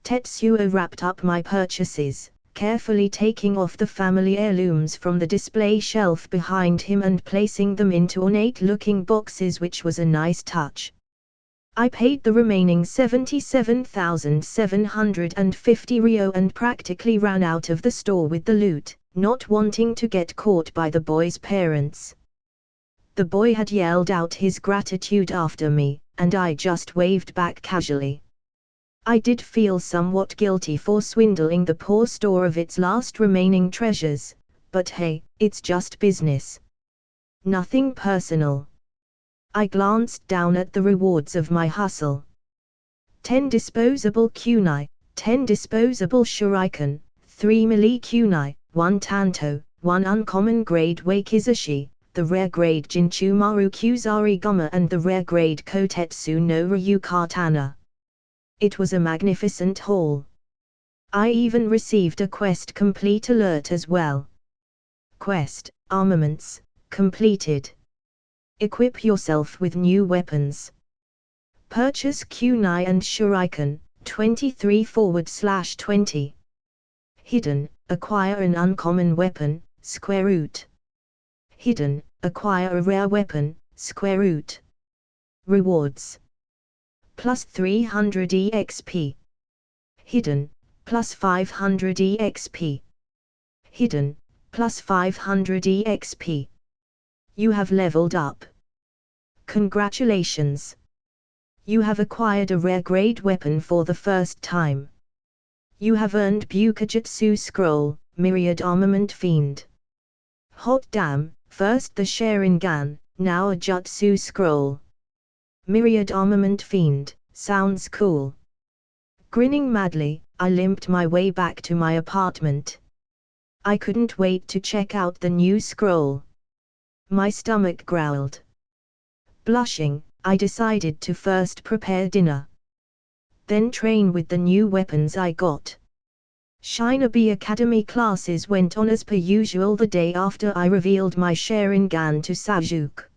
Tetsuo wrapped up my purchases, carefully taking off the family heirlooms from the display shelf behind him and placing them into ornate-looking boxes, which was a nice touch. I paid the remaining 77,750 ryo and practically ran out of the store with the loot, not wanting to get caught by the boy's parents. The boy had yelled out his gratitude after me, and I just waved back casually. I did feel somewhat guilty for swindling the poor store of its last remaining treasures, but hey, it's just business. Nothing personal. I glanced down at the rewards of my hustle. 10 disposable kunai, 10 disposable shuriken, 3 melee kunai, 1 tanto, 1 uncommon grade wakizashi, the rare grade Jinchumaru Kuzari Goma and the rare grade Kotetsu no Ryu Katana. It was a magnificent haul. I even received a quest complete alert as well. Quest, armaments, completed. Equip yourself with new weapons. Purchase kunai and shuriken, 23/20. Hidden, acquire an uncommon weapon, square root. Hidden, acquire a rare weapon, square root. Rewards. Plus 300 EXP. Hidden, plus 500 EXP. Hidden, plus 500 EXP. You have leveled up. Congratulations. You have acquired a rare grade weapon for the first time. You have earned Bukajutsu Scroll, Myriad Armament Fiend. Hot damn, first the Sharingan, now a Jutsu Scroll. Myriad Armament Fiend, sounds cool. Grinning madly, I limped my way back to my apartment. I couldn't wait to check out the new scroll. My stomach growled. Blushing, I decided to first prepare dinner. Then train with the new weapons I got. Shinobi Academy classes went on as per usual the day after I revealed my Sharingan to Sajuke.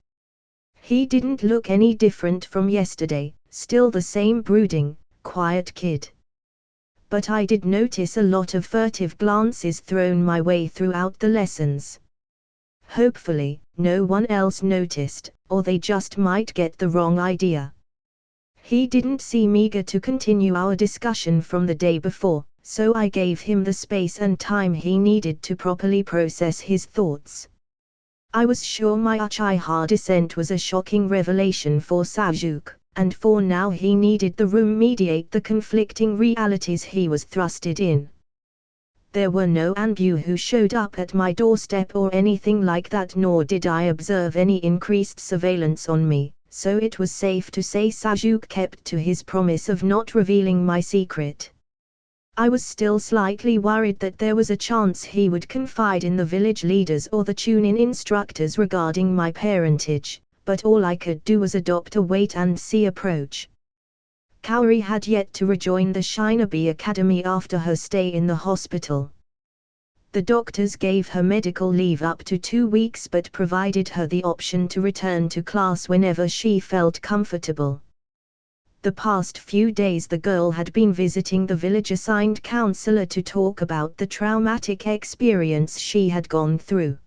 He didn't look any different from yesterday, still the same brooding, quiet kid. But I did notice a lot of furtive glances thrown my way throughout the lessons. Hopefully, no one else noticed, or they just might get the wrong idea. He didn't seem eager to continue our discussion from the day before, so I gave him the space and time he needed to properly process his thoughts. I was sure my Uchiha descent was a shocking revelation for Sajuke, and for now he needed the room mediate the conflicting realities he was thrusted in. There were no Anbu who showed up at my doorstep or anything like that, nor did I observe any increased surveillance on me, so it was safe to say Sajuke kept to his promise of not revealing my secret. I was still slightly worried that there was a chance he would confide in the village leaders or the Chunin instructors regarding my parentage, but all I could do was adopt a wait-and-see approach. Kaori had yet to rejoin the Shinobi Academy after her stay in the hospital. The doctors gave her medical leave up to 2 weeks but provided her the option to return to class whenever she felt comfortable. The past few days the girl had been visiting the village-assigned counselor to talk about the traumatic experience she had gone through.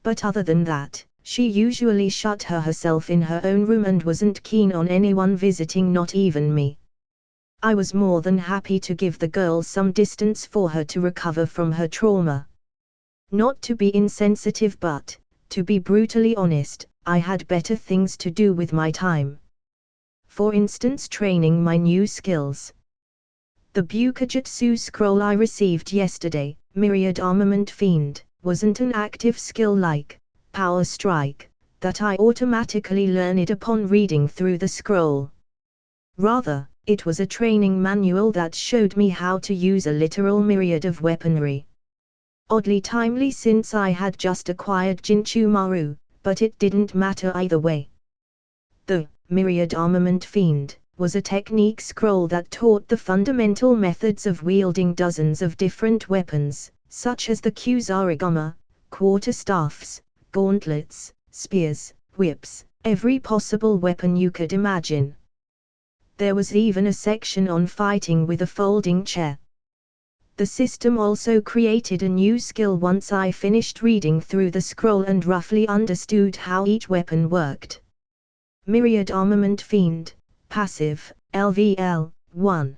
But other than that, she usually shut herself in her own room and wasn't keen on anyone visiting, not even me. I was more than happy to give the girl some distance for her to recover from her trauma. Not to be insensitive but, to be brutally honest, I had better things to do with my time. For instance, training my new skills. The Bukajutsu scroll I received yesterday, Myriad Armament Fiend, wasn't an active skill like power strike, that I automatically learned upon reading through the scroll. Rather, it was a training manual that showed me how to use a literal myriad of weaponry. Oddly timely since I had just acquired Jinchumaru, but it didn't matter either way. The Myriad Armament Fiend was a technique scroll that taught the fundamental methods of wielding dozens of different weapons, such as the Kusarigama, quarterstaffs, gauntlets, spears, whips, every possible weapon you could imagine. There was even a section on fighting with a folding chair. The system also created a new skill once I finished reading through the scroll and roughly understood how each weapon worked. Myriad Armament Fiend, Passive, LVL, 1.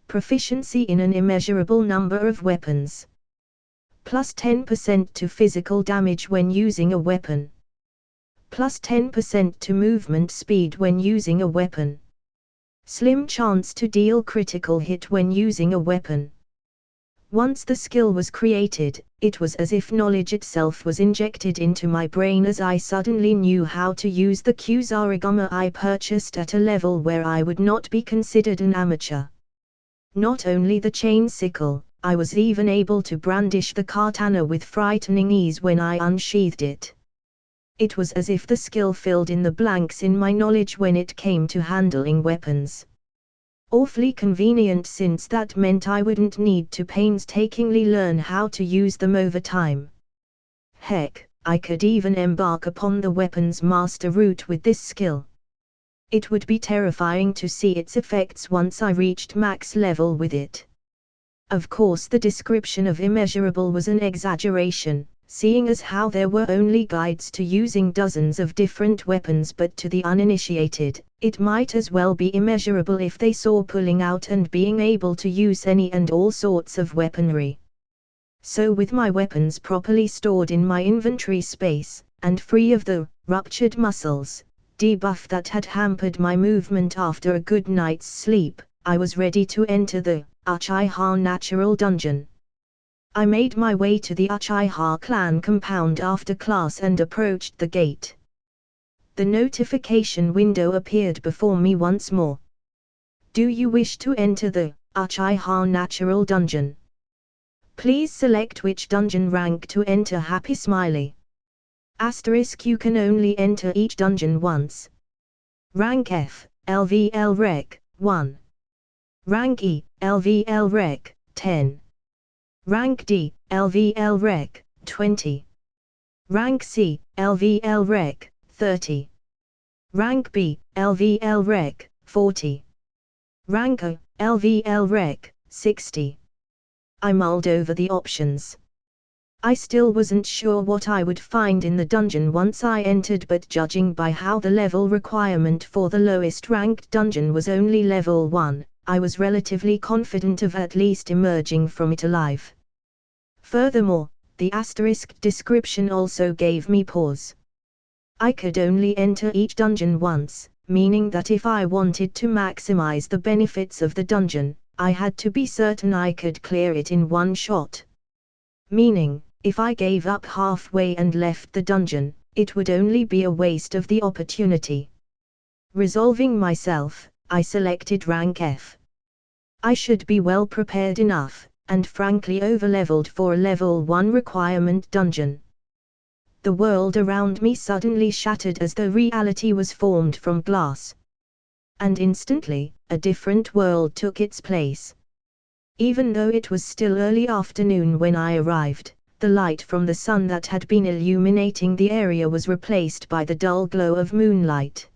Proficiency in an immeasurable number of weapons. Plus 10% to physical damage when using a weapon. Plus 10% to movement speed when using a weapon. Slim chance to deal critical hit when using a weapon. Once the skill was created, it was as if knowledge itself was injected into my brain as I suddenly knew how to use the Kusarigama I purchased at a level where I would not be considered an amateur. Not only the chain sickle, I was even able to brandish the katana with frightening ease when I unsheathed it. It was as if the skill filled in the blanks in my knowledge when it came to handling weapons. Awfully convenient since that meant I wouldn't need to painstakingly learn how to use them over time. Heck, I could even embark upon the weapons master route with this skill. It would be terrifying to see its effects once I reached max level with it. Of course, the description of immeasurable was an exaggeration, seeing as how there were only guides to using dozens of different weapons, but to the uninitiated, it might as well be immeasurable if they saw pulling out and being able to use any and all sorts of weaponry. So with my weapons properly stored in my inventory space, and free of the ruptured muscles debuff that had hampered my movement after a good night's sleep, I was ready to enter the Uchiha Natural Dungeon. I made my way to the Uchiha clan compound after class and approached the gate. The notification window appeared before me once more. Do you wish to enter the Uchiha Natural Dungeon? Please select which dungeon rank to enter. Happy Smiley. Asterisk, you can only enter each dungeon once. Rank F, LVL Rec, 1. Rank E, LVL Rec, 10. Rank D, LVL Rec, 20. Rank C, LVL Rec, 30. Rank B, LVL Rec, 40. Rank A, LVL Rec, 60. I mulled over the options. I still wasn't sure what I would find in the dungeon once I entered, but judging by how the level requirement for the lowest ranked dungeon was only level 1, I was relatively confident of at least emerging from it alive. Furthermore, the asterisk description also gave me pause. I could only enter each dungeon once, meaning that if I wanted to maximize the benefits of the dungeon, I had to be certain I could clear it in one shot. Meaning, if I gave up halfway and left the dungeon, it would only be a waste of the opportunity. Resolving myself, I selected rank F. I should be well prepared enough, and frankly overleveled for a level 1 requirement dungeon. The world around me suddenly shattered as though reality was formed from glass. And instantly, a different world took its place. Even though it was still early afternoon when I arrived, the light from the sun that had been illuminating the area was replaced by the dull glow of moonlight.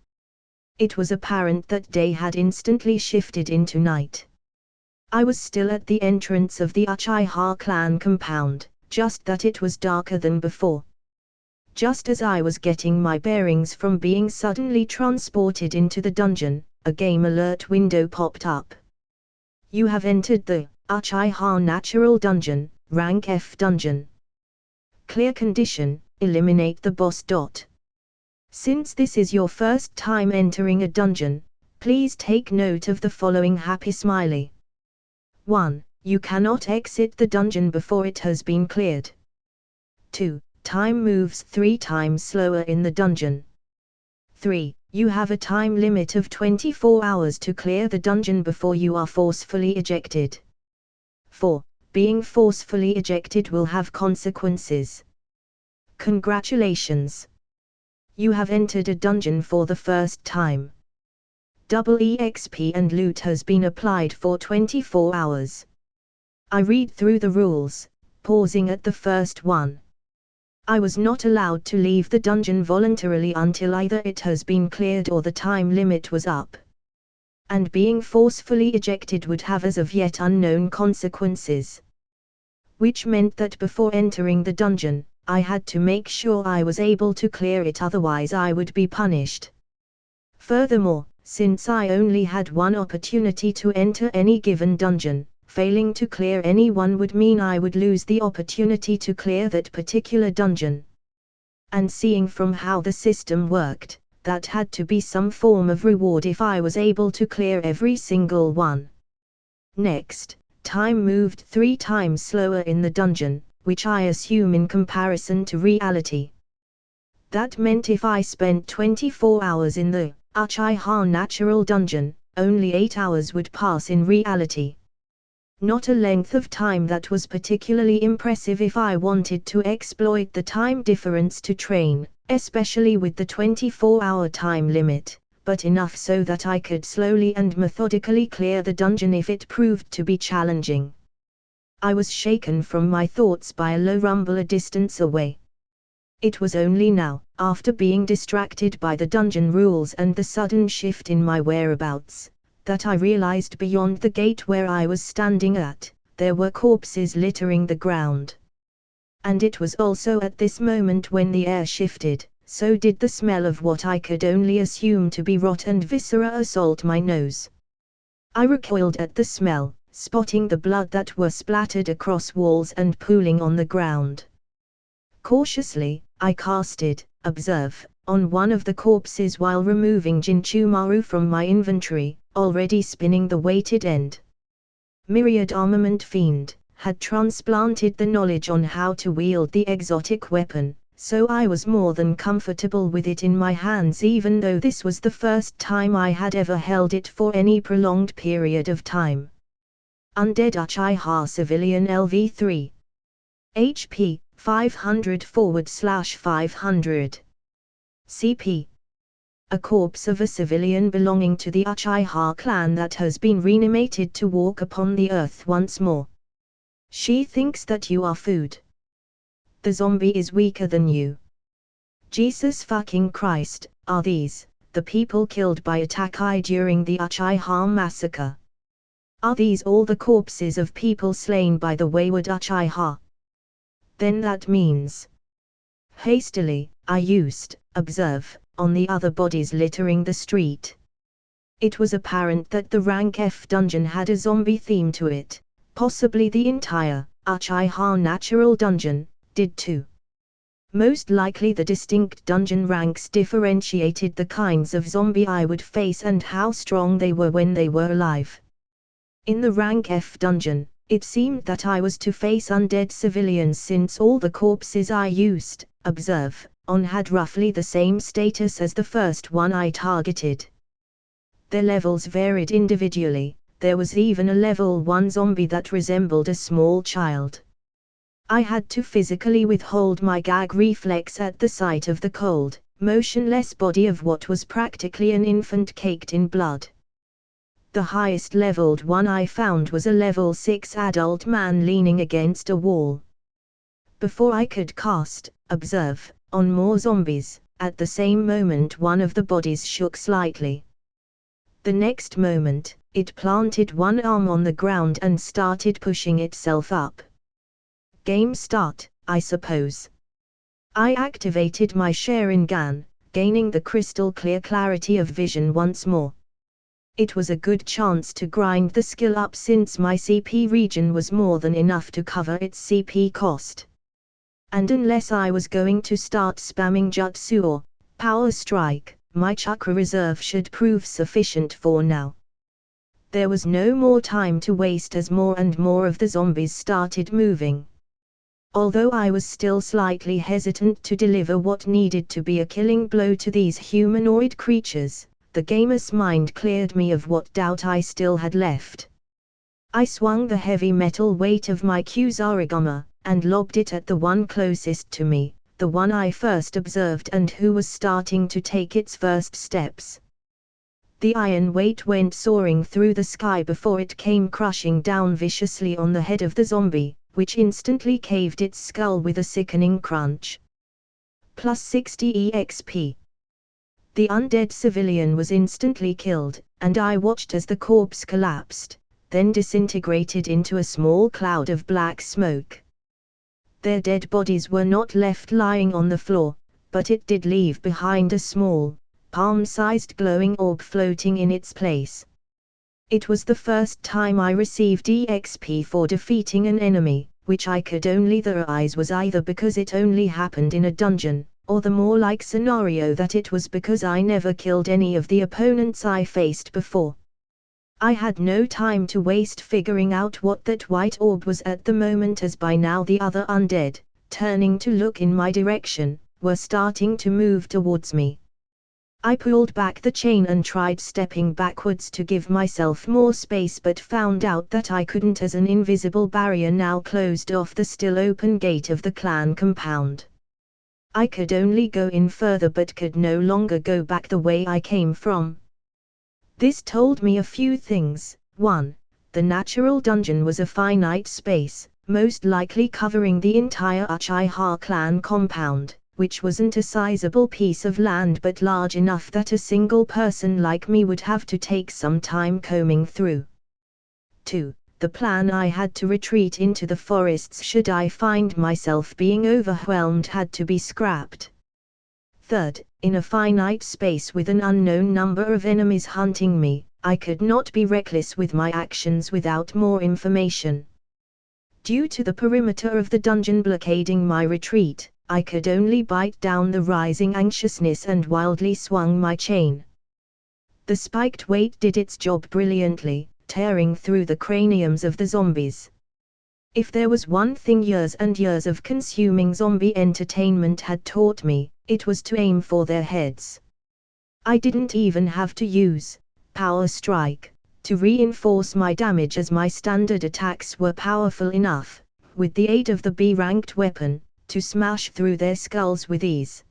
It was apparent that day had instantly shifted into night. I was still at the entrance of the Uchiha clan compound, just that it was darker than before. Just as I was getting my bearings from being suddenly transported into the dungeon, a game alert window popped up. You have entered the Uchiha Natural Dungeon, Rank F Dungeon. Clear condition, eliminate the boss. Since this is your first time entering a dungeon, please take note of the following. Happy Smiley. 1. You cannot exit the dungeon before it has been cleared. 2. time moves 3 times slower in the dungeon. 3. You have a time limit of 24 hours to clear the dungeon before you are forcefully ejected. 4. Being forcefully ejected will have consequences. Congratulations! You have entered a dungeon for the first time. Double EXP and loot has been applied for 24 hours. I read through the rules, pausing at the first one. I was not allowed to leave the dungeon voluntarily until either it has been cleared or the time limit was up. And being forcefully ejected would have as of yet unknown consequences. Which meant that before entering the dungeon, I had to make sure I was able to clear it, otherwise I would be punished. Furthermore, since I only had one opportunity to enter any given dungeon, failing to clear any one would mean I would lose the opportunity to clear that particular dungeon. And seeing from how the system worked, that had to be some form of reward if I was able to clear every single one. Next, time moved 3 times slower in the dungeon, which I assume in comparison to reality. That meant if I spent 24 hours in the Uchiha Natural Dungeon, only 8 hours would pass in reality. Not a length of time that was particularly impressive if I wanted to exploit the time difference to train, especially with the 24-hour time limit, but enough so that I could slowly and methodically clear the dungeon if it proved to be challenging. I was shaken from my thoughts by a low rumble a distance away. It was only now, after being distracted by the dungeon rules and the sudden shift in my whereabouts, that I realized beyond the gate where I was standing at, there were corpses littering the ground. And it was also at this moment when the air shifted, so did the smell of what I could only assume to be rot and viscera assault my nose. I recoiled at the smell, spotting the blood that were splattered across walls and pooling on the ground. Cautiously, I casted Observe on one of the corpses while removing Jinchumaru from my inventory, already spinning the weighted end. Myriad Armament Fiend had transplanted the knowledge on how to wield the exotic weapon, so I was more than comfortable with it in my hands, even though this was the first time I had ever held it for any prolonged period of time. Undead Uchiha Civilian LV3. HP 500/500. CP. A corpse of a civilian belonging to the Uchiha clan that has been reanimated to walk upon the earth once more. She thinks that you are food. The zombie is weaker than you. Jesus fucking Christ, are these the people killed by Atakai during the Uchiha massacre? Are these all the corpses of people slain by the wayward Uchiha? Then that means. Hastily, I used observe on the other bodies littering the street. It was apparent that the Rank F dungeon had a zombie theme to it, possibly the entire Uchiha Natural Dungeon did too. Most likely the distinct dungeon ranks differentiated the kinds of zombie I would face and how strong they were when they were alive. In the Rank F dungeon, it seemed that I was to face undead civilians since all the corpses I used observe on had roughly the same status as the first one I targeted. Their levels varied individually, there was even a level 1 zombie that resembled a small child. I had to physically withhold my gag reflex at the sight of the cold, motionless body of what was practically an infant caked in blood. The highest leveled one I found was a level 6 adult man leaning against a wall. Before I could cast observe on more zombies, at the same moment one of the bodies shook slightly. The next moment, it planted one arm on the ground and started pushing itself up. Game start, I suppose. I activated my Sharingan, gaining the crystal clear clarity of vision once more. It was a good chance to grind the skill up since my CP regen was more than enough to cover its CP cost. And unless I was going to start spamming Jutsu or Power Strike, my chakra reserve should prove sufficient for now. There was no more time to waste as more and more of the zombies started moving. Although I was still slightly hesitant to deliver what needed to be a killing blow to these humanoid creatures, the gamer's mind cleared me of what doubt I still had left. I swung the heavy metal weight of my Kusarigama, and lobbed it at the one closest to me, the one I first observed and who was starting to take its first steps. The iron weight went soaring through the sky before it came crushing down viciously on the head of the zombie, which instantly caved its skull with a sickening crunch. Plus 60 EXP. The undead civilian was instantly killed, and I watched as the corpse collapsed, then disintegrated into a small cloud of black smoke. Their dead bodies were not left lying on the floor, but it did leave behind a small, palm-sized glowing orb floating in its place. It was the first time I received EXP for defeating an enemy, which I could only theorize was either because it only happened in a dungeon, or the more like scenario that it was because I never killed any of the opponents I faced before. I had no time to waste figuring out what that white orb was at the moment, as by now the other undead, turning to look in my direction, were starting to move towards me. I pulled back the chain and tried stepping backwards to give myself more space, but found out that I couldn't, as an invisible barrier now closed off the still open gate of the clan compound. I could only go in further but could no longer go back the way I came from. This told me a few things. 1. The natural dungeon was a finite space, most likely covering the entire Uchiha clan compound, which wasn't a sizable piece of land but large enough that a single person like me would have to take some time combing through. 2. The plan I had to retreat into the forests should I find myself being overwhelmed had to be scrapped. 3. In a finite space with an unknown number of enemies hunting me, I could not be reckless with my actions without more information. Due to the perimeter of the dungeon blockading my retreat, I could only bite down the rising anxiousness and wildly swung my chain. The spiked weight did its job brilliantly, tearing through the craniums of the zombies. If there was one thing years and years of consuming zombie entertainment had taught me, it was to aim for their heads. I didn't even have to use Power Strike to reinforce my damage, as my standard attacks were powerful enough, with the aid of the B-ranked weapon, to smash through their skulls with ease.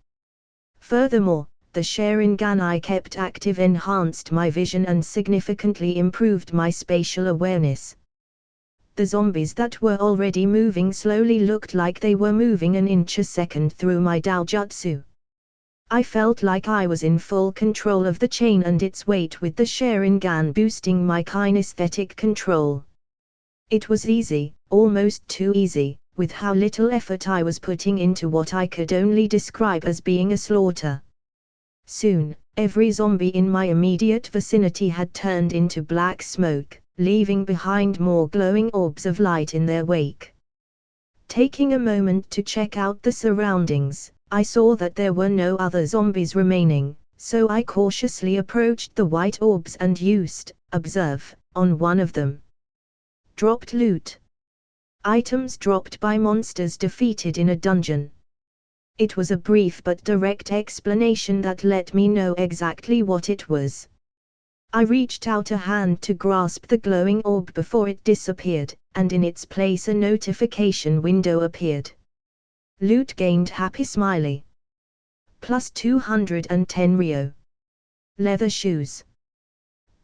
Furthermore, the Sharingan I kept active enhanced my vision and significantly improved my spatial awareness. The zombies that were already moving slowly looked like they were moving an inch a second through my Daojutsu. I felt like I was in full control of the chain and its weight, with the Sharingan boosting my kinesthetic control. It was easy, almost too easy, with how little effort I was putting into what I could only describe as being a slaughter. Soon, every zombie in my immediate vicinity had turned into black smoke, leaving behind more glowing orbs of light in their wake. Taking a moment to check out the surroundings, I saw that there were no other zombies remaining, so I cautiously approached the white orbs and used Observe on one of them. Dropped loot. Items dropped by monsters defeated in a dungeon. It was a brief but direct explanation that let me know exactly what it was. I reached out a hand to grasp the glowing orb before it disappeared, and in its place a notification window appeared. Loot gained. Happy smiley. Plus 210 Rio. Leather shoes.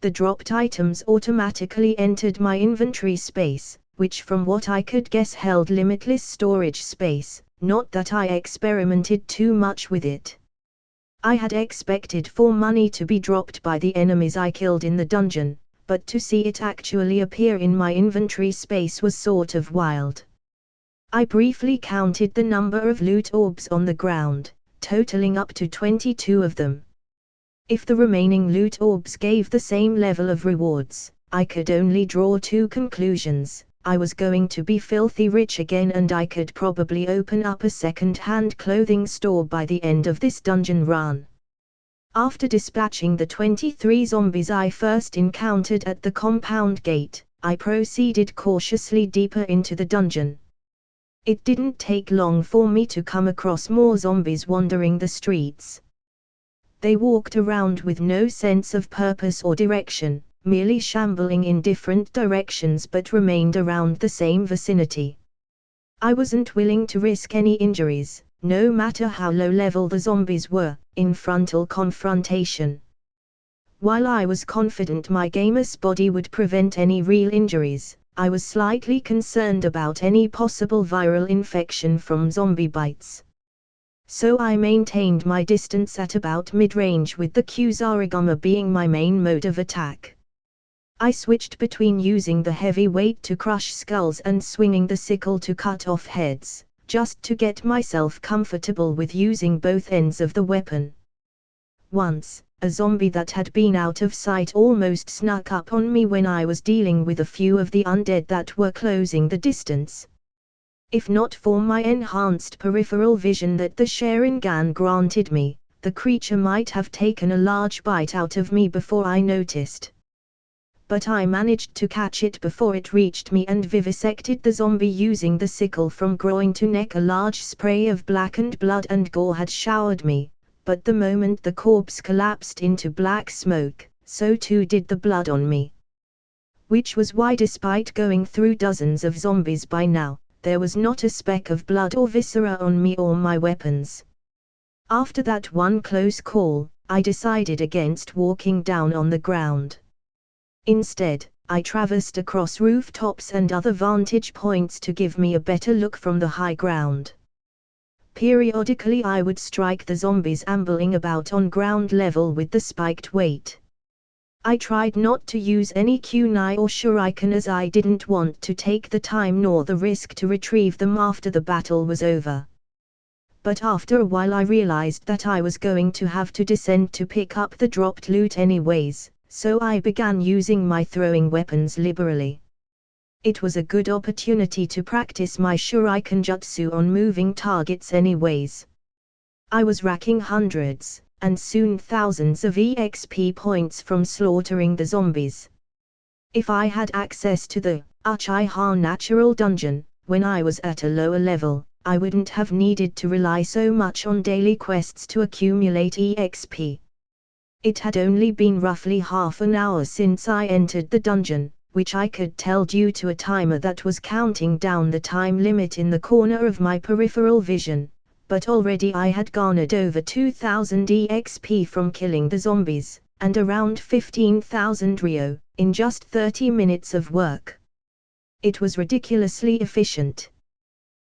The dropped items automatically entered my inventory space, which from what I could guess held limitless storage space, not that I experimented too much with it. I had expected for money to be dropped by the enemies I killed in the dungeon, but to see it actually appear in my inventory space was sort of wild. I briefly counted the number of loot orbs on the ground, totaling up to 22 of them. If the remaining loot orbs gave the same level of rewards, I could only draw two conclusions. I was going to be filthy rich again, and I could probably open up a second-hand clothing store by the end of this dungeon run. After dispatching the 23 zombies I first encountered at the compound gate, I proceeded cautiously deeper into the dungeon. It didn't take long for me to come across more zombies wandering the streets. They walked around with no sense of purpose or direction, merely shambling in different directions but remained around the same vicinity. I wasn't willing to risk any injuries, no matter how low level the zombies were, in frontal confrontation. While I was confident my gamer's body would prevent any real injuries, I was slightly concerned about any possible viral infection from zombie bites. So I maintained my distance at about mid-range, with the Kusarigama being my main mode of attack. I switched between using the heavy weight to crush skulls and swinging the sickle to cut off heads, just to get myself comfortable with using both ends of the weapon. Once, a zombie that had been out of sight almost snuck up on me when I was dealing with a few of the undead that were closing the distance. If not for my enhanced peripheral vision that the Sharingan granted me, the creature might have taken a large bite out of me before I noticed. But I managed to catch it before it reached me and vivisected the zombie using the sickle from groin to neck. A large spray of blackened blood and gore had showered me, but the moment the corpse collapsed into black smoke, so too did the blood on me. Which was why, despite going through dozens of zombies by now, there was not a speck of blood or viscera on me or my weapons. After that one close call, I decided against walking down on the ground. Instead, I traversed across rooftops and other vantage points to give me a better look from the high ground. Periodically I would strike the zombies ambling about on ground level with the spiked weight. I tried not to use any kunai or shuriken as I didn't want to take the time nor the risk to retrieve them after the battle was over. But after a while I realized that I was going to have to descend to pick up the dropped loot anyways, so I began using my throwing weapons liberally. It was a good opportunity to practice my shuriken jutsu on moving targets anyways. I was racking hundreds, and soon thousands of EXP points from slaughtering the zombies. If I had access to the Uchiha Natural Dungeon, when I was at a lower level, I wouldn't have needed to rely so much on daily quests to accumulate EXP. It had only been roughly half an hour since I entered the dungeon, which I could tell due to a timer that was counting down the time limit in the corner of my peripheral vision. But already I had garnered over 2,000 EXP from killing the zombies, and around 15,000 Ryo, in just 30 minutes of work. It was ridiculously efficient.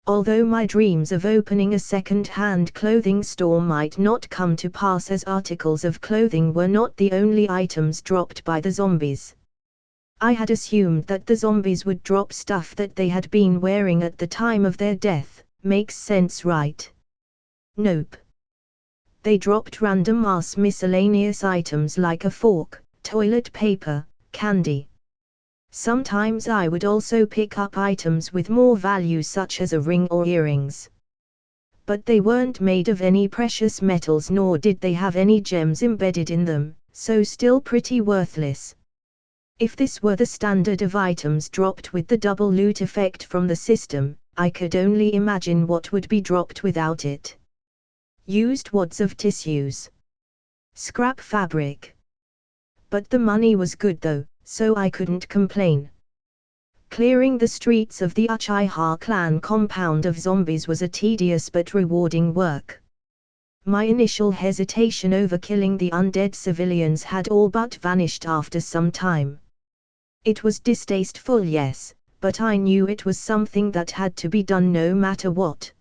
Although my dreams of opening a second-hand clothing store might not come to pass, as articles of clothing were not the only items dropped by the zombies. I had assumed that the zombies would drop stuff that they had been wearing at the time of their death. Makes sense, right? Nope. They dropped random-ass miscellaneous items like a fork, toilet paper, candy. Sometimes I would also pick up items with more value such as a ring or earrings. But they weren't made of any precious metals nor did they have any gems embedded in them, so still pretty worthless. If this were the standard of items dropped with the double loot effect from the system, I could only imagine what would be dropped without it. Used wads of tissues. Scrap fabric. But the money was good though, so I couldn't complain. Clearing the streets of the Uchiha clan compound of zombies was a tedious but rewarding work. My initial hesitation over killing the undead civilians had all but vanished after some time. It was distasteful, yes, but I knew it was something that had to be done no matter what.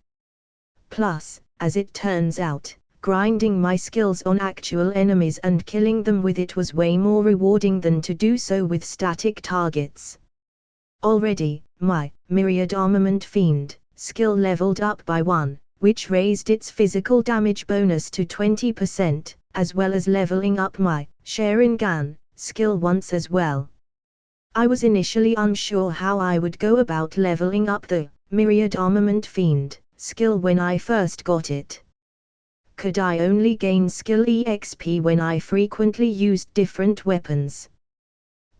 Plus, as it turns out, grinding my skills on actual enemies and killing them with it was way more rewarding than to do so with static targets. Already, my Myriad Armament Fiend skill leveled up by 1, which raised its physical damage bonus to 20%, as well as leveling up my Sharingan skill once as well. I was initially unsure how I would go about leveling up the Myriad Armament Fiend skill when I first got it. Could I only gain skill EXP when I frequently used different weapons?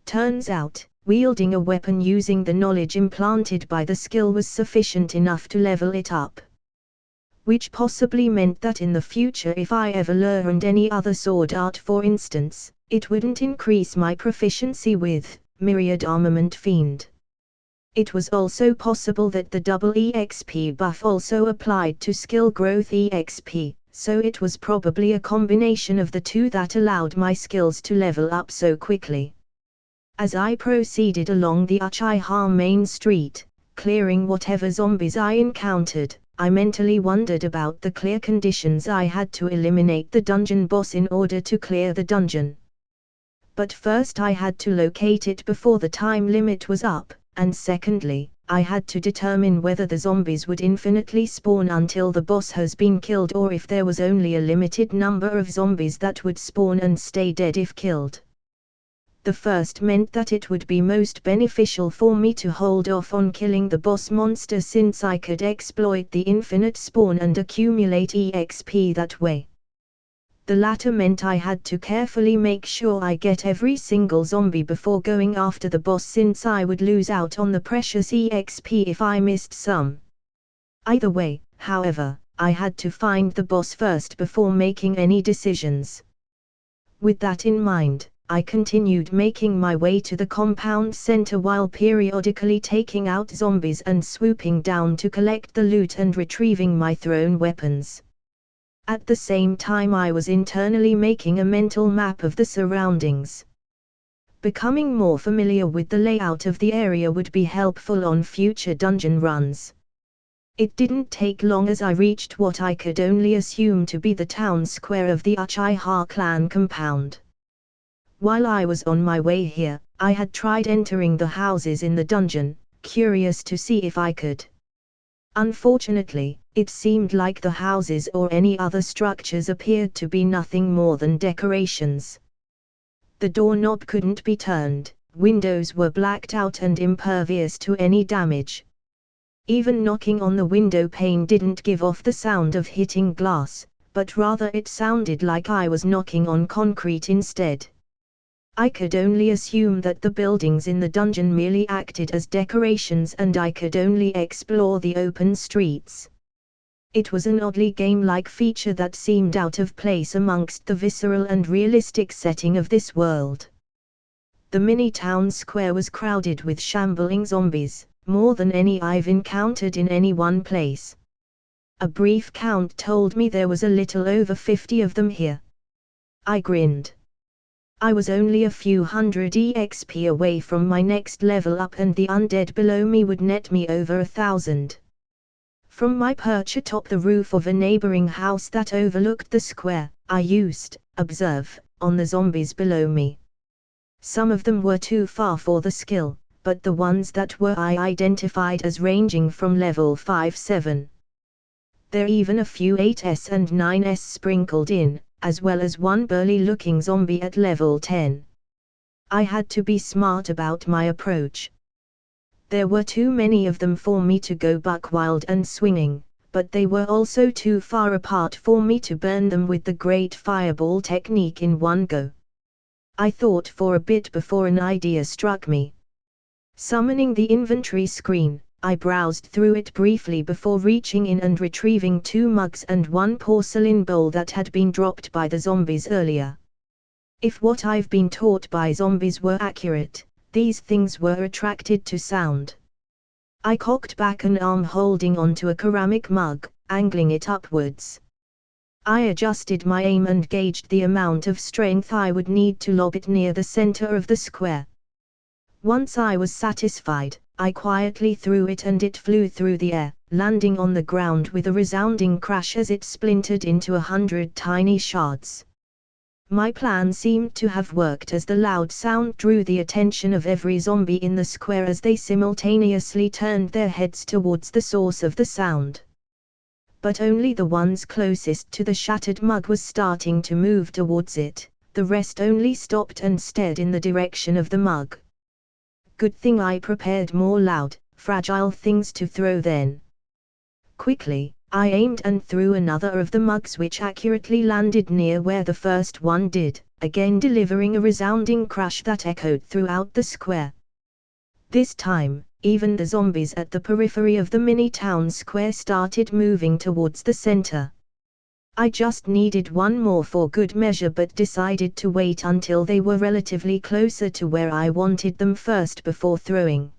Turns out, wielding a weapon using the knowledge implanted by the skill was sufficient enough to level it up. Which possibly meant that in the future, if I ever learned any other sword art for instance, it wouldn't increase my proficiency with Myriad Armament Fiend. It was also possible that the double EXP buff also applied to skill growth EXP, so it was probably a combination of the two that allowed my skills to level up so quickly. As I proceeded along the Uchiha main street, clearing whatever zombies I encountered, I mentally wondered about the clear conditions I had to eliminate the dungeon boss in order to clear the dungeon. But first I had to locate it before the time limit was up, and secondly, I had to determine whether the zombies would infinitely spawn until the boss has been killed or if there was only a limited number of zombies that would spawn and stay dead if killed. The first meant that it would be most beneficial for me to hold off on killing the boss monster since I could exploit the infinite spawn and accumulate EXP that way. The latter meant I had to carefully make sure I get every single zombie before going after the boss since I would lose out on the precious EXP if I missed some. Either way, however, I had to find the boss first before making any decisions. With that in mind, I continued making my way to the compound center while periodically taking out zombies and swooping down to collect the loot and retrieving my thrown weapons. At the same time I was internally making a mental map of the surroundings. Becoming more familiar with the layout of the area would be helpful on future dungeon runs. It didn't take long as I reached what I could only assume to be the town square of the Uchiha clan compound. While I was on my way here, I had tried entering the houses in the dungeon, curious to see if I could. Unfortunately, it seemed like the houses or any other structures appeared to be nothing more than decorations. The doorknob couldn't be turned, windows were blacked out and impervious to any damage. Even knocking on the window pane didn't give off the sound of hitting glass, but rather it sounded like I was knocking on concrete instead. I could only assume that the buildings in the dungeon merely acted as decorations and I could only explore the open streets. It was an oddly game-like feature that seemed out of place amongst the visceral and realistic setting of this world. The mini-town square was crowded with shambling zombies, more than any I've encountered in any one place. A brief count told me there was a little over 50 of them here. I grinned. I was only a few hundred EXP away from my next level up and the undead below me would net me over 1,000. From my perch atop the roof of a neighboring house that overlooked the square, I used observe on the zombies below me. Some of them were too far for the skill, but the ones that were I identified as ranging from level 5-7. There even a few 8s and 9s sprinkled in, as well as one burly-looking zombie at level 10. I had to be smart about my approach. There were too many of them for me to go buck wild and swinging, but they were also too far apart for me to burn them with the great fireball technique in one go. I thought for a bit before an idea struck me. Summoning the inventory screen, I browsed through it briefly before reaching in and retrieving 2 mugs and 1 porcelain bowl that had been dropped by the zombies earlier. If what I've been taught by zombies were accurate, these things were attracted to sound. I cocked back an arm holding onto a ceramic mug, angling it upwards. I adjusted my aim and gauged the amount of strength I would need to lob it near the center of the square. Once I was satisfied, I quietly threw it and it flew through the air, landing on the ground with a resounding crash as it splintered into 100 tiny shards. My plan seemed to have worked as the loud sound drew the attention of every zombie in the square as they simultaneously turned their heads towards the source of the sound. But only the ones closest to the shattered mug was starting to move towards it, the rest only stopped and stared in the direction of the mug. Good thing I prepared more loud, fragile things to throw then. Quickly, I aimed and threw another of the mugs which accurately landed near where the first one did, again delivering a resounding crash that echoed throughout the square. This time, even the zombies at the periphery of the mini-town square started moving towards the center. I just needed one more for good measure, but decided to wait until they were relatively closer to where I wanted them first before throwing.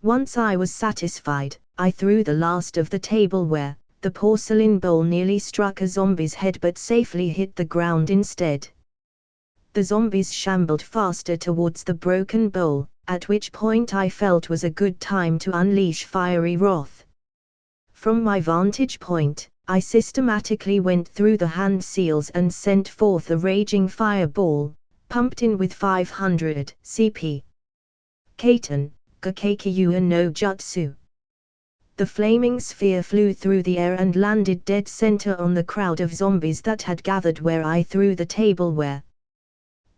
Once I was satisfied, I threw the last of the tableware. The porcelain bowl nearly struck a zombie's head but safely hit the ground instead. The zombies shambled faster towards the broken bowl, at which point I felt was a good time to unleash fiery wrath. From my vantage point, I systematically went through the hand seals and sent forth a raging fireball, pumped in with 500 CP. Kaiten, Gakeikyuu no Jutsu. The flaming sphere flew through the air and landed dead center on the crowd of zombies that had gathered where I threw the tableware.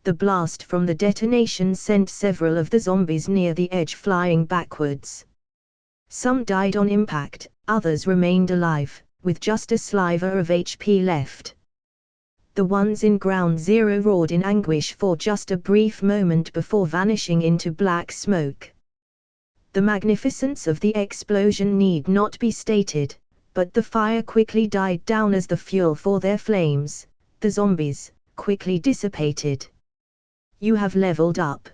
The blast from the detonation sent several of the zombies near the edge flying backwards. Some died on impact, others remained alive, with just a sliver of HP left. The ones in Ground Zero roared in anguish for just a brief moment before vanishing into black smoke. The magnificence of the explosion need not be stated, but the fire quickly died down as the fuel for their flames, the zombies, quickly dissipated. You have leveled up.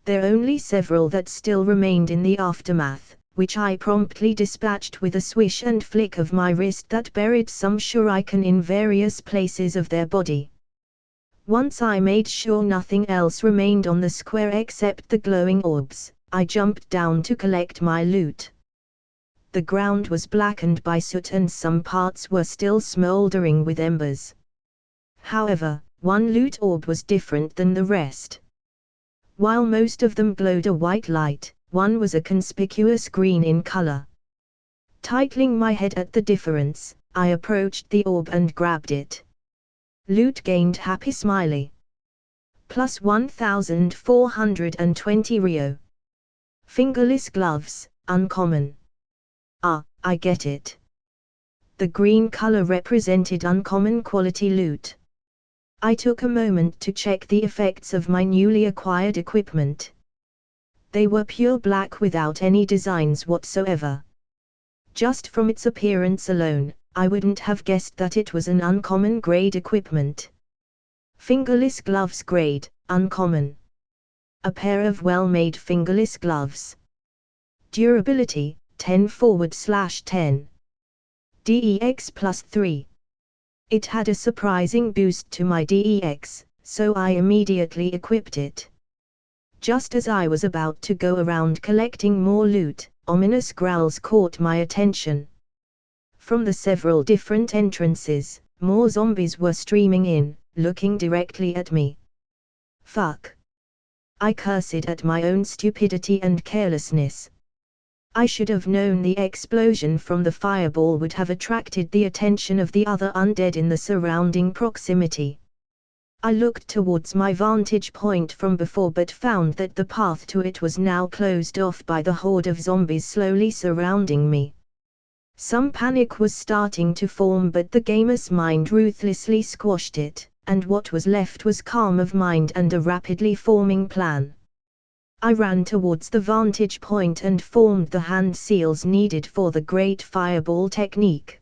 There are only several that still remained in the aftermath, which I promptly dispatched with a swish and flick of my wrist that buried some shuriken in various places of their body. Once I made sure nothing else remained on the square except the glowing orbs, I jumped down to collect my loot. The ground was blackened by soot and some parts were still smoldering with embers. However, one loot orb was different than the rest. While most of them glowed a white light, one was a conspicuous green in color. Tightening my head at the difference, I approached the orb and grabbed it. Loot gained happy smiley. Plus 1420 Rio. Fingerless gloves, uncommon. Ah, I get it. The green color represented uncommon quality loot. I took a moment to check the effects of my newly acquired equipment. They were pure black without any designs whatsoever. Just from its appearance alone, I wouldn't have guessed that it was an uncommon grade equipment. Fingerless gloves grade, uncommon. A pair of well-made fingerless gloves. Durability, 10/10. DEX plus 3. It had a surprising boost to my DEX, so I immediately equipped it. Just as I was about to go around collecting more loot, ominous growls caught my attention. From the several different entrances, more zombies were streaming in, looking directly at me. Fuck. I cursed at my own stupidity and carelessness. I should have known the explosion from the fireball would have attracted the attention of the other undead in the surrounding proximity. I looked towards my vantage point from before but found that the path to it was now closed off by the horde of zombies slowly surrounding me. Some panic was starting to form but the gamer's mind ruthlessly squashed it, and what was left was calm of mind and a rapidly forming plan. I ran towards the vantage point and formed the hand seals needed for the great fireball technique.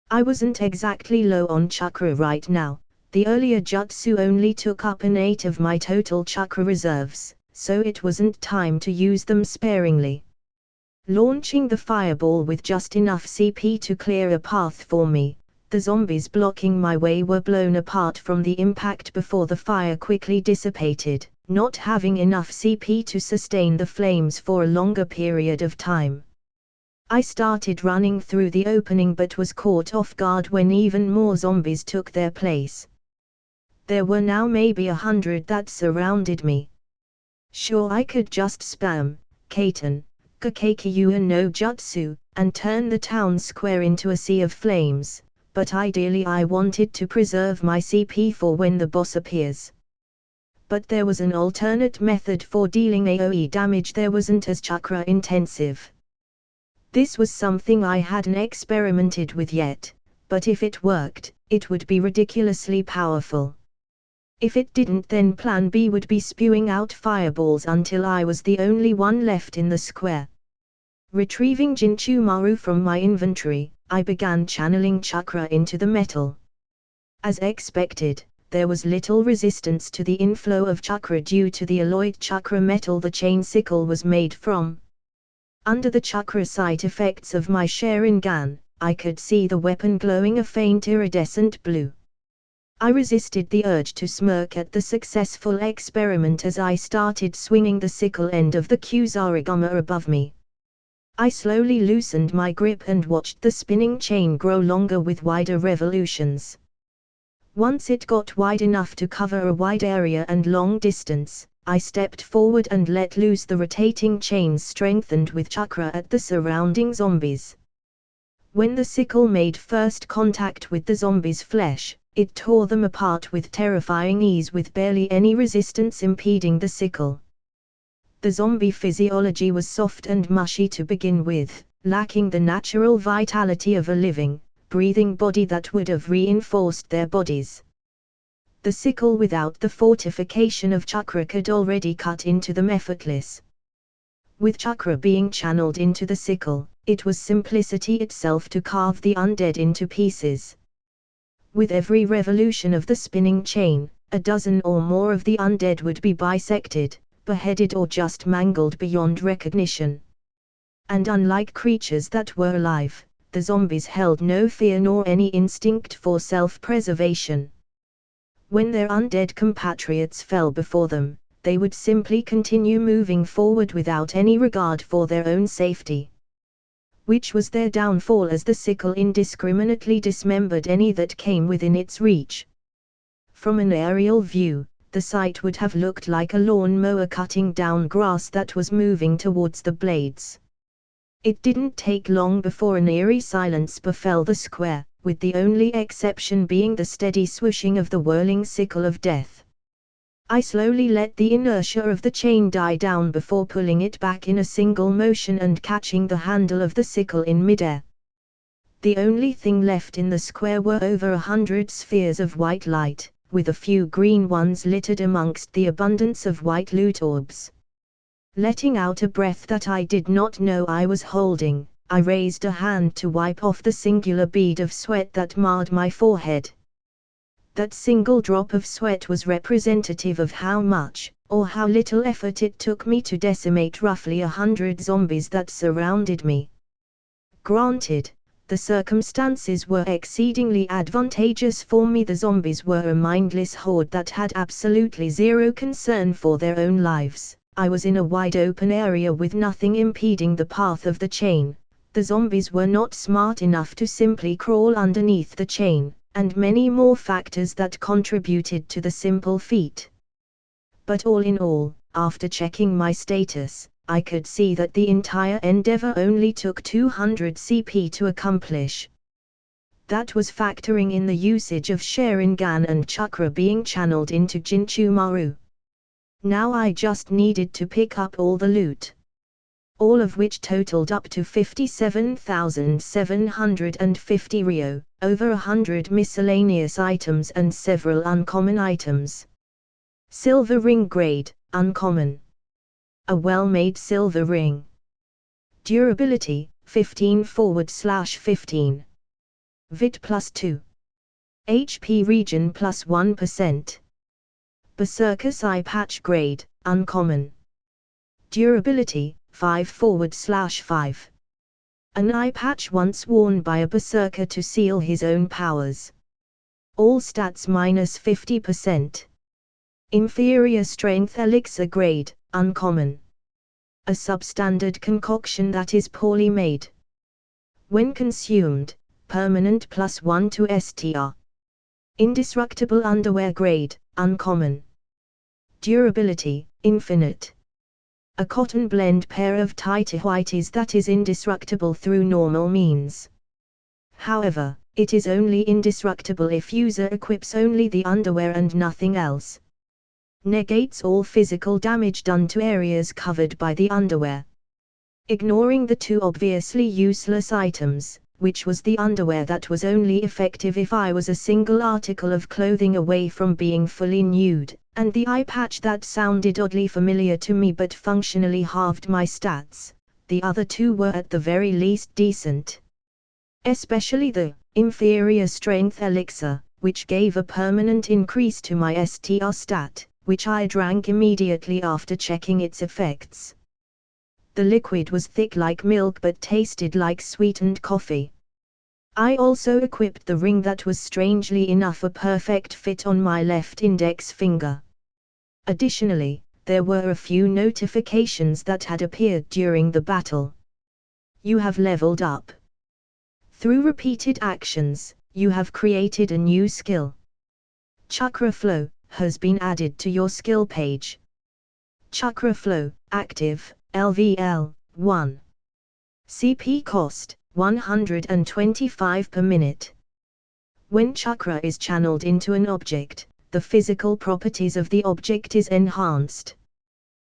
I wasn't exactly low on chakra right now. The earlier jutsu only took up an 8 of my total chakra reserves, so it wasn't time to use them sparingly. Launching the fireball with just enough CP to clear a path for me, the zombies blocking my way were blown apart from the impact before the fire quickly dissipated, not having enough CP to sustain the flames for a longer period of time. I started running through the opening but was caught off guard when even more zombies took their place. There were now maybe 100 that surrounded me. Sure, I could just spam Kaiten, Gakeikyuu no Jutsu, and turn the town square into a sea of flames, but ideally I wanted to preserve my CP for when the boss appears. But there was an alternate method for dealing AoE damage that wasn't as chakra intensive. This was something I hadn't experimented with yet, but if it worked, it would be ridiculously powerful. If it didn't, then plan B would be spewing out fireballs until I was the only one left in the square. Retrieving Jinchumaru from my inventory, I began channeling chakra into the metal. As expected, there was little resistance to the inflow of chakra due to the alloyed chakra metal the chain sickle was made from. Under the chakra sight effects of my Sharingan, I could see the weapon glowing a faint iridescent blue. I resisted the urge to smirk at the successful experiment as I started swinging the sickle end of the Kusarigama above me. I slowly loosened my grip and watched the spinning chain grow longer with wider revolutions. Once it got wide enough to cover a wide area and long distance, I stepped forward and let loose the rotating chains strengthened with chakra at the surrounding zombies. When the sickle made first contact with the zombies' flesh, it tore them apart with terrifying ease with barely any resistance impeding the sickle. The zombie physiology was soft and mushy to begin with, lacking the natural vitality of a living, breathing body that would have reinforced their bodies. The sickle without the fortification of chakra could already cut into them effortless. With chakra being channeled into the sickle, it was simplicity itself to carve the undead into pieces. With every revolution of the spinning chain, a dozen or more of the undead would be bisected, beheaded or just mangled beyond recognition. And unlike creatures that were alive, the zombies held no fear nor any instinct for self-preservation. When their undead compatriots fell before them, they would simply continue moving forward without any regard for their own safety. Which was their downfall, as the sickle indiscriminately dismembered any that came within its reach. From an aerial view, the sight would have looked like a lawn mower cutting down grass that was moving towards the blades. It didn't take long before an eerie silence befell the square, with the only exception being the steady swooshing of the whirling sickle of death. I slowly let the inertia of the chain die down before pulling it back in a single motion and catching the handle of the sickle in midair. The only thing left in the square were over 100 spheres of white light, with a few green ones littered amongst the abundance of white loot orbs. Letting out a breath that I did not know I was holding, I raised a hand to wipe off the singular bead of sweat that marred my forehead. That single drop of sweat was representative of how much, or how little effort it took me to decimate roughly 100 zombies that surrounded me. Granted, the circumstances were exceedingly advantageous for me. The zombies were a mindless horde that had absolutely zero concern for their own lives. I was in a wide open area with nothing impeding the path of the chain. The zombies were not smart enough to simply crawl underneath the chain, and many more factors that contributed to the simple feat. But all in all, after checking my status, I could see that the entire endeavor only took 200 CP to accomplish. That was factoring in the usage of Sharingan and chakra being channeled into Jinchumaru. Now I just needed to pick up all the loot. All of which totaled up to 57,750 Rio, over 100 miscellaneous items and several uncommon items. Silver ring grade, uncommon. A well-made silver ring. Durability, 15/15. Vit +2. HP region +1%. Berserker's eye patch grade, uncommon. Durability, 5/5. An eye patch once worn by a berserker to seal his own powers. All stats -50%. Inferior strength elixir grade, uncommon. A substandard concoction that is poorly made. When consumed, permanent +1 to STR. Indestructible underwear grade, uncommon. Durability, infinite. A cotton blend pair of tighter whities that is indestructible through normal means. However, it is only indestructible if user equips only the underwear and nothing else. Negates all physical damage done to areas covered by the underwear. Ignoring the two obviously useless items, which was the underwear that was only effective if I was a single article of clothing away from being fully nude, and the eye patch that sounded oddly familiar to me but functionally halved my stats. The other two were at the very least decent. Especially the inferior strength elixir, which gave a permanent increase to my STR stat, which I drank immediately after checking its effects. The liquid was thick like milk but tasted like sweetened coffee. I also equipped the ring that was strangely enough a perfect fit on my left index finger. Additionally, there were a few notifications that had appeared during the battle. You have leveled up. Through repeated actions, you have created a new skill. Chakra Flow has been added to your skill page. Chakra Flow, active, LVL, 1. CP cost, 125 per minute. When chakra is channeled into an object, the physical properties of the object is enhanced.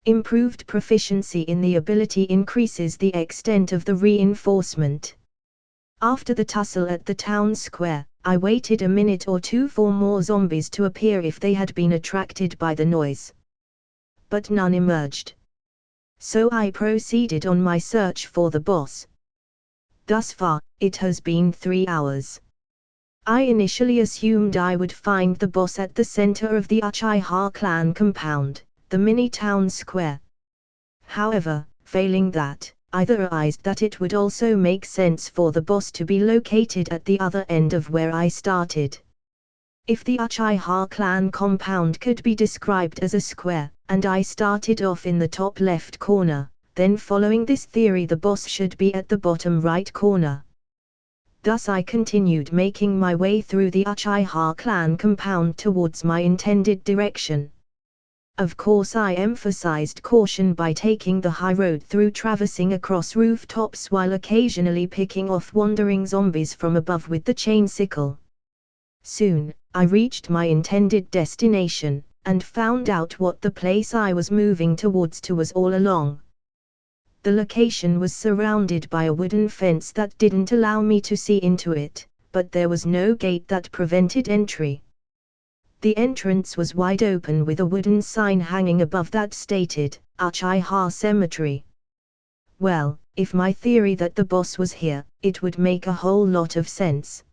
Improved proficiency in the ability increases the extent of the reinforcement. After the tussle at the town square, I waited a minute or two for more zombies to appear if they had been attracted by the noise. But none emerged. So I proceeded on my search for the boss. Thus far, it has been 3 hours. I initially assumed I would find the boss at the center of the Uchiha clan compound, the mini town square. However, failing that, I theorized that it would also make sense for the boss to be located at the other end of where I started. If the Uchiha clan compound could be described as a square, and I started off in the top left corner, then following this theory the boss should be at the bottom right corner. Thus I continued making my way through the Uchiha clan compound towards my intended direction. Of course I emphasized caution by taking the high road through traversing across rooftops while occasionally picking off wandering zombies from above with the chain sickle. Soon, I reached my intended destination, and found out what the place I was moving towards was all along. The location was surrounded by a wooden fence that didn't allow me to see into it, but there was no gate that prevented entry. The entrance was wide open with a wooden sign hanging above that stated, Uchiha Cemetery. Well, if my theory that the boss was here, it would make a whole lot of sense.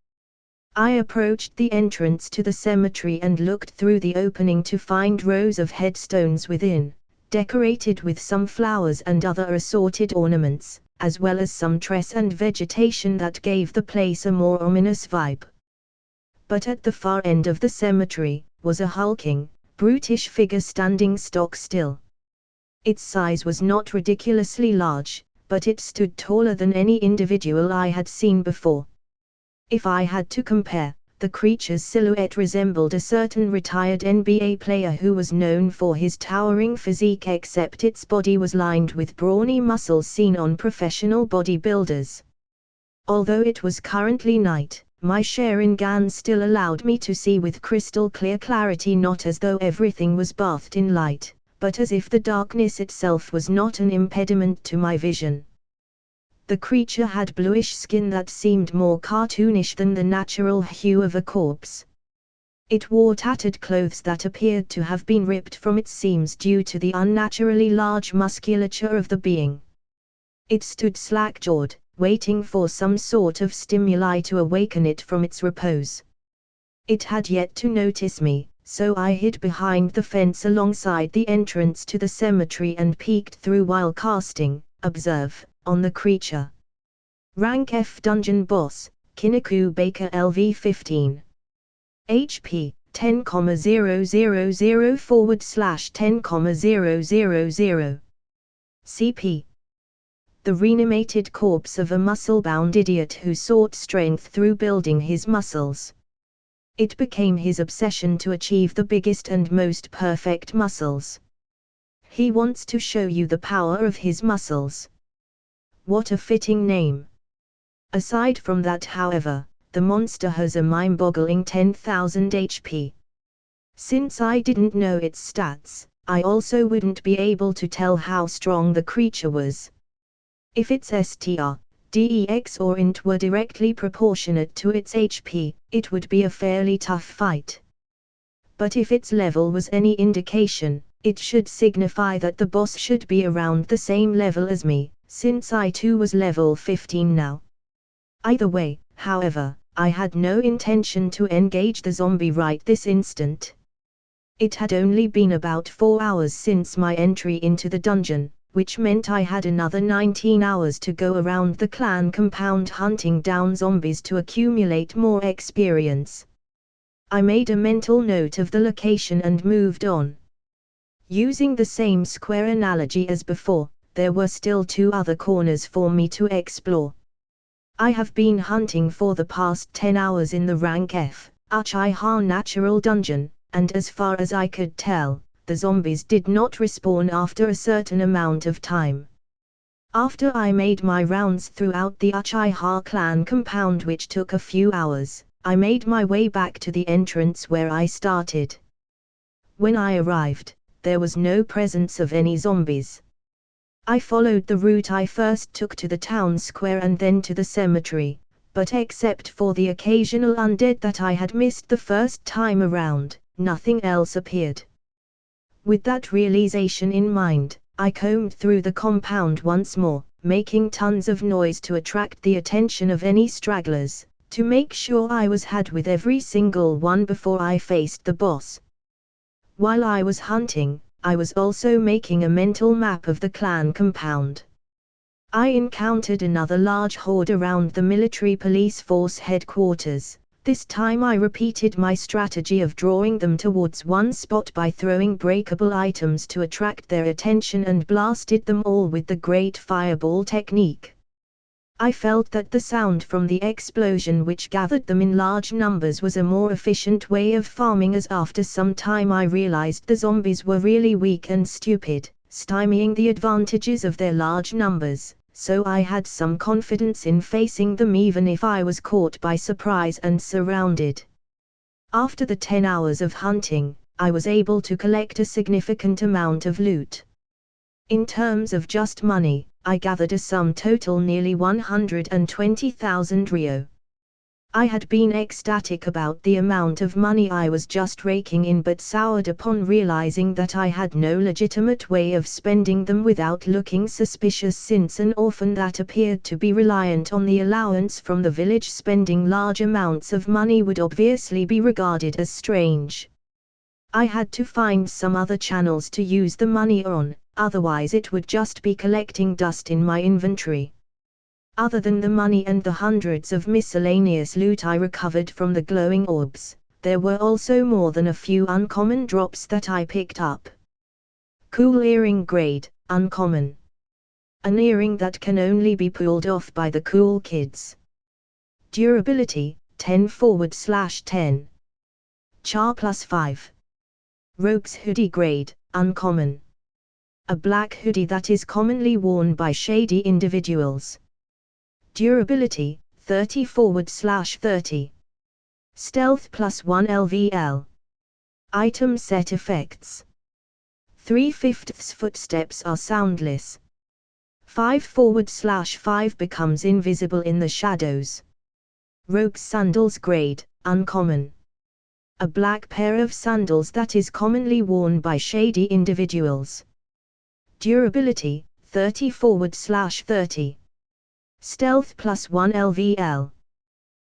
I approached the entrance to the cemetery and looked through the opening to find rows of headstones within, decorated with some flowers and other assorted ornaments, as well as some tress and vegetation that gave the place a more ominous vibe. But at the far end of the cemetery, was a hulking, brutish figure standing stock still. Its size was not ridiculously large, but it stood taller than any individual I had seen before. If I had to compare, the creature's silhouette resembled a certain retired NBA player who was known for his towering physique, except its body was lined with brawny muscles seen on professional bodybuilders. Although it was currently night, my Sharingan still allowed me to see with crystal clear clarity, not as though everything was bathed in light, but as if the darkness itself was not an impediment to my vision. The creature had bluish skin that seemed more cartoonish than the natural hue of a corpse. It wore tattered clothes that appeared to have been ripped from its seams due to the unnaturally large musculature of the being. It stood slack-jawed, waiting for some sort of stimuli to awaken it from its repose. It had yet to notice me, so I hid behind the fence alongside the entrance to the cemetery and peeked through while casting Observe on the creature. Rank F Dungeon Boss, Kiniku Baker LV 15. HP, 10,000/10,000. CP. The reanimated corpse of a muscle-bound idiot who sought strength through building his muscles. It became his obsession to achieve the biggest and most perfect muscles. He wants to show you the power of his muscles. What a fitting name. Aside from that, however, the monster has a mind-boggling 10,000 HP. Since I didn't know its stats, I also wouldn't be able to tell how strong the creature was. If its STR, Dex or int were directly proportionate to its HP, it would be a fairly tough fight. But if its level was any indication, it should signify that the boss should be around the same level as me, since I too was level 15 now. Either way, however, I had no intention to engage the zombie right this instant. It had only been about 4 hours since my entry into the dungeon, which meant I had another 19 hours to go around the clan compound hunting down zombies to accumulate more experience. I made a mental note of the location and moved on. Using the same square analogy as before, there were still 2 other corners for me to explore. I have been hunting for the past 10 hours in the rank F, Uchiha Natural Dungeon, and as far as I could tell, the zombies did not respawn after a certain amount of time. After I made my rounds throughout the Uchiha clan compound, which took a few hours, I made my way back to the entrance where I started. When I arrived, there was no presence of any zombies. I followed the route I first took to the town square and then to the cemetery, but except for the occasional undead that I had missed the first time around, nothing else appeared. With that realization in mind, I combed through the compound once more, making tons of noise to attract the attention of any stragglers, to make sure I was had with every single one before I faced the boss. While I was hunting, I was also making a mental map of the clan compound. I encountered another large horde around the military police force headquarters. This time I repeated my strategy of drawing them towards one spot by throwing breakable items to attract their attention and blasted them all with the great fireball technique. I felt that the sound from the explosion which gathered them in large numbers was a more efficient way of farming, as after some time I realized the zombies were really weak and stupid, stymieing the advantages of their large numbers, so I had some confidence in facing them even if I was caught by surprise and surrounded. After the 10 hours of hunting, I was able to collect a significant amount of loot. In terms of just money, I gathered a sum total nearly 120,000 Rio. I had been ecstatic about the amount of money I was just raking in, but soured upon realizing that I had no legitimate way of spending them without looking suspicious, since an orphan that appeared to be reliant on the allowance from the village spending large amounts of money would obviously be regarded as strange. I had to find some other channels to use the money on, otherwise it would just be collecting dust in my inventory. Other than the money and the hundreds of miscellaneous loot I recovered from the glowing orbs, there were also more than a few uncommon drops that I picked up. Cool earring grade, uncommon. An earring that can only be pulled off by the cool kids. Durability, 10/10. Char +5. Rogue's hoodie grade, uncommon. A black hoodie that is commonly worn by shady individuals. Durability, 30/30. Stealth +1 LVL. Item set effects. 3/5 footsteps are soundless. 5/5 becomes invisible in the shadows. Rogue's sandals grade, uncommon. A black pair of sandals that is commonly worn by shady individuals. Durability, 30/30. Stealth +1 LVL.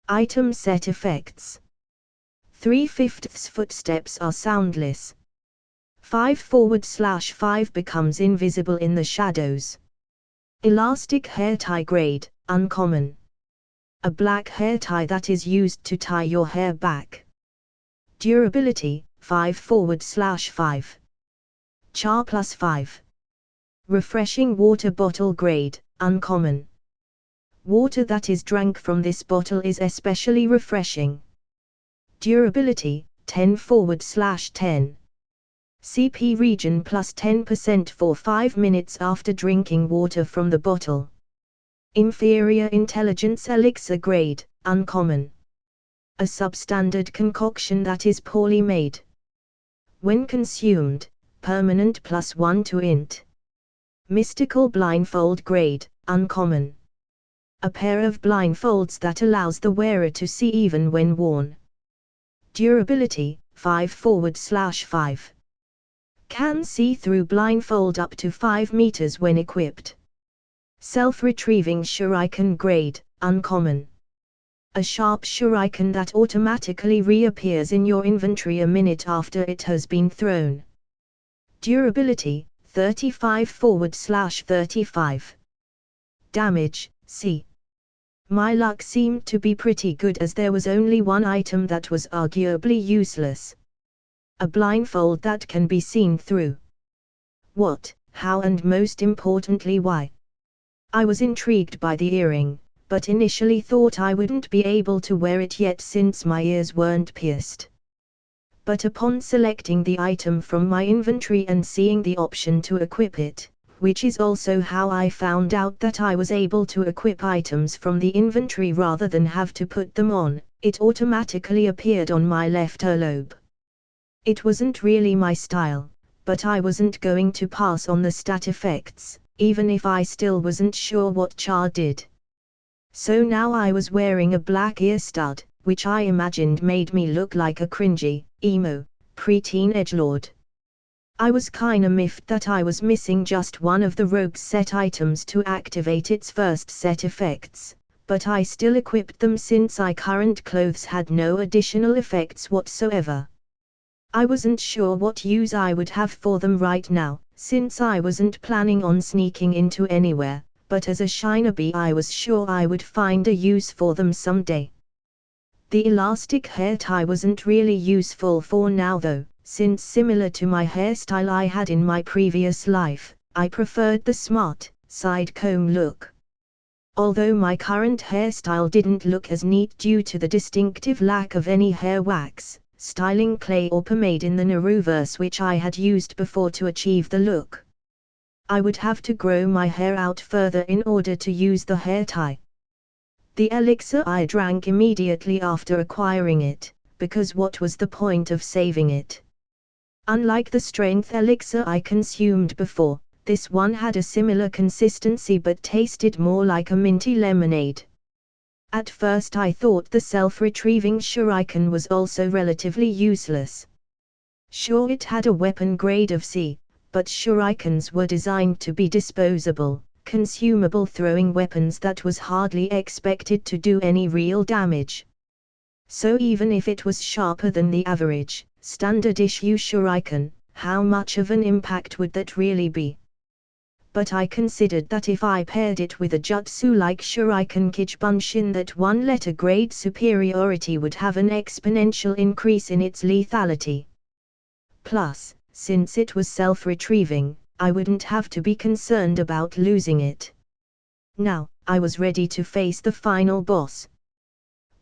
Item set effects. 3/5 footsteps are soundless. 5/5 becomes invisible in the shadows. Elastic hair tie grade, uncommon. A black hair tie that is used to tie your hair back. Durability, 5/5. Char +5. Refreshing water bottle grade, uncommon. Water that is drank from this bottle is especially refreshing. Durability, 10/10. CP regen +10% for 5 minutes after drinking water from the bottle. Inferior intelligence elixir grade, uncommon. A substandard concoction that is poorly made. When consumed, permanent +1 to int. Mystical blindfold grade, uncommon. A pair of blindfolds that allows the wearer to see even when worn. Durability, 5/5. Can see through blindfold up to 5 meters when equipped. Self-retrieving shuriken grade, uncommon. A sharp shuriken that automatically reappears in your inventory a minute after it has been thrown. Durability, 35/35. Damage, C. My luck seemed to be pretty good as there was only one item that was arguably useless. A blindfold that can be seen through. What, how, and most importantly why? I was intrigued by the earring, but initially thought I wouldn't be able to wear it yet since my ears weren't pierced. But upon selecting the item from my inventory and seeing the option to equip it, which is also how I found out that I was able to equip items from the inventory rather than have to put them on, it automatically appeared on my left earlobe. It wasn't really my style, but I wasn't going to pass on the stat effects, even if I still wasn't sure what Char did. So now I was wearing a black ear stud, which I imagined made me look like a cringy, emo, preteen edgelord. I was kinda miffed that I was missing just one of the rogue's set items to activate its first set effects, but I still equipped them since my current clothes had no additional effects whatsoever. I wasn't sure what use I would have for them right now, since I wasn't planning on sneaking into anywhere, but as a shinobi I was sure I would find a use for them someday. The elastic hair tie wasn't really useful for now though, since similar to my hairstyle I had in my previous life, I preferred the smart, side comb look. Although my current hairstyle didn't look as neat due to the distinctive lack of any hair wax, styling clay or pomade in the Narutoverse which I had used before to achieve the look. I would have to grow my hair out further in order to use the hair tie. The elixir I drank immediately after acquiring it, because what was the point of saving it? Unlike the strength elixir I consumed before, this one had a similar consistency but tasted more like a minty lemonade. At first I thought the self-retrieving shuriken was also relatively useless. Sure, it had a weapon grade of C, but shurikens were designed to be disposable, consumable throwing weapons that was hardly expected to do any real damage. So even if it was sharper than the average, standard issue shuriken, how much of an impact would that really be? But I considered that if I paired it with a jutsu like shuriken Kichibunshin, that one letter grade superiority would have an exponential increase in its lethality. Plus, since it was self-retrieving, I wouldn't have to be concerned about losing it. Now, I was ready to face the final boss.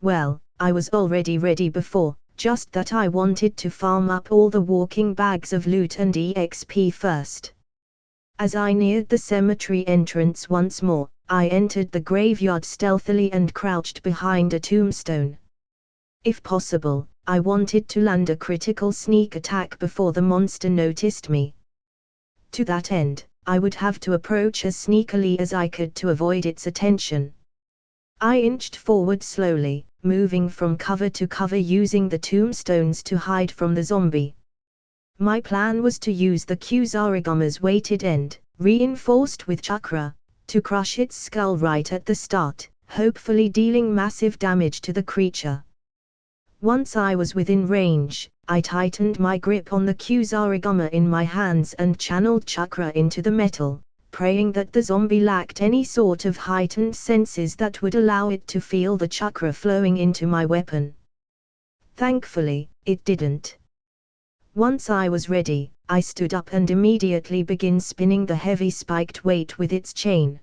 Well, I was already ready before, just that I wanted to farm up all the walking bags of loot and EXP first. As I neared the cemetery entrance once more, I entered the graveyard stealthily and crouched behind a tombstone. If possible, I wanted to land a critical sneak attack before the monster noticed me. To that end, I would have to approach as sneakily as I could to avoid its attention. I inched forward slowly, moving from cover to cover using the tombstones to hide from the zombie. My plan was to use the Kusarigama's weighted end, reinforced with chakra, to crush its skull right at the start, hopefully dealing massive damage to the creature. Once I was within range, I tightened my grip on the Kusarigama in my hands and channeled chakra into the metal, praying that the zombie lacked any sort of heightened senses that would allow it to feel the chakra flowing into my weapon. Thankfully, it didn't. Once I was ready, I stood up and immediately began spinning the heavy spiked weight with its chain.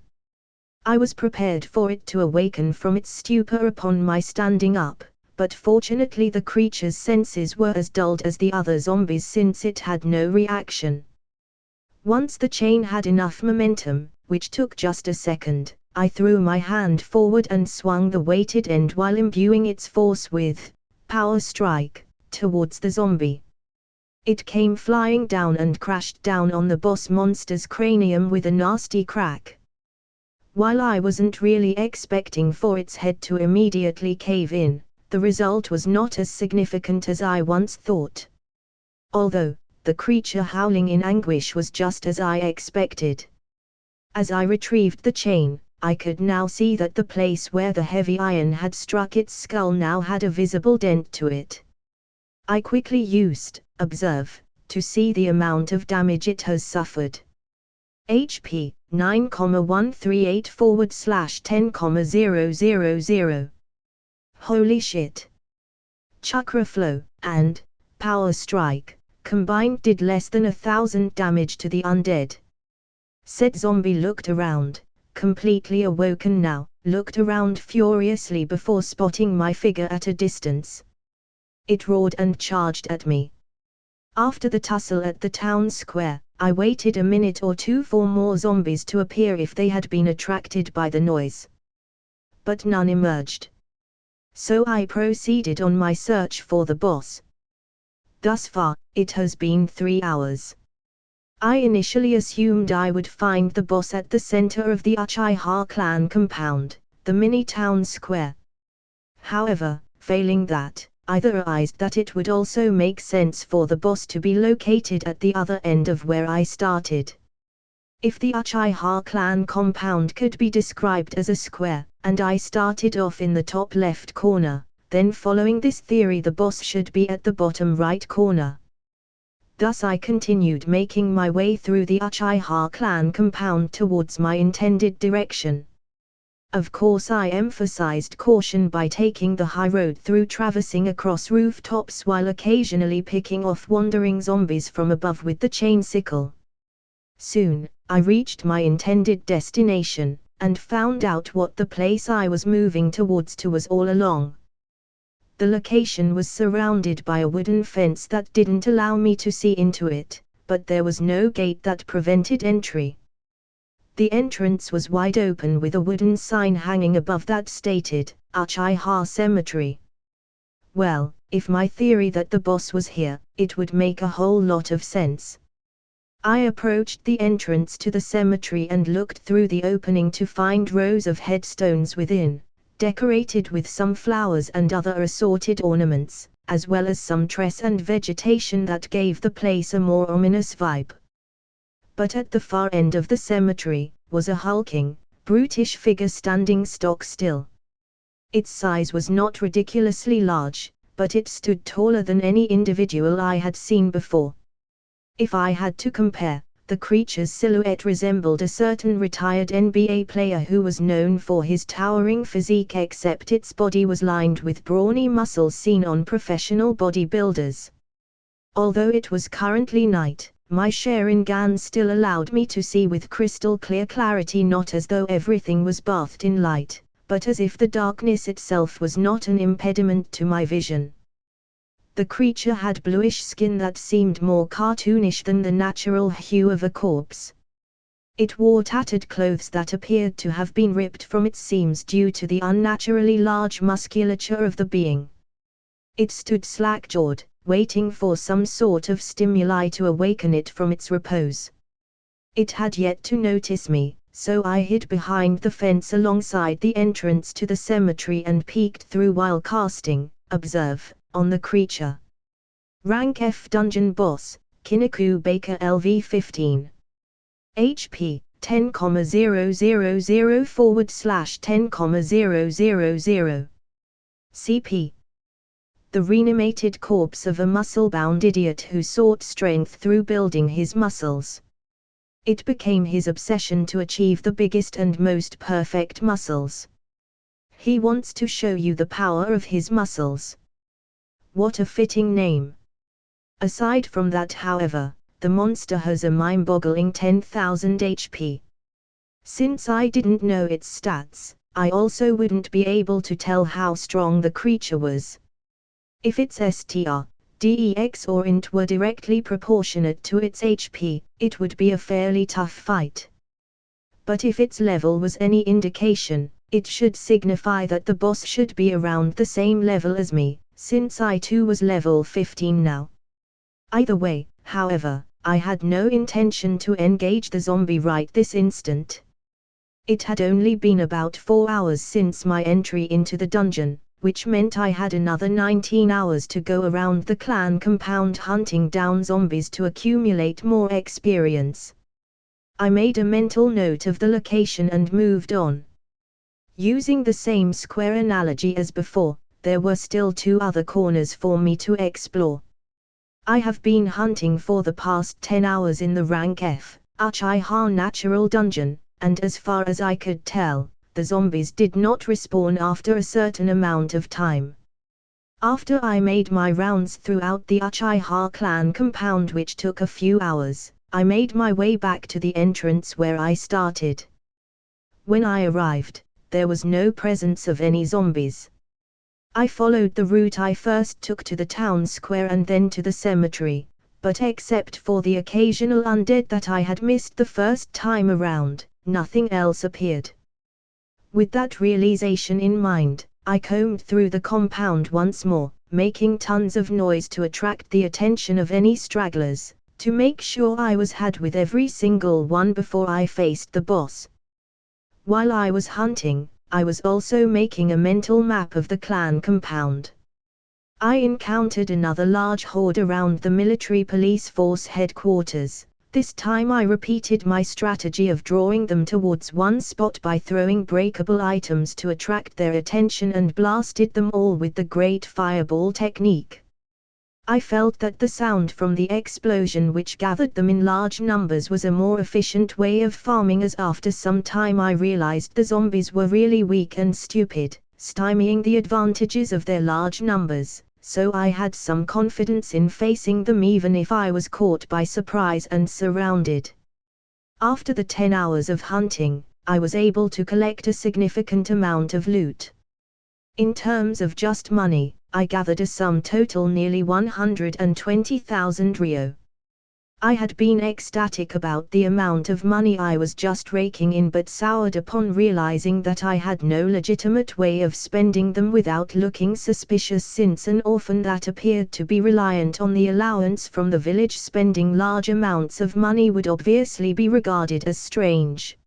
I was prepared for it to awaken from its stupor upon my standing up, but fortunately the creature's senses were as dulled as the other zombies since it had no reaction. Once the chain had enough momentum, which took just a second, I threw my hand forward and swung the weighted end while imbuing its force with power strike towards the zombie. It came flying down and crashed down on the boss monster's cranium with a nasty crack. While I wasn't really expecting for its head to immediately cave in, the result was not as significant as I once thought. Although, the creature howling in anguish was just as I expected. As I retrieved the chain, I could now see that the place where the heavy iron had struck its skull now had a visible dent to it. I quickly used observe to see the amount of damage it has suffered. HP 9,138/10,000. Holy shit. Chakra flow and power strike combined did less than 1,000 damage to the undead. Said zombie looked around, completely awoken now, looked around furiously before spotting my figure at a distance. It roared and charged at me. After the tussle at the town square, I waited a minute or two for more zombies to appear if they had been attracted by the noise. But none emerged. So I proceeded on my search for the boss. Thus far, it has been 3 hours. I initially assumed I would find the boss at the center of the Uchiha clan compound, the mini town square. However, failing that, I theorized that it would also make sense for the boss to be located at the other end of where I started. If the Uchiha clan compound could be described as a square, and I started off in the top left corner, then following this theory the boss should be at the bottom right corner. Thus I continued making my way through the Uchiha clan compound towards my intended direction. Of course I emphasized caution by taking the high road through traversing across rooftops while occasionally picking off wandering zombies from above with the chain sickle. Soon, I reached my intended destination, and found out what the place I was moving towards was all along. The location was surrounded by a wooden fence that didn't allow me to see into it, but there was no gate that prevented entry. The entrance was wide open with a wooden sign hanging above that stated, Uchiha Cemetery. Well, if my theory that the boss was here, it would make a whole lot of sense. I approached the entrance to the cemetery and looked through the opening to find rows of headstones within, decorated with some flowers and other assorted ornaments, as well as some tress and vegetation that gave the place a more ominous vibe. But at the far end of the cemetery, was a hulking, brutish figure standing stock still. Its size was not ridiculously large, but it stood taller than any individual I had seen before. If I had to compare, the creature's silhouette resembled a certain retired NBA player who was known for his towering physique, except its body was lined with brawny muscles seen on professional bodybuilders. Although it was currently night, my Sharingan still allowed me to see with crystal clear clarity, not as though everything was bathed in light, but as if the darkness itself was not an impediment to my vision. The creature had bluish skin that seemed more cartoonish than the natural hue of a corpse. It wore tattered clothes that appeared to have been ripped from its seams due to the unnaturally large musculature of the being. It stood slack-jawed, waiting for some sort of stimuli to awaken it from its repose. It had yet to notice me, so I hid behind the fence alongside the entrance to the cemetery and peeked through while casting observe on the creature. Rank F Dungeon Boss, Kiniku Baker LV 15. HP 10,000/10,000. CP. The reanimated corpse of a muscle-bound idiot who sought strength through building his muscles. It became his obsession to achieve the biggest and most perfect muscles. He wants to show you the power of his muscles. What a fitting name. Aside from that, however, the monster has a mind-boggling 10,000 HP. Since I didn't know its stats, I also wouldn't be able to tell how strong the creature was. If its STR, DEX or int were directly proportionate to its HP, it would be a fairly tough fight. But if its level was any indication, it should signify that the boss should be around the same level as me, since I too was level 15 now. Either way, however, I had no intention to engage the zombie right this instant. It had only been about 4 hours since my entry into the dungeon, which meant I had another 19 hours to go around the clan compound hunting down zombies to accumulate more experience. I made a mental note of the location and moved on. Using the same square analogy as before, there were still 2 other corners for me to explore. I have been hunting for the past 10 hours in the rank F, Uchiha Natural Dungeon, and as far as I could tell, the zombies did not respawn after a certain amount of time. After I made my rounds throughout the Uchiha clan compound, which took a few hours, I made my way back to the entrance where I started. When I arrived, there was no presence of any zombies. I followed the route I first took to the town square and then to the cemetery, but except for the occasional undead that I had missed the first time around, nothing else appeared. With that realization in mind, I combed through the compound once more, making tons of noise to attract the attention of any stragglers, to make sure I was had with every single one before I faced the boss. While I was hunting, I was also making a mental map of the clan compound. I encountered another large horde around the military police force headquarters. This time I repeated my strategy of drawing them towards one spot by throwing breakable items to attract their attention and blasted them all with the great fireball technique. I felt that the sound from the explosion which gathered them in large numbers was a more efficient way of farming, as after some time I realized the zombies were really weak and stupid, stymieing the advantages of their large numbers. So I had some confidence in facing them even if I was caught by surprise and surrounded. After the 10 hours of hunting, I was able to collect a significant amount of loot. In terms of just money, I gathered a sum total nearly 120,000 ryo. I had been ecstatic about the amount of money I was just raking in, but soured upon realizing that I had no legitimate way of spending them without looking suspicious, since an orphan that appeared to be reliant on the allowance from the village spending large amounts of money would obviously be regarded as strange.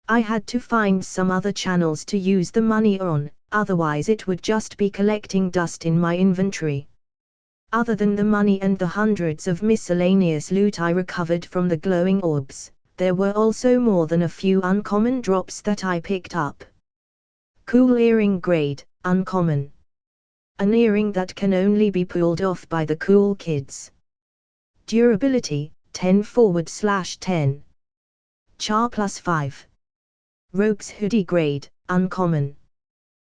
I had to find some other channels to use the money on, otherwise it would just be collecting dust in my inventory. Other than the money and the hundreds of miscellaneous loot I recovered from the glowing orbs, there were also more than a few uncommon drops that I picked up. Cool earring grade, uncommon. An earring that can only be pulled off by the cool kids. Durability, 10/10. Char +5. Rogue's hoodie grade, uncommon.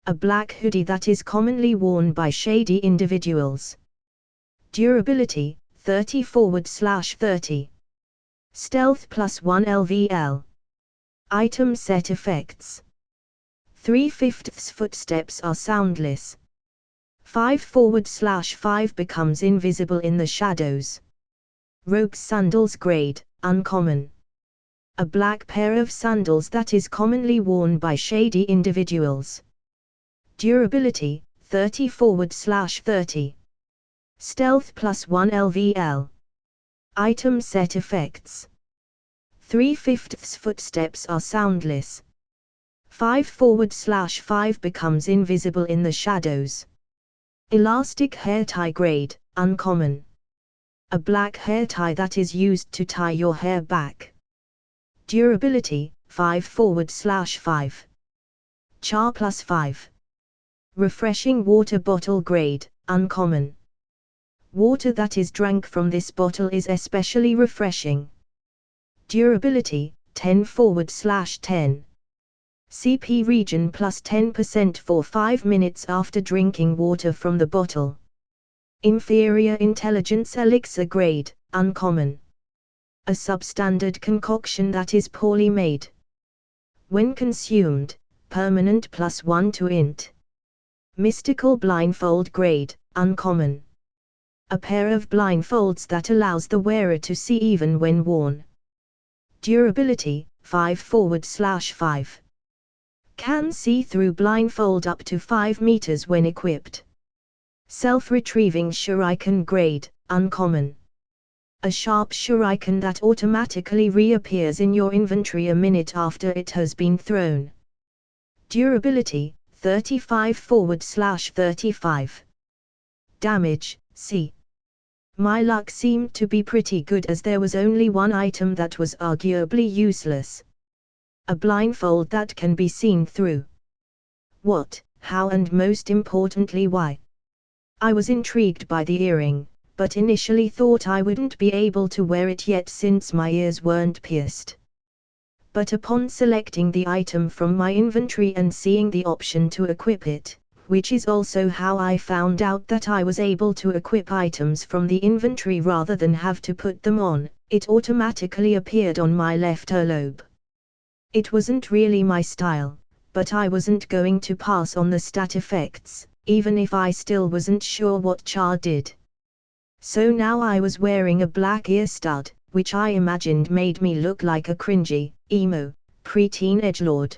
A black hoodie that is commonly worn by shady individuals. Durability, 30/30. Stealth +1 LVL. Item set effects. 3/5 footsteps are soundless. 5/5 becomes invisible in the shadows. Rogue's sandals grade, uncommon. A black pair of sandals that is commonly worn by shady individuals. Durability, 30/30. Stealth +1 LVL. Item set effects. 3/5 footsteps are soundless. 5/5 becomes invisible in the shadows. Elastic hair tie grade, uncommon. A black hair tie that is used to tie your hair back. Durability, 5/5. Char +5. Refreshing water bottle grade, uncommon. Water that is drank from this bottle is especially refreshing. Durability, 10/10. CP region +10% for 5 minutes after drinking water from the bottle. Inferior intelligence elixir grade, uncommon. A substandard concoction that is poorly made. When consumed, permanent +1 to int. Mystical blindfold grade, uncommon. A pair of blindfolds that allows the wearer to see even when worn. Durability, 5/5. Can see through blindfold up to 5 meters when equipped. Self-retrieving shuriken grade, uncommon. a sharp shuriken that automatically reappears in your inventory a minute after it has been thrown. Durability, 35/35. Damage, C. My luck seemed to be pretty good as there was only one item that was arguably useless. A blindfold that can be seen through. What, how, and most importantly why? I was intrigued by the earring, but initially thought I wouldn't be able to wear it yet since my ears weren't pierced. But upon selecting the item from my inventory and seeing the option to equip it, which is also how I found out that I was able to equip items from the inventory rather than have to put them on, it automatically appeared on my left earlobe. It wasn't really my style, but I wasn't going to pass on the stat effects, even if I still wasn't sure what Char did. So now I was wearing a black ear stud, which I imagined made me look like a cringy, emo, preteen edgelord.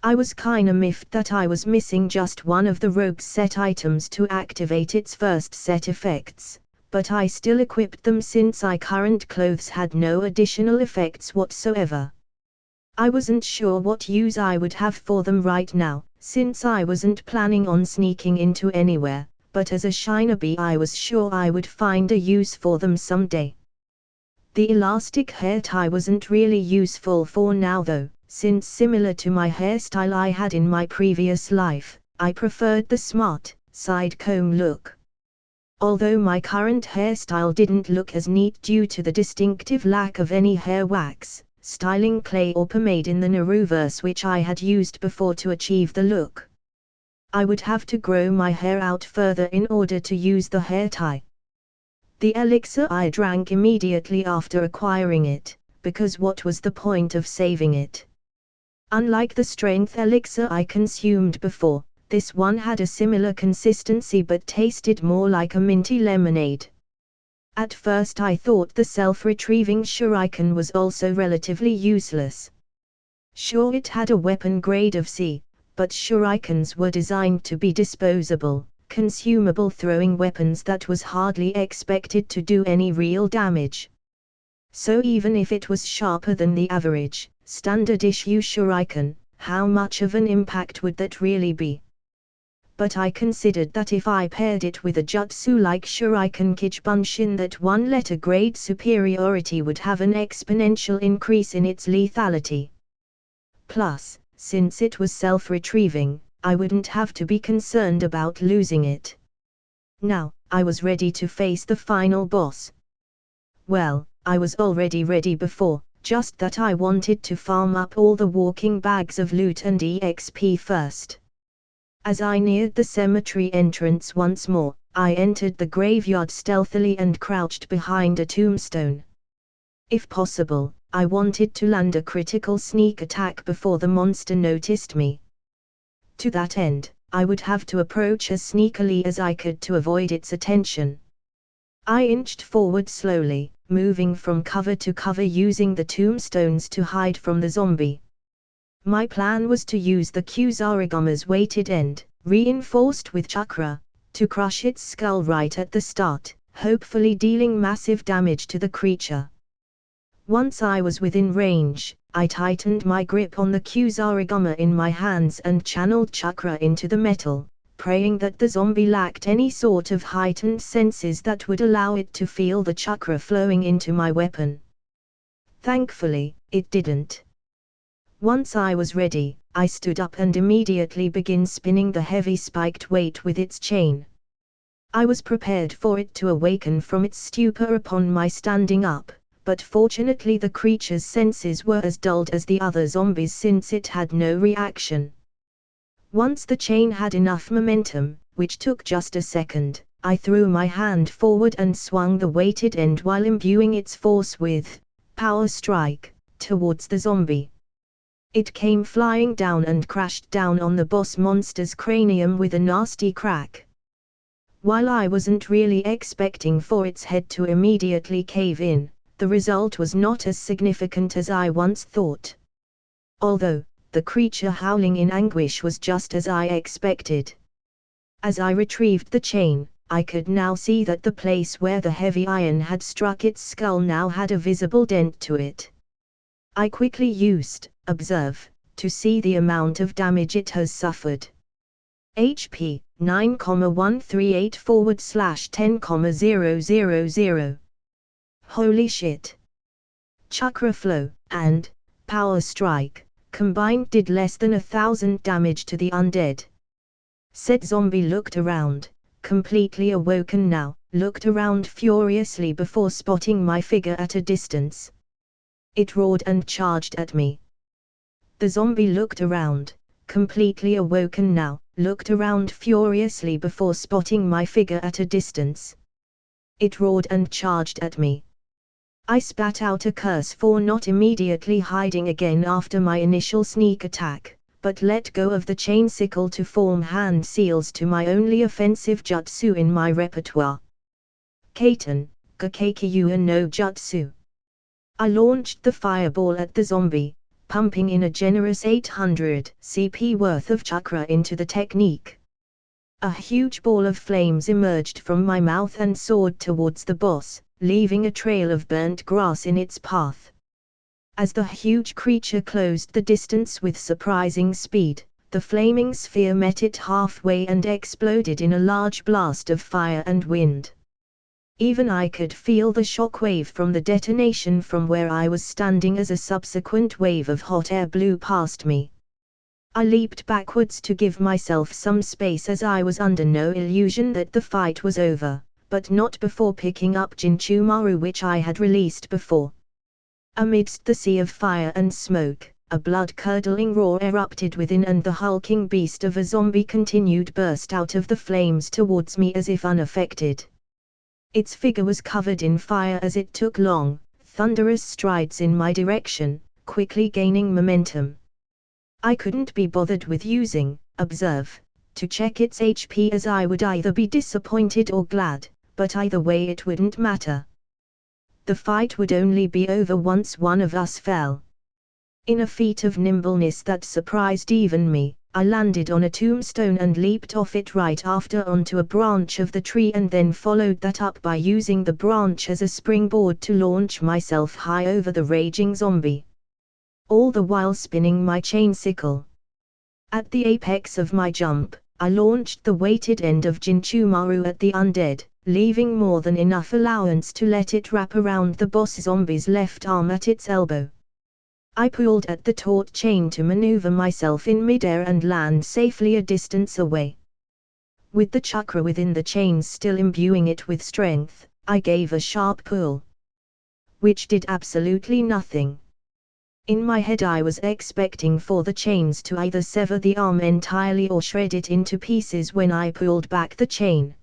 I was kinda miffed that I was missing just one of the rogue's set items to activate its first set effects, but I still equipped them since my current clothes had no additional effects whatsoever. I wasn't sure what use I would have for them right now, since I wasn't planning on sneaking into anywhere, but as a shinobi I was sure I would find a use for them someday. The elastic hair tie wasn't really useful for now though, since similar to my hairstyle I had in my previous life, I preferred the smart, side comb look. Although my current hairstyle didn't look as neat due to the distinctive lack of any hair wax, styling clay or pomade in the Narutoverse which I had used before to achieve the look. I would have to grow my hair out further in order to use the hair tie. The elixir I drank immediately after acquiring it, because what was the point of saving it? Unlike the strength elixir I consumed before, this one had a similar consistency but tasted more like a minty lemonade. At first I thought the self-retrieving shuriken was also relatively useless. Sure, it had a weapon grade of C, but shurikens were designed to be disposable, consumable throwing weapons that was hardly expected to do any real damage. So even if it was sharper than the average, standard issue shuriken, how much of an impact would that really be? But I considered that if I paired it with a jutsu like Shuriken Kichibunshin, that one letter grade superiority would have an exponential increase in its lethality. Plus, since it was self-retrieving, I wouldn't have to be concerned about losing it. Now, I was ready to face the final boss. Well, I was already ready before, just that I wanted to farm up all the walking bags of loot and EXP first. As I neared the cemetery entrance once more, I entered the graveyard stealthily and crouched behind a tombstone. If possible, I wanted to land a critical sneak attack before the monster noticed me. To that end, I would have to approach as sneakily as I could to avoid its attention. I inched forward slowly, moving from cover to cover using the tombstones to hide from the zombie. My plan was to use the Kusarigama's weighted end, reinforced with chakra, to crush its skull right at the start, hopefully dealing massive damage to the creature. Once I was within range, I tightened my grip on the Kusarigama in my hands and channeled chakra into the metal, praying that the zombie lacked any sort of heightened senses that would allow it to feel the chakra flowing into my weapon. Thankfully, it didn't. Once I was ready, I stood up and immediately began spinning the heavy spiked weight with its chain. I was prepared for it to awaken from its stupor upon my standing up, but fortunately the creature's senses were as dulled as the other zombies since it had no reaction. Once the chain had enough momentum, which took just a second, I threw my hand forward and swung the weighted end while imbuing its force with power strike towards the zombie. It came flying down and crashed down on the boss monster's cranium with a nasty crack. While I wasn't really expecting for its head to immediately cave in, the result was not as significant as I once thought. Although, the creature howling in anguish was just as I expected. As I retrieved the chain, I could now see that the place where the heavy iron had struck its skull now had a visible dent to it. I quickly used observe to see the amount of damage it has suffered. HP 9,138/10,000. Holy shit. Chakra flow and power strike combined did less than 1,000 damage to the undead. Said zombie looked around, completely awoken now, looked around furiously before spotting my figure at a distance. It roared and charged at me. The zombie looked around, completely awoken now, looked around furiously before spotting my figure at a distance. It roared and charged at me. I spat out a curse for not immediately hiding again after my initial sneak attack, but let go of the chain sickle to form hand seals to my only offensive jutsu in my repertoire. Kaiten, Gakeikyuu no Jutsu. I launched the fireball at the zombie, pumping in a generous 800 CP worth of chakra into the technique. A huge ball of flames emerged from my mouth and soared towards the boss, leaving a trail of burnt grass in its path. As the huge creature closed the distance with surprising speed, the flaming sphere met it halfway and exploded in a large blast of fire and wind. Even I could feel the shock wave from the detonation from where I was standing as a subsequent wave of hot air blew past me. I leaped backwards to give myself some space as I was under no illusion that the fight was over, but not before picking up Jinchumaru, which I had released before. Amidst the sea of fire and smoke, a blood-curdling roar erupted within and the hulking beast of a zombie continued burst out of the flames towards me as if unaffected. Its figure was covered in fire as it took long, thunderous strides in my direction, quickly gaining momentum. I couldn't be bothered with using observe to check its HP as I would either be disappointed or glad, but either way it wouldn't matter. The fight would only be over once one of us fell. In a feat of nimbleness that surprised even me, I landed on a tombstone and leaped off it right after onto a branch of the tree and then followed that up by using the branch as a springboard to launch myself high over the raging zombie. All the while spinning my chain sickle. At the apex of my jump, I launched the weighted end of Jinchumaru at the undead, leaving more than enough allowance to let it wrap around the boss zombie's left arm at its elbow. I pulled at the taut chain to maneuver myself in midair and land safely a distance away. With the chakra within the chains still imbuing it with strength, I gave a sharp pull, which did absolutely nothing. In my head I was expecting for the chains to either sever the arm entirely or shred it into pieces when I pulled back the chain.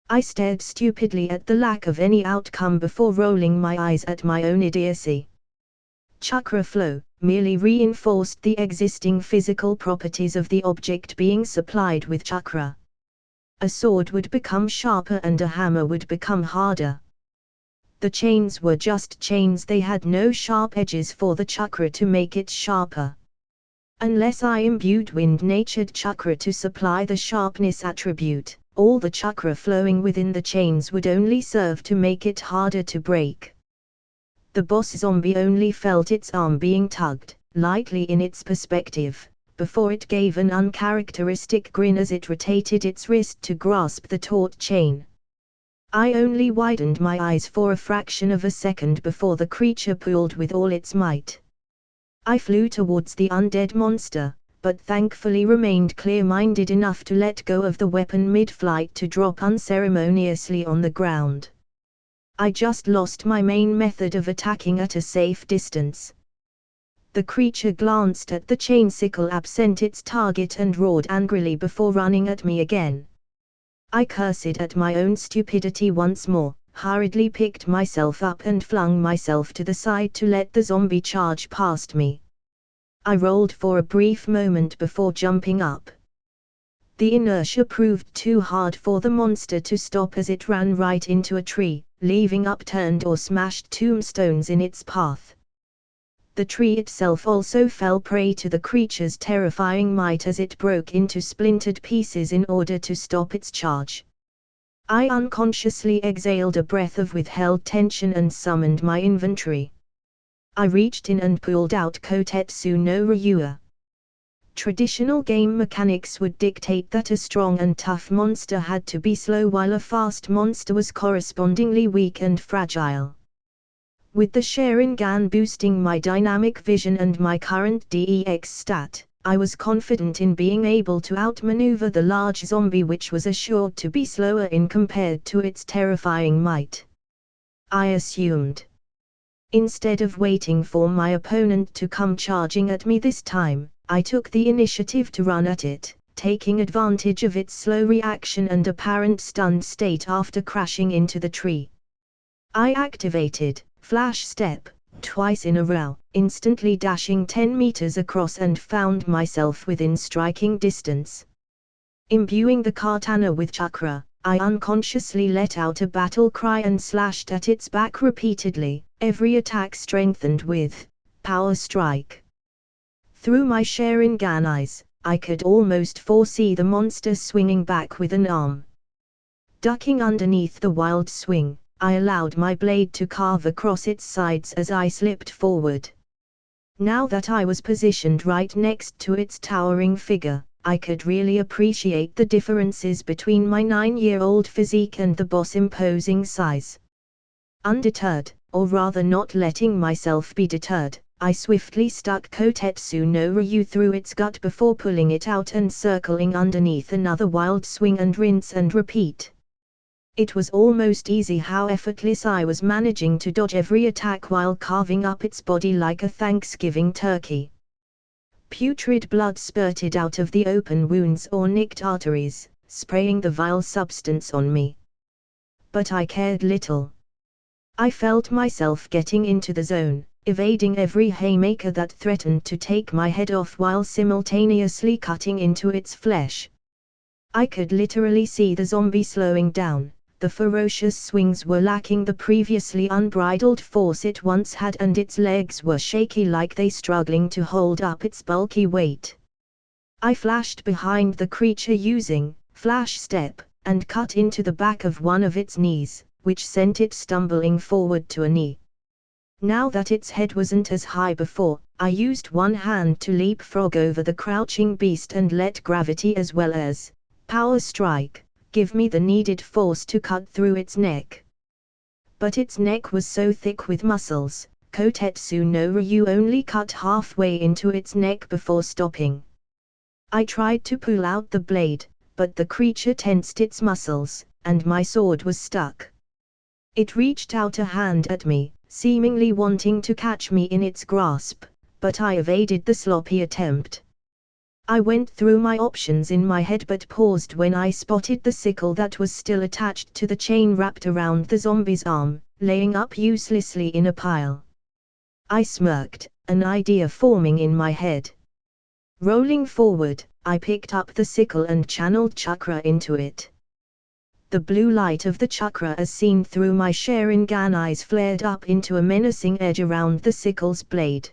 I stared stupidly at the lack of any outcome before rolling my eyes at my own idiocy. Chakra flow merely reinforced the existing physical properties of the object being supplied with chakra. A sword would become sharper and a hammer would become harder. The chains were just chains, they had no sharp edges for the chakra to make it sharper. Unless I imbued wind-natured chakra to supply the sharpness attribute, all the chakra flowing within the chains would only serve to make it harder to break. The boss zombie only felt its arm being tugged, lightly in its perspective, before it gave an uncharacteristic grin as it rotated its wrist to grasp the taut chain. I only widened my eyes for a fraction of a second before the creature pulled with all its might. I flew towards the undead monster, but thankfully remained clear-minded enough to let go of the weapon mid-flight to drop unceremoniously on the ground. I just lost my main method of attacking at a safe distance. The creature glanced at the chain sickle absent its target and roared angrily before running at me again. I cursed at my own stupidity once more, hurriedly picked myself up and flung myself to the side to let the zombie charge past me. I rolled for a brief moment before jumping up. The inertia proved too hard for the monster to stop as it ran right into a tree, leaving upturned or smashed tombstones in its path. The tree itself also fell prey to the creature's terrifying might as it broke into splintered pieces in order to stop its charge. I unconsciously exhaled a breath of withheld tension and summoned my inventory. I reached in and pulled out Kotetsu no Ryua. Traditional game mechanics would dictate that a strong and tough monster had to be slow while a fast monster was correspondingly weak and fragile. With the Sharingan boosting my dynamic vision and my current DEX stat, I was confident in being able to outmaneuver the large zombie, which was assured to be slower in compared to its terrifying might. I assumed. Instead of waiting for my opponent to come charging at me this time, I took the initiative to run at it, taking advantage of its slow reaction and apparent stunned state after crashing into the tree. I activated Flash Step twice in a row, instantly dashing 10 meters across and found myself within striking distance. Imbuing the katana with chakra, I unconsciously let out a battle cry and slashed at its back repeatedly, every attack strengthened with Power Strike. Through my Sharingan eyes, I could almost foresee the monster swinging back with an arm. Ducking underneath the wild swing, I allowed my blade to carve across its sides as I slipped forward. Now that I was positioned right next to its towering figure, I could really appreciate the differences between my 9-year-old physique and the boss' imposing size. Undeterred, or rather not letting myself be deterred, I swiftly stuck Kotetsu no Ryu through its gut before pulling it out and circling underneath another wild swing and rinse and repeat. It was almost easy how effortless I was managing to dodge every attack while carving up its body like a Thanksgiving turkey. Putrid blood spurted out of the open wounds or nicked arteries, spraying the vile substance on me. But I cared little. I felt myself getting into the zone, evading every haymaker that threatened to take my head off while simultaneously cutting into its flesh. I could literally see the zombie slowing down. The ferocious swings were lacking the previously unbridled force it once had, and its legs were shaky like they struggling to hold up its bulky weight. I flashed behind the creature using Flash Step, and cut into the back of one of its knees, which sent it stumbling forward to a knee. Now that its head wasn't as high before, I used one hand to leapfrog over the crouching beast and let gravity as well as Power Strike give me the needed force to cut through its neck. But its neck was so thick with muscles, Kotetsu no Ryu only cut halfway into its neck before stopping. I tried to pull out the blade, but the creature tensed its muscles, and my sword was stuck. It reached out a hand at me, seemingly wanting to catch me in its grasp, but I evaded the sloppy attempt. I went through my options in my head but paused when I spotted the sickle that was still attached to the chain wrapped around the zombie's arm, laying up uselessly in a pile. I smirked, an idea forming in my head. Rolling forward, I picked up the sickle and channeled chakra into it. The blue light of the chakra as seen through my Sharingan eyes flared up into a menacing edge around the sickle's blade.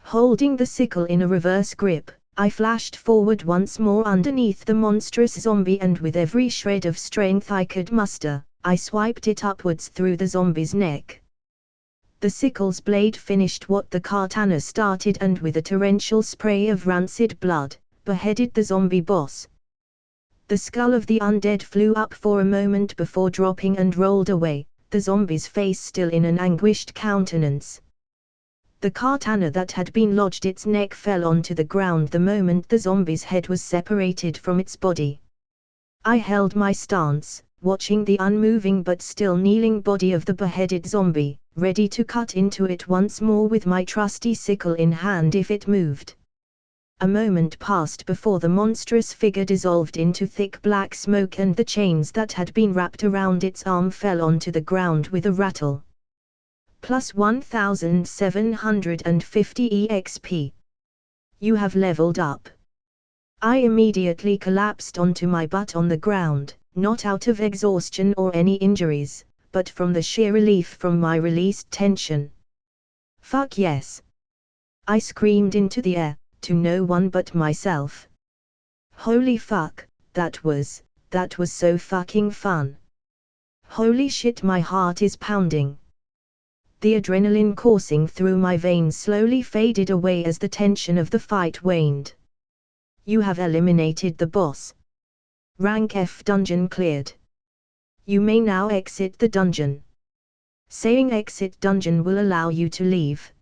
Holding the sickle in a reverse grip, I flashed forward once more underneath the monstrous zombie, and with every shred of strength I could muster, I swiped it upwards through the zombie's neck. The sickle's blade finished what the katana started, and with a torrential spray of rancid blood, beheaded the zombie boss. The skull of the undead flew up for a moment before dropping and rolled away, the zombie's face still in an anguished countenance. The katana that had been lodged its neck fell onto the ground the moment the zombie's head was separated from its body. I held my stance, watching the unmoving but still kneeling body of the beheaded zombie, ready to cut into it once more with my trusty sickle in hand if it moved. A moment passed before the monstrous figure dissolved into thick black smoke and the chains that had been wrapped around its arm fell onto the ground with a rattle. Plus 1750 EXP. You have leveled up. I immediately collapsed onto my butt on the ground, not out of exhaustion or any injuries, but from the sheer relief from my released tension. Fuck yes! I screamed into the air, to no one but myself. Holy fuck, that was that was so fucking fun. Holy shit, my heart is pounding. The adrenaline coursing through my veins slowly faded away as the tension of the fight waned. You have eliminated the boss. Rank F dungeon cleared. You may now exit the dungeon. Saying exit dungeon will allow you to leave.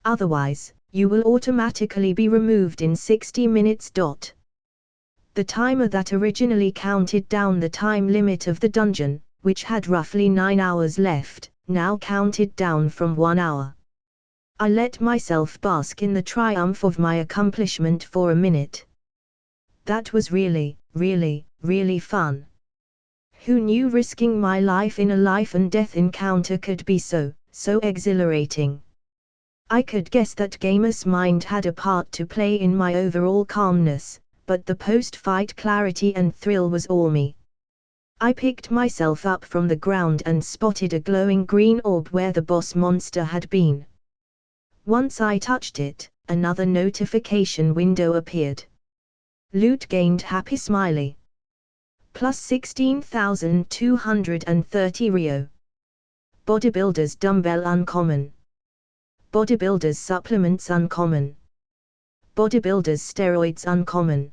Otherwise, you will automatically be removed in 60 minutes. The timer that originally counted down the time limit of the dungeon, which had roughly 9 hours left, now counted down from 1 hour. I let myself bask in the triumph of my accomplishment for a minute. That was really, really, really fun. Who knew risking my life in a life and death encounter could be so exhilarating? I could guess that gamer's mind had a part to play in my overall calmness, but the post-fight clarity and thrill was all me. I picked myself up from the ground and spotted a glowing green orb where the boss monster had been. Once I touched it, another notification window appeared. Loot gained, happy smiley. Plus 16,230 Rio. Bodybuilder's dumbbell uncommon. Bodybuilder's supplements uncommon. Bodybuilder's steroids uncommon.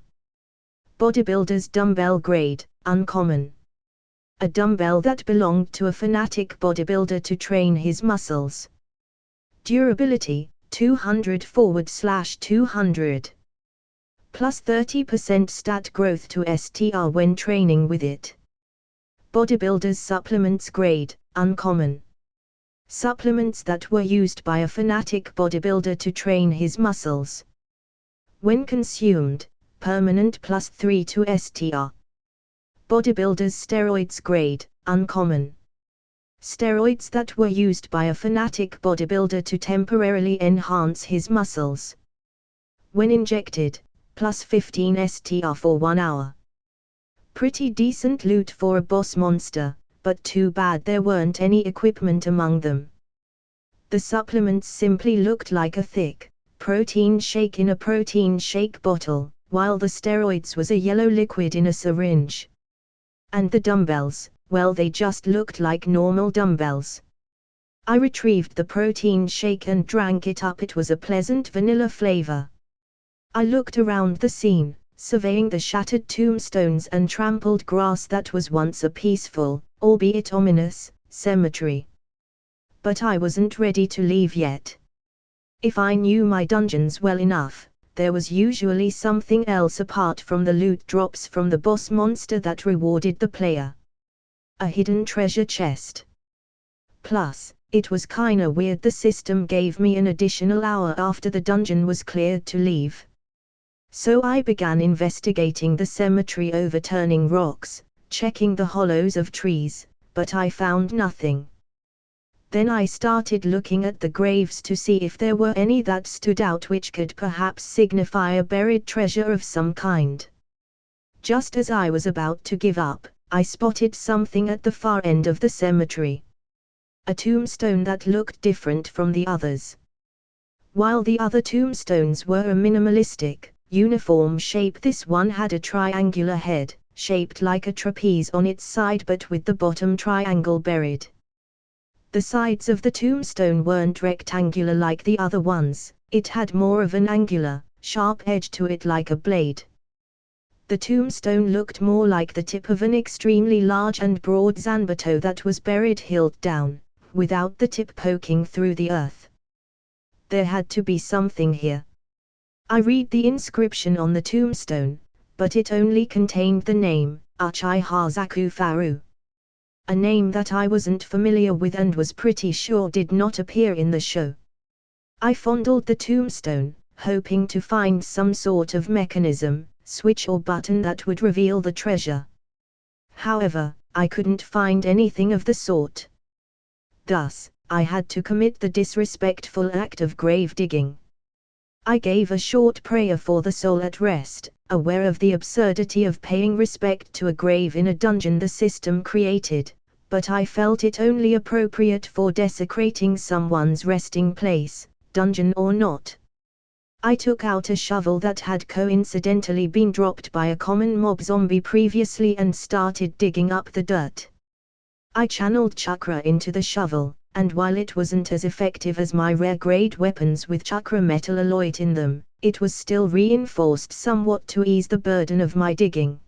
Bodybuilder's dumbbell grade, uncommon. A dumbbell that belonged to a fanatic bodybuilder to train his muscles. Durability, 200/200. Plus 30% stat growth to STR when training with it. Bodybuilder's supplements grade, uncommon. Supplements that were used by a fanatic bodybuilder to train his muscles. When consumed, permanent plus 3 to STR. Bodybuilder's steroids grade, uncommon. Steroids that were used by a fanatic bodybuilder to temporarily enhance his muscles. When injected, plus 15 STR for 1 hour. Pretty decent loot for a boss monster, but too bad there weren't any equipment among them. The supplements simply looked like a thick protein shake in a protein shake bottle, while the steroids was a yellow liquid in a syringe. And the dumbbells, well, they just looked like normal dumbbells. I retrieved the protein shake and drank it up. It was a pleasant vanilla flavor. I looked around the scene, surveying the shattered tombstones and trampled grass that was once a peaceful, albeit ominous, cemetery. But I wasn't ready to leave yet. If I knew my dungeons well enough, there was usually something else apart from the loot drops from the boss monster that rewarded the player. A hidden treasure chest. Plus, it was kinda weird the system gave me an additional hour after the dungeon was cleared to leave. So I began investigating the cemetery, overturning rocks, checking the hollows of trees, but I found nothing. Then I started looking at the graves to see if there were any that stood out which could perhaps signify a buried treasure of some kind. Just as I was about to give up, I spotted something at the far end of the cemetery. A tombstone that looked different from the others. While the other tombstones were a minimalistic, uniform shape, this one had a triangular head, shaped like a trapeze on its side but with the bottom triangle buried. The sides of the tombstone weren't rectangular like the other ones, it had more of an angular, sharp edge to it like a blade. The tombstone looked more like the tip of an extremely large and broad zanbato that was buried hilt down, without the tip poking through the earth. There had to be something here. I read the inscription on the tombstone, but it only contained the name, Uchiha Zaku Faru. A name that I wasn't familiar with and was pretty sure did not appear in the show. I fondled the tombstone, hoping to find some sort of mechanism, switch or button that would reveal the treasure. However, I couldn't find anything of the sort. Thus, I had to commit the disrespectful act of grave digging. I gave a short prayer for the soul at rest, aware of the absurdity of paying respect to a grave in a dungeon the system created, but I felt it only appropriate for desecrating someone's resting place, dungeon or not. I took out a shovel that had coincidentally been dropped by a common mob zombie previously and started digging up the dirt. I channeled chakra into the shovel, and while it wasn't as effective as my rare-grade weapons with chakra metal alloyed in them, it was still reinforced somewhat to ease the burden of my digging.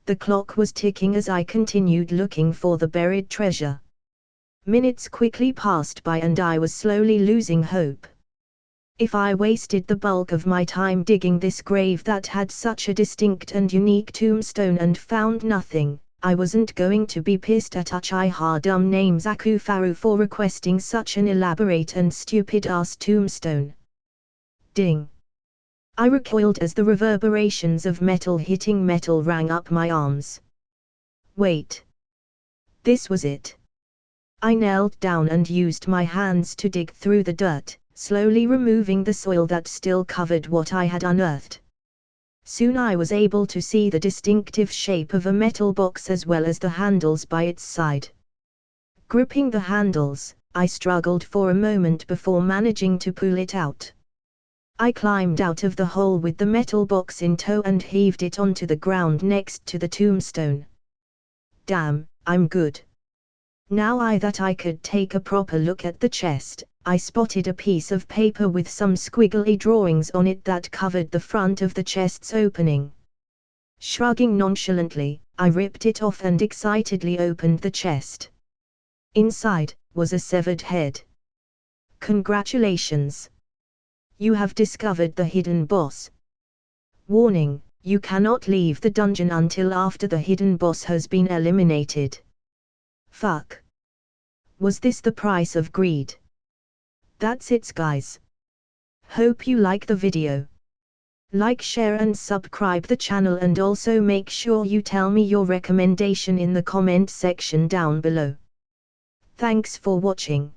The clock was ticking as I continued looking for the buried treasure. Minutes quickly passed by and I was slowly losing hope. If I wasted the bulk of my time digging this grave that had such a distinct and unique tombstone and found nothing, I wasn't going to be pissed at dumb name Zakufaru for requesting such an elaborate and stupid-ass tombstone. Ding! I recoiled as the reverberations of metal hitting metal rang up my arms. Wait. This was it. I knelt down and used my hands to dig through the dirt, slowly removing the soil that still covered what I had unearthed. Soon I was able to see the distinctive shape of a metal box as well as the handles by its side. Gripping the handles, I struggled for a moment before managing to pull it out. I climbed out of the hole with the metal box in tow and heaved it onto the ground next to the tombstone. Damn, I'm good. Now that I could take a proper look at the chest, I spotted a piece of paper with some squiggly drawings on it that covered the front of the chest's opening. Shrugging nonchalantly, I ripped it off and excitedly opened the chest. Inside was a severed head. Congratulations! You have discovered the hidden boss. Warning, you cannot leave the dungeon until after the hidden boss has been eliminated. Fuck. Was this the price of greed? That's it, guys. Hope you like the video. Like, share and subscribe the channel, and also make sure you tell me your recommendation in the comment section down below. Thanks for watching.